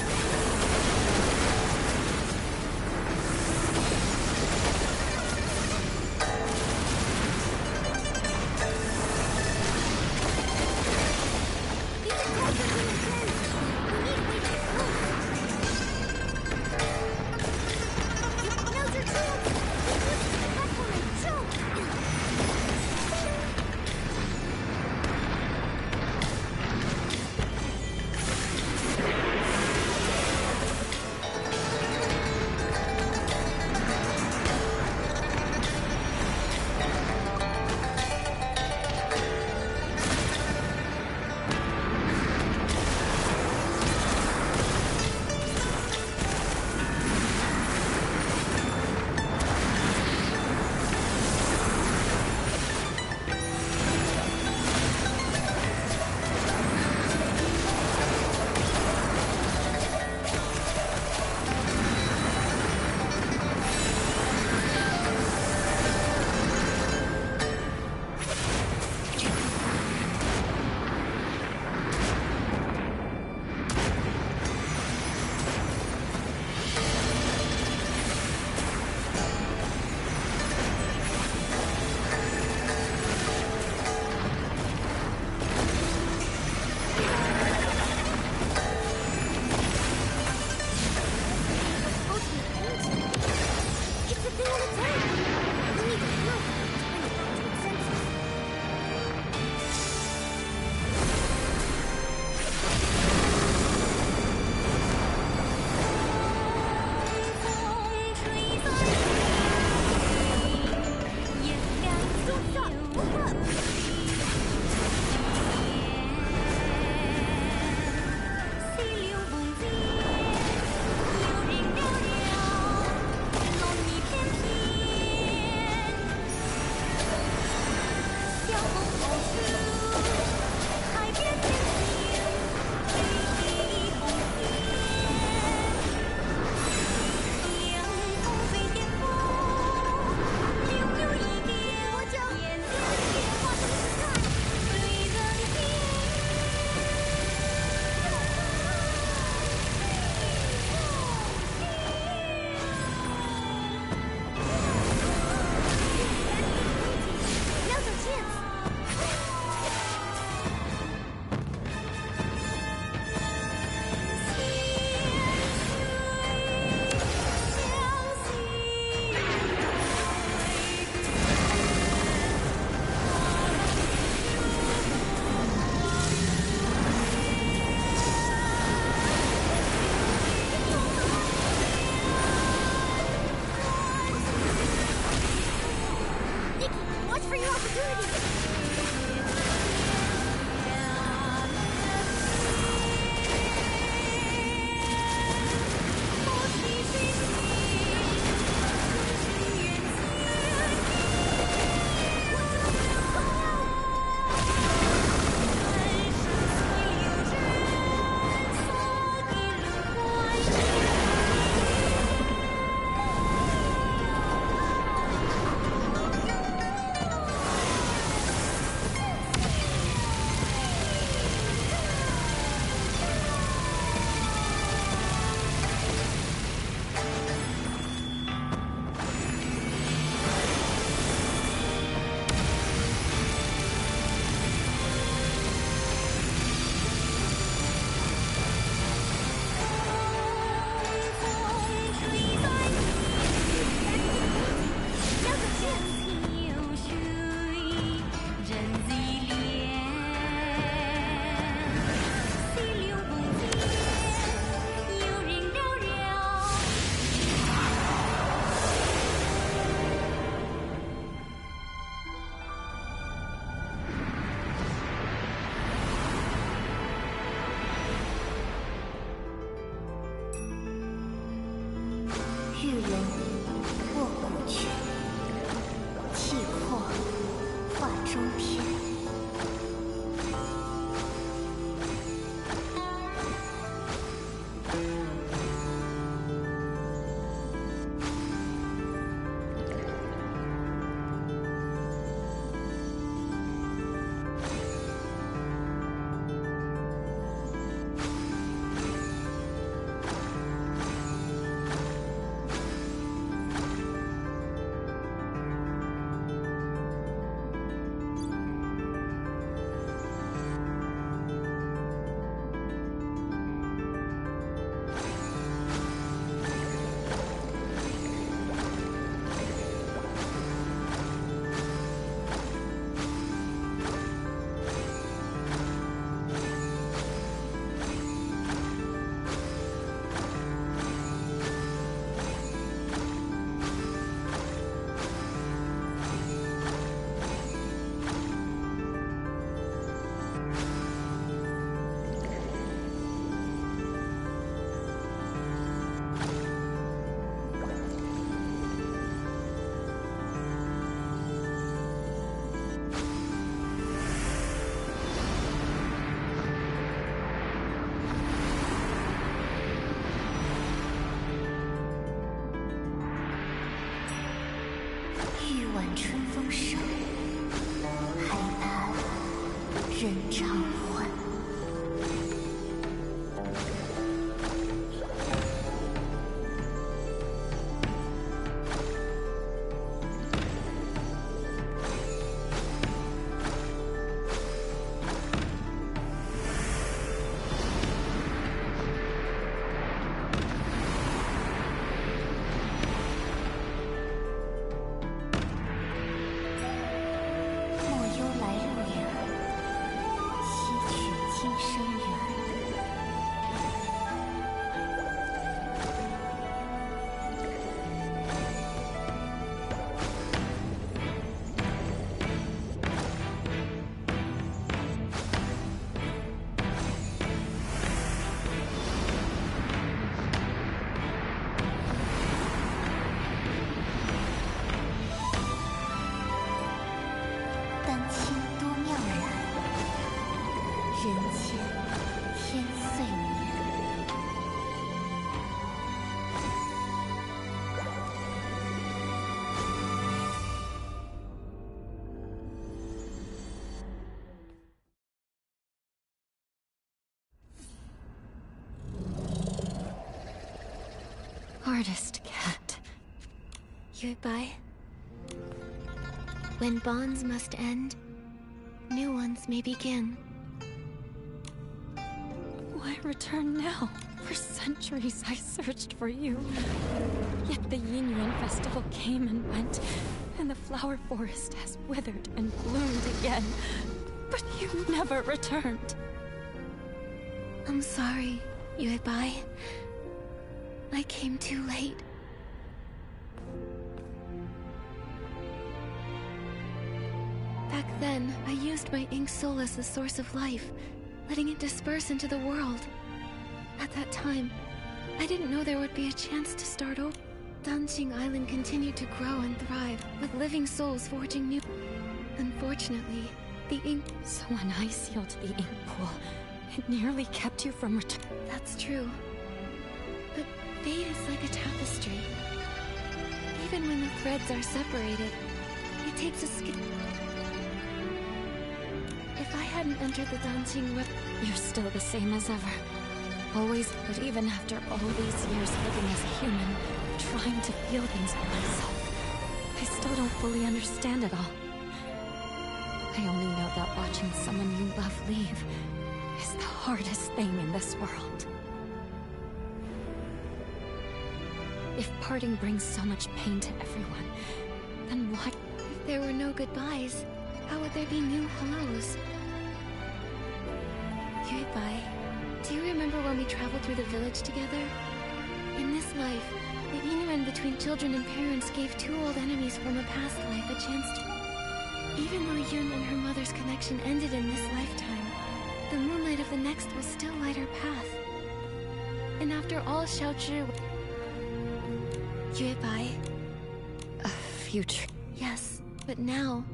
春风生，海畔人长欢。人间天岁年。Artist cat. Goodbye. When bonds must end, new ones may begin. Why return now? For centuries I searched for you. Yet the Yinyuan festival came and went, and the flower forest has withered and bloomed again. But you never returned. I'm sorry, Yuebai. I came too late. Back then, I used my ink soul as the source of life, letting it disperse into the world. At that time, I didn't know there would be a chance to start over. Danqing Island continued to grow and thrive, with living souls forging new... Unfortunately, the ink... So when I sealed the ink pool, it nearly kept you from That's true. But fate is like a tapestry. Even when the threads are separated, it takes a skin... If I hadn't entered the dancing web... You're still the same as ever. Always, but even after all these years living as a human, trying to feel things for myself, I still don't fully understand it all. I only know that watching someone you love leave is the hardest thing in this world. If parting brings so much pain to everyone, then why... If there were no goodbyes, how would there be new hellos? Yuebai, do you remember when we traveled through the village together? In this life, the Inuan between children and parents gave two old enemies from a past life a chance to... Even though Yun and her mother's connection ended in this lifetime, the moonlight of the next will still light her path. And after all Xiaozhi... Yuebai... A future... Yes, but now...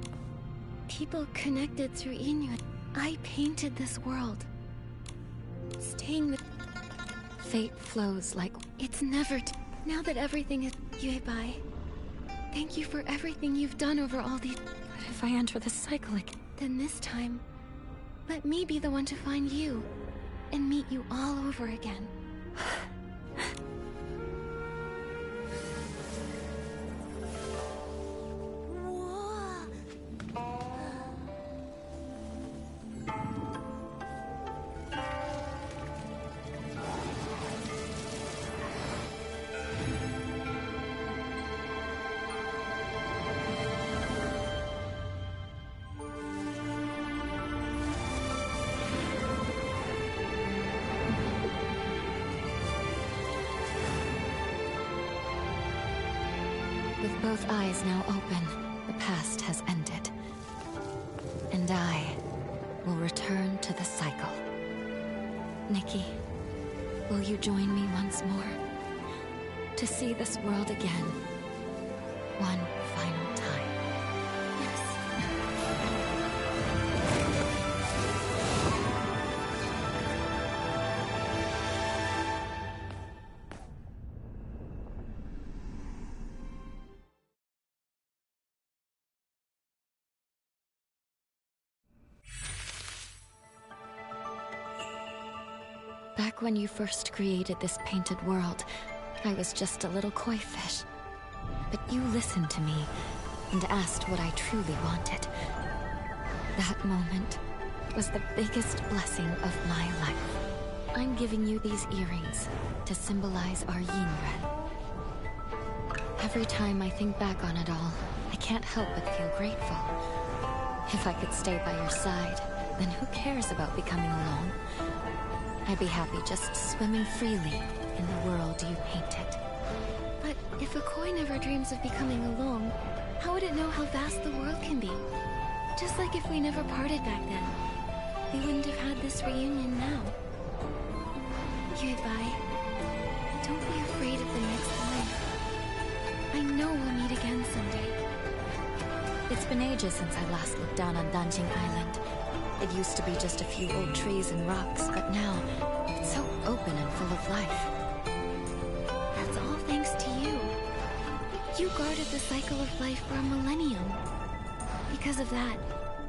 People connected through Inuit. I painted this world. Staying with... Fate flows like... It's never... Now that everything is... Yuebai, thank you for everything you've done over all these... But if I enter the cycle again... Then this time, let me be the one to find you, and meet you all over again. With both eyes now open, the past has ended. And I will return to the cycle. Nikki, will you join me once more? To see this world again, one final time. Back when you first created this painted world, I was just a little koi fish. But you listened to me and asked what I truly wanted. That moment was the biggest blessing of my life. I'm giving you these earrings to symbolize our yin-ren. Every time I think back on it all, I can't help but feel grateful. If I could stay by your side, then who cares about becoming alone? I'd be happy just swimming freely in the world you painted. But if a koi never dreams of becoming alone, how would it know how vast the world can be? Just like if we never parted back then, we wouldn't have had this reunion now. Goodbye. Don't be afraid of the next life. I know we'll meet again someday. It's been ages since I last looked down on Danjing Island. It used to be just a few old trees and rocks, but now it's so open and full of life. That's all thanks to you. You guarded the cycle of life for a millennium. Because of that,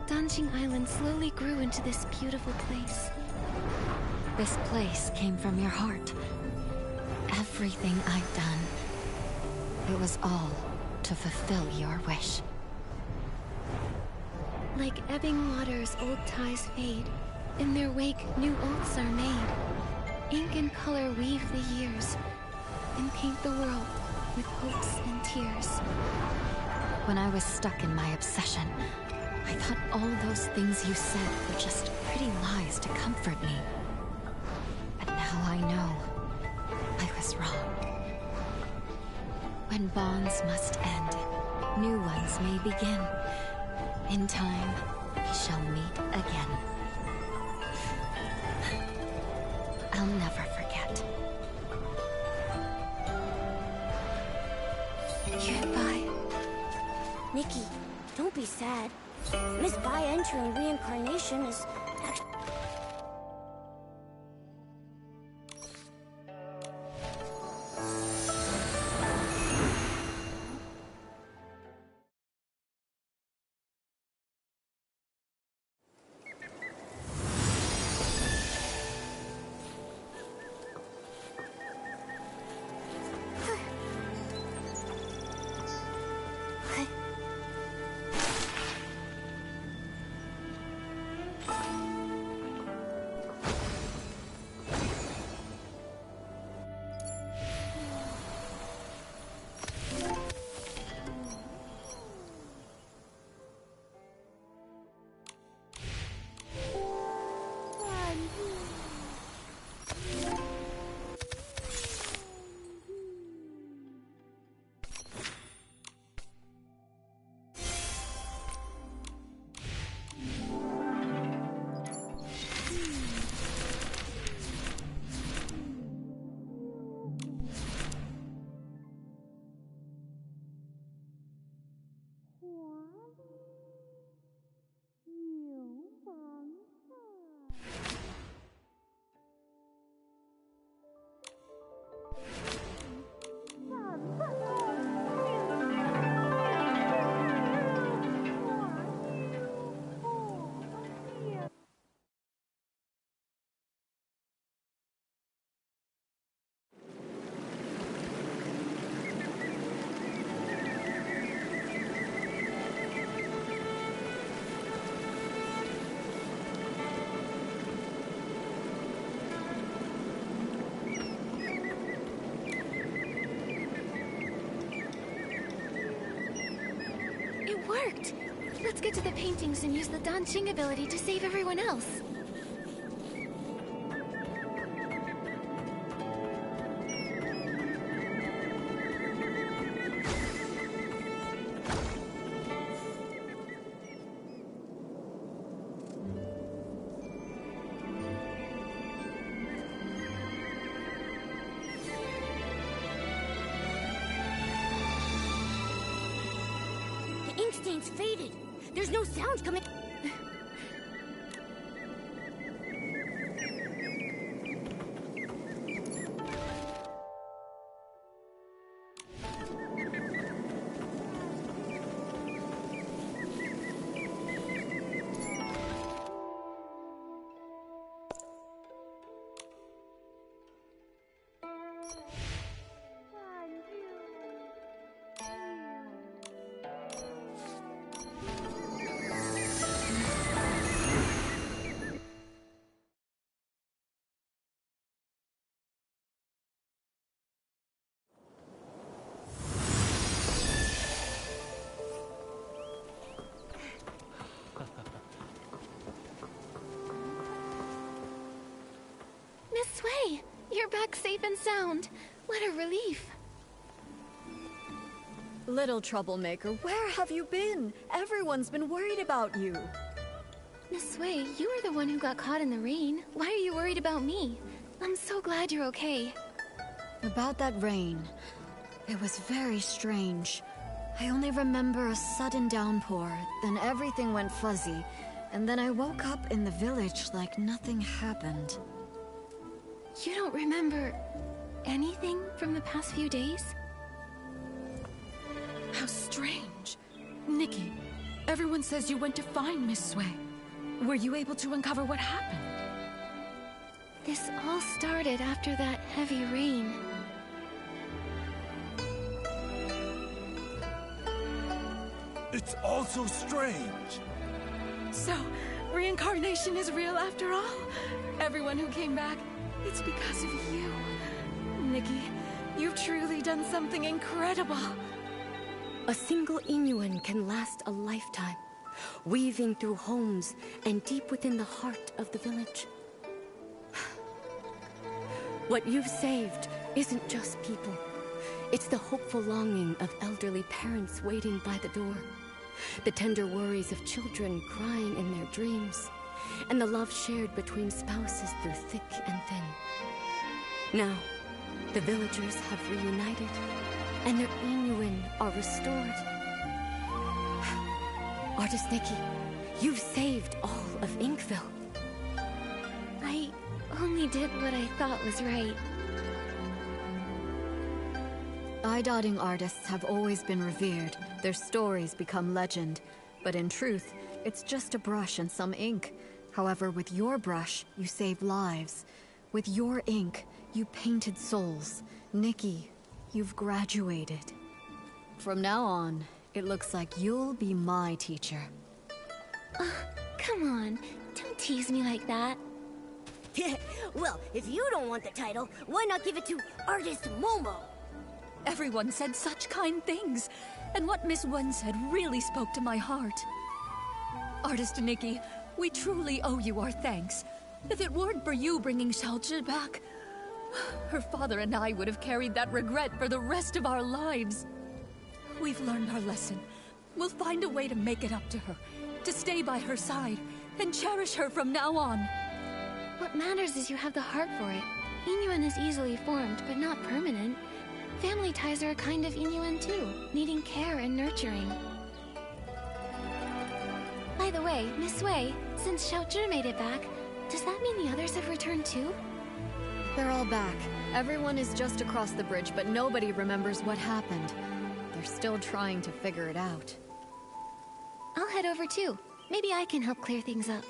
Danjing Island slowly grew into this beautiful place. This place came from your heart. Everything I've done, it was all to fulfill your wish. Like ebbing waters, old ties fade. In their wake, new oaths are made. Ink and color weave the years and paint the world with hopes and tears. When I was stuck in my obsession, I thought all those things you said were just pretty lies to comfort me. But now I know I was wrong. When bonds must end, new ones may begin. In time, we shall meet again. I'll never forget. Goodbye. Nikki, don't be sad. Miss Bai entering reincarnation is actually... It worked! Let's get to the paintings and use the Danqing ability to save everyone else. Stains faded. There's no sound coming. Miss Sway! You're back safe and sound. What a relief. Little troublemaker, where have you been? Everyone's been worried about you. Miss Sway, you were the one who got caught in the rain. Why are you worried about me? I'm so glad you're okay. About that rain, it was very strange. I only remember a sudden downpour, then everything went fuzzy, and then I woke up in the village like nothing happened. You don't remember anything from the past few days? How strange. Nikki, everyone says you went to find Miss Sway. Were you able to uncover what happened? This all started after that heavy rain. It's all so strange. So, reincarnation is real after all? Everyone who came back, it's because of you. Nikki, you've truly done something incredible. A single Inuan can last a lifetime, weaving through homes and deep within the heart of the village. What you've saved isn't just people. It's the hopeful longing of elderly parents waiting by the door, the tender worries of children crying in their dreams, and the love shared between spouses through thick and thin. Now, the villagers have reunited, and their Inuan are restored. Artist Nikki, you've saved all of Inkville. I only did what I thought was right. Eye-dotting artists have always been revered. Their stories become legend. But in truth, it's just a brush and some ink. However, with your brush, you save lives. With your ink, you painted souls. Nikki, you've graduated. From now on, it looks like you'll be my teacher. Come on, don't tease me like that. Well, if you don't want the title, why not give it to Artist Momo? Everyone said such kind things, and what Miss Wen said really spoke to my heart. Artist Nikki, we truly owe you our thanks. If it weren't for you bringing Xiaozhi back, her father and I would have carried that regret for the rest of our lives. We've learned our lesson. We'll find a way to make it up to her, to stay by her side, and cherish her from now on. What matters is you have the heart for it. Inuan is easily formed, but not permanent. Family ties are a kind of Inuan too, needing care and nurturing. By the way, Miss Wei, since Xiaozhi made it back, does that mean the others have returned too? They're all back. Everyone is just across the bridge, but nobody remembers what happened. They're still trying to figure it out. I'll head over too. Maybe I can help clear things up.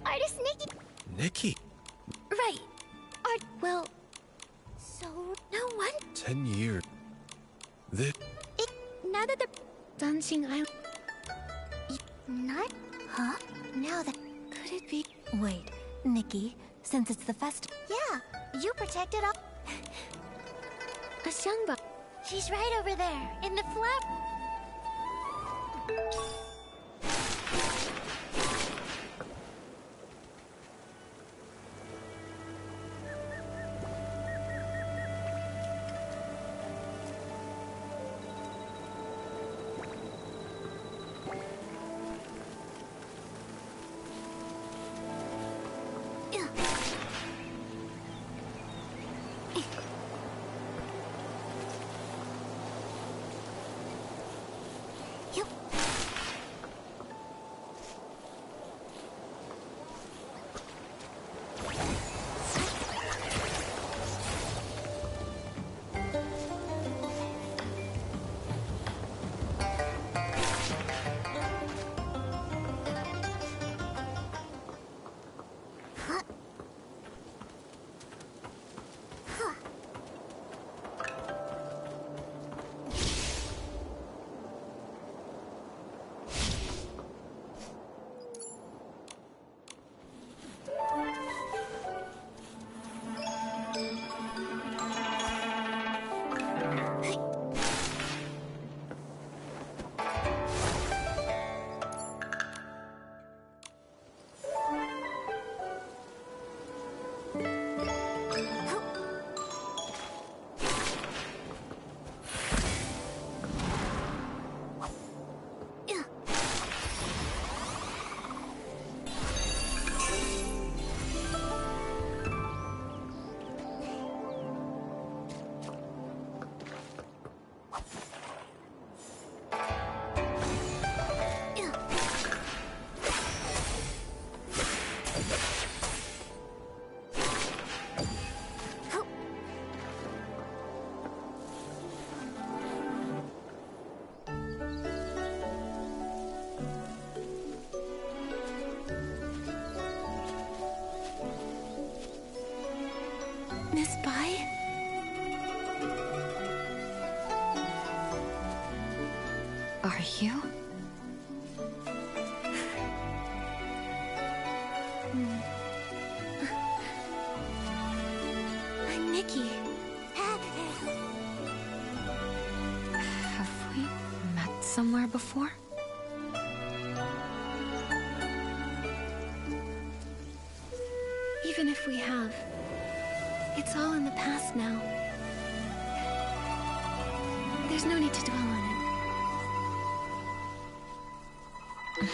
Artist Nikki! Nikki? Right. Well... So... No one... 10 years. Now that the... Dancing Island... Not? Huh? Now that... Could it be... Wait, Nikki, since it's the festival... Yeah, you protected all... A Xiangba. She's right over there, in the flap... Miss Bai? Are you? I'm Nikki. Have we met somewhere before? Even if we have, it's all in the past now. There's no need to dwell on it.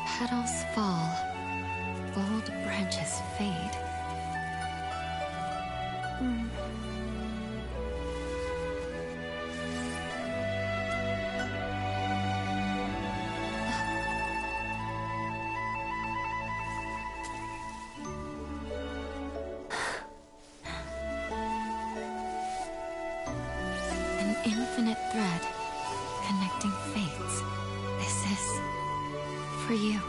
Petals fall, old branches fade. An infinite thread connecting fates. This is for you.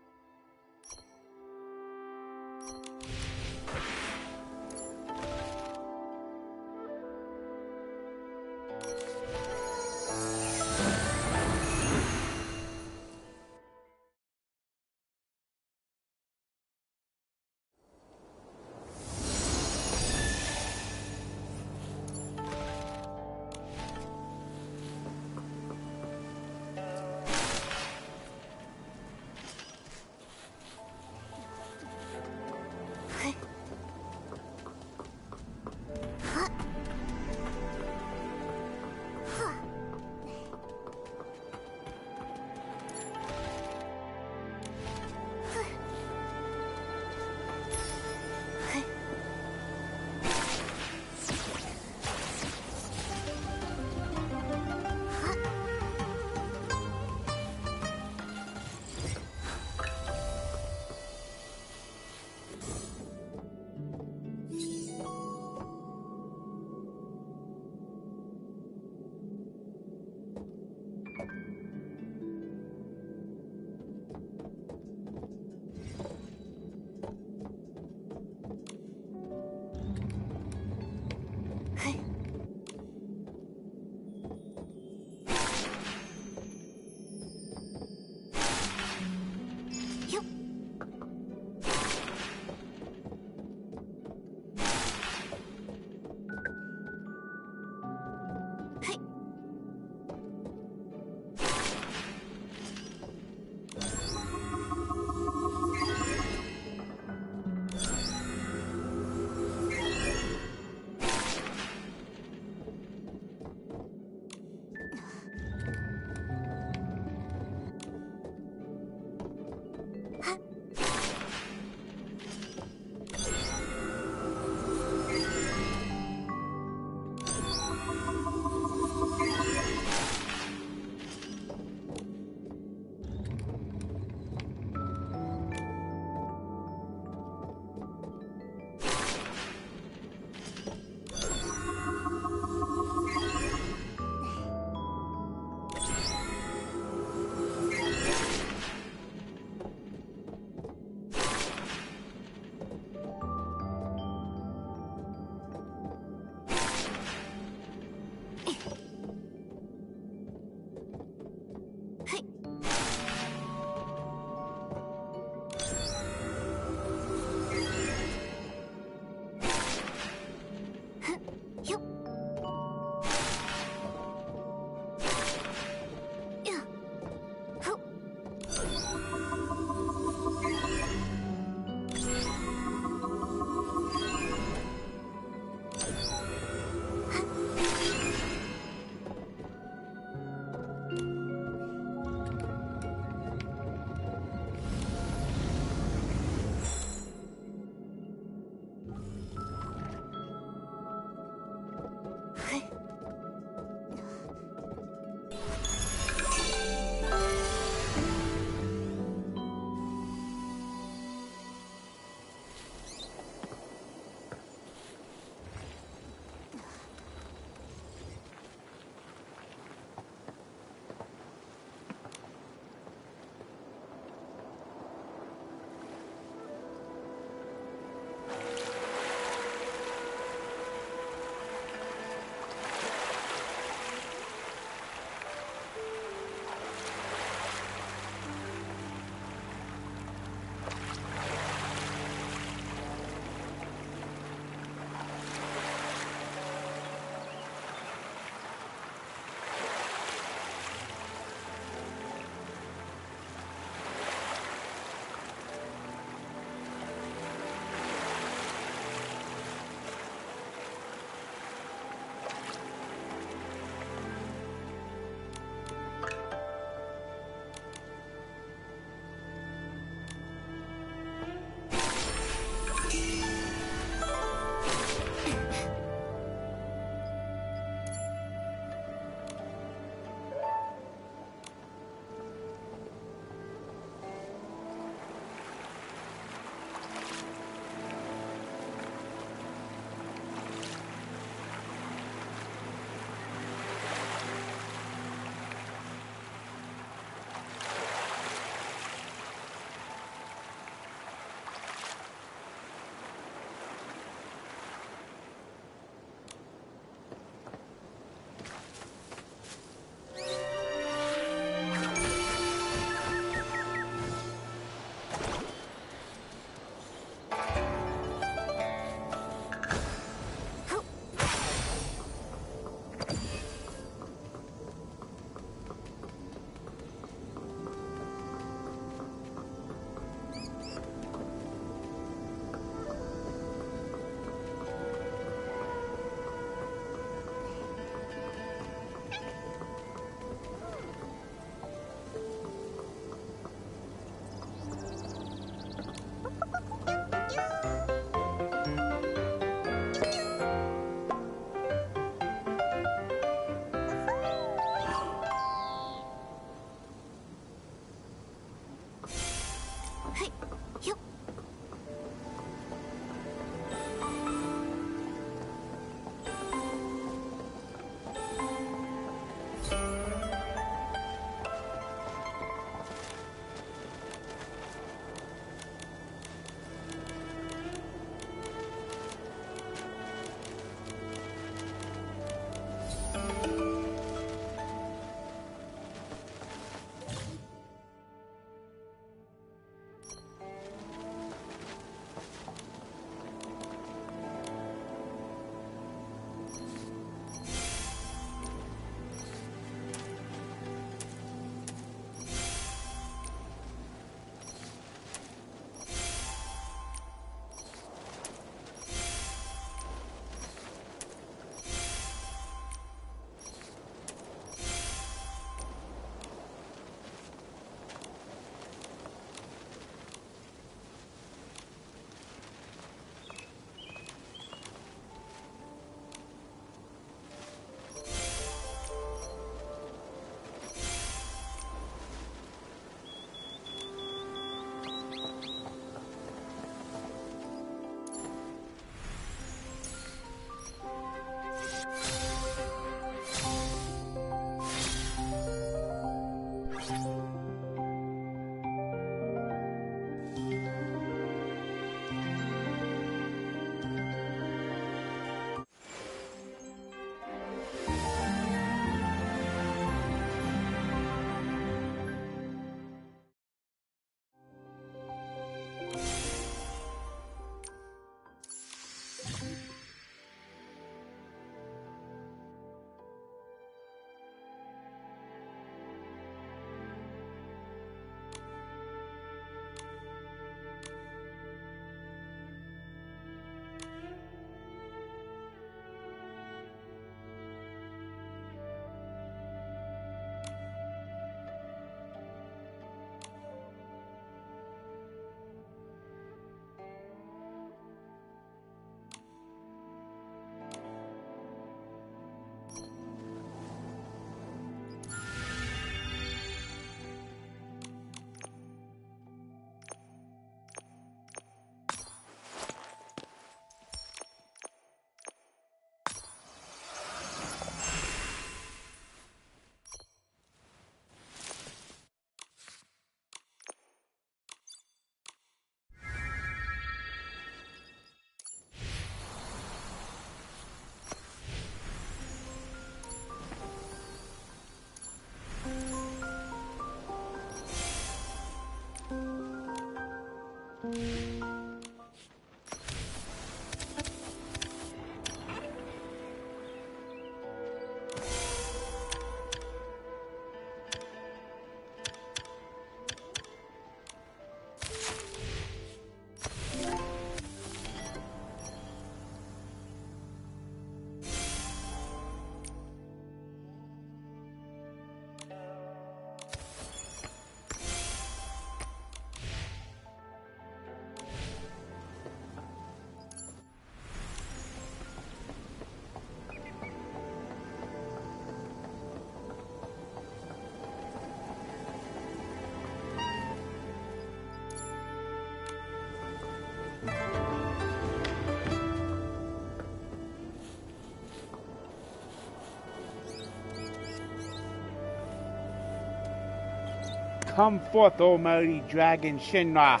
Come forth, O mighty dragon Shinra.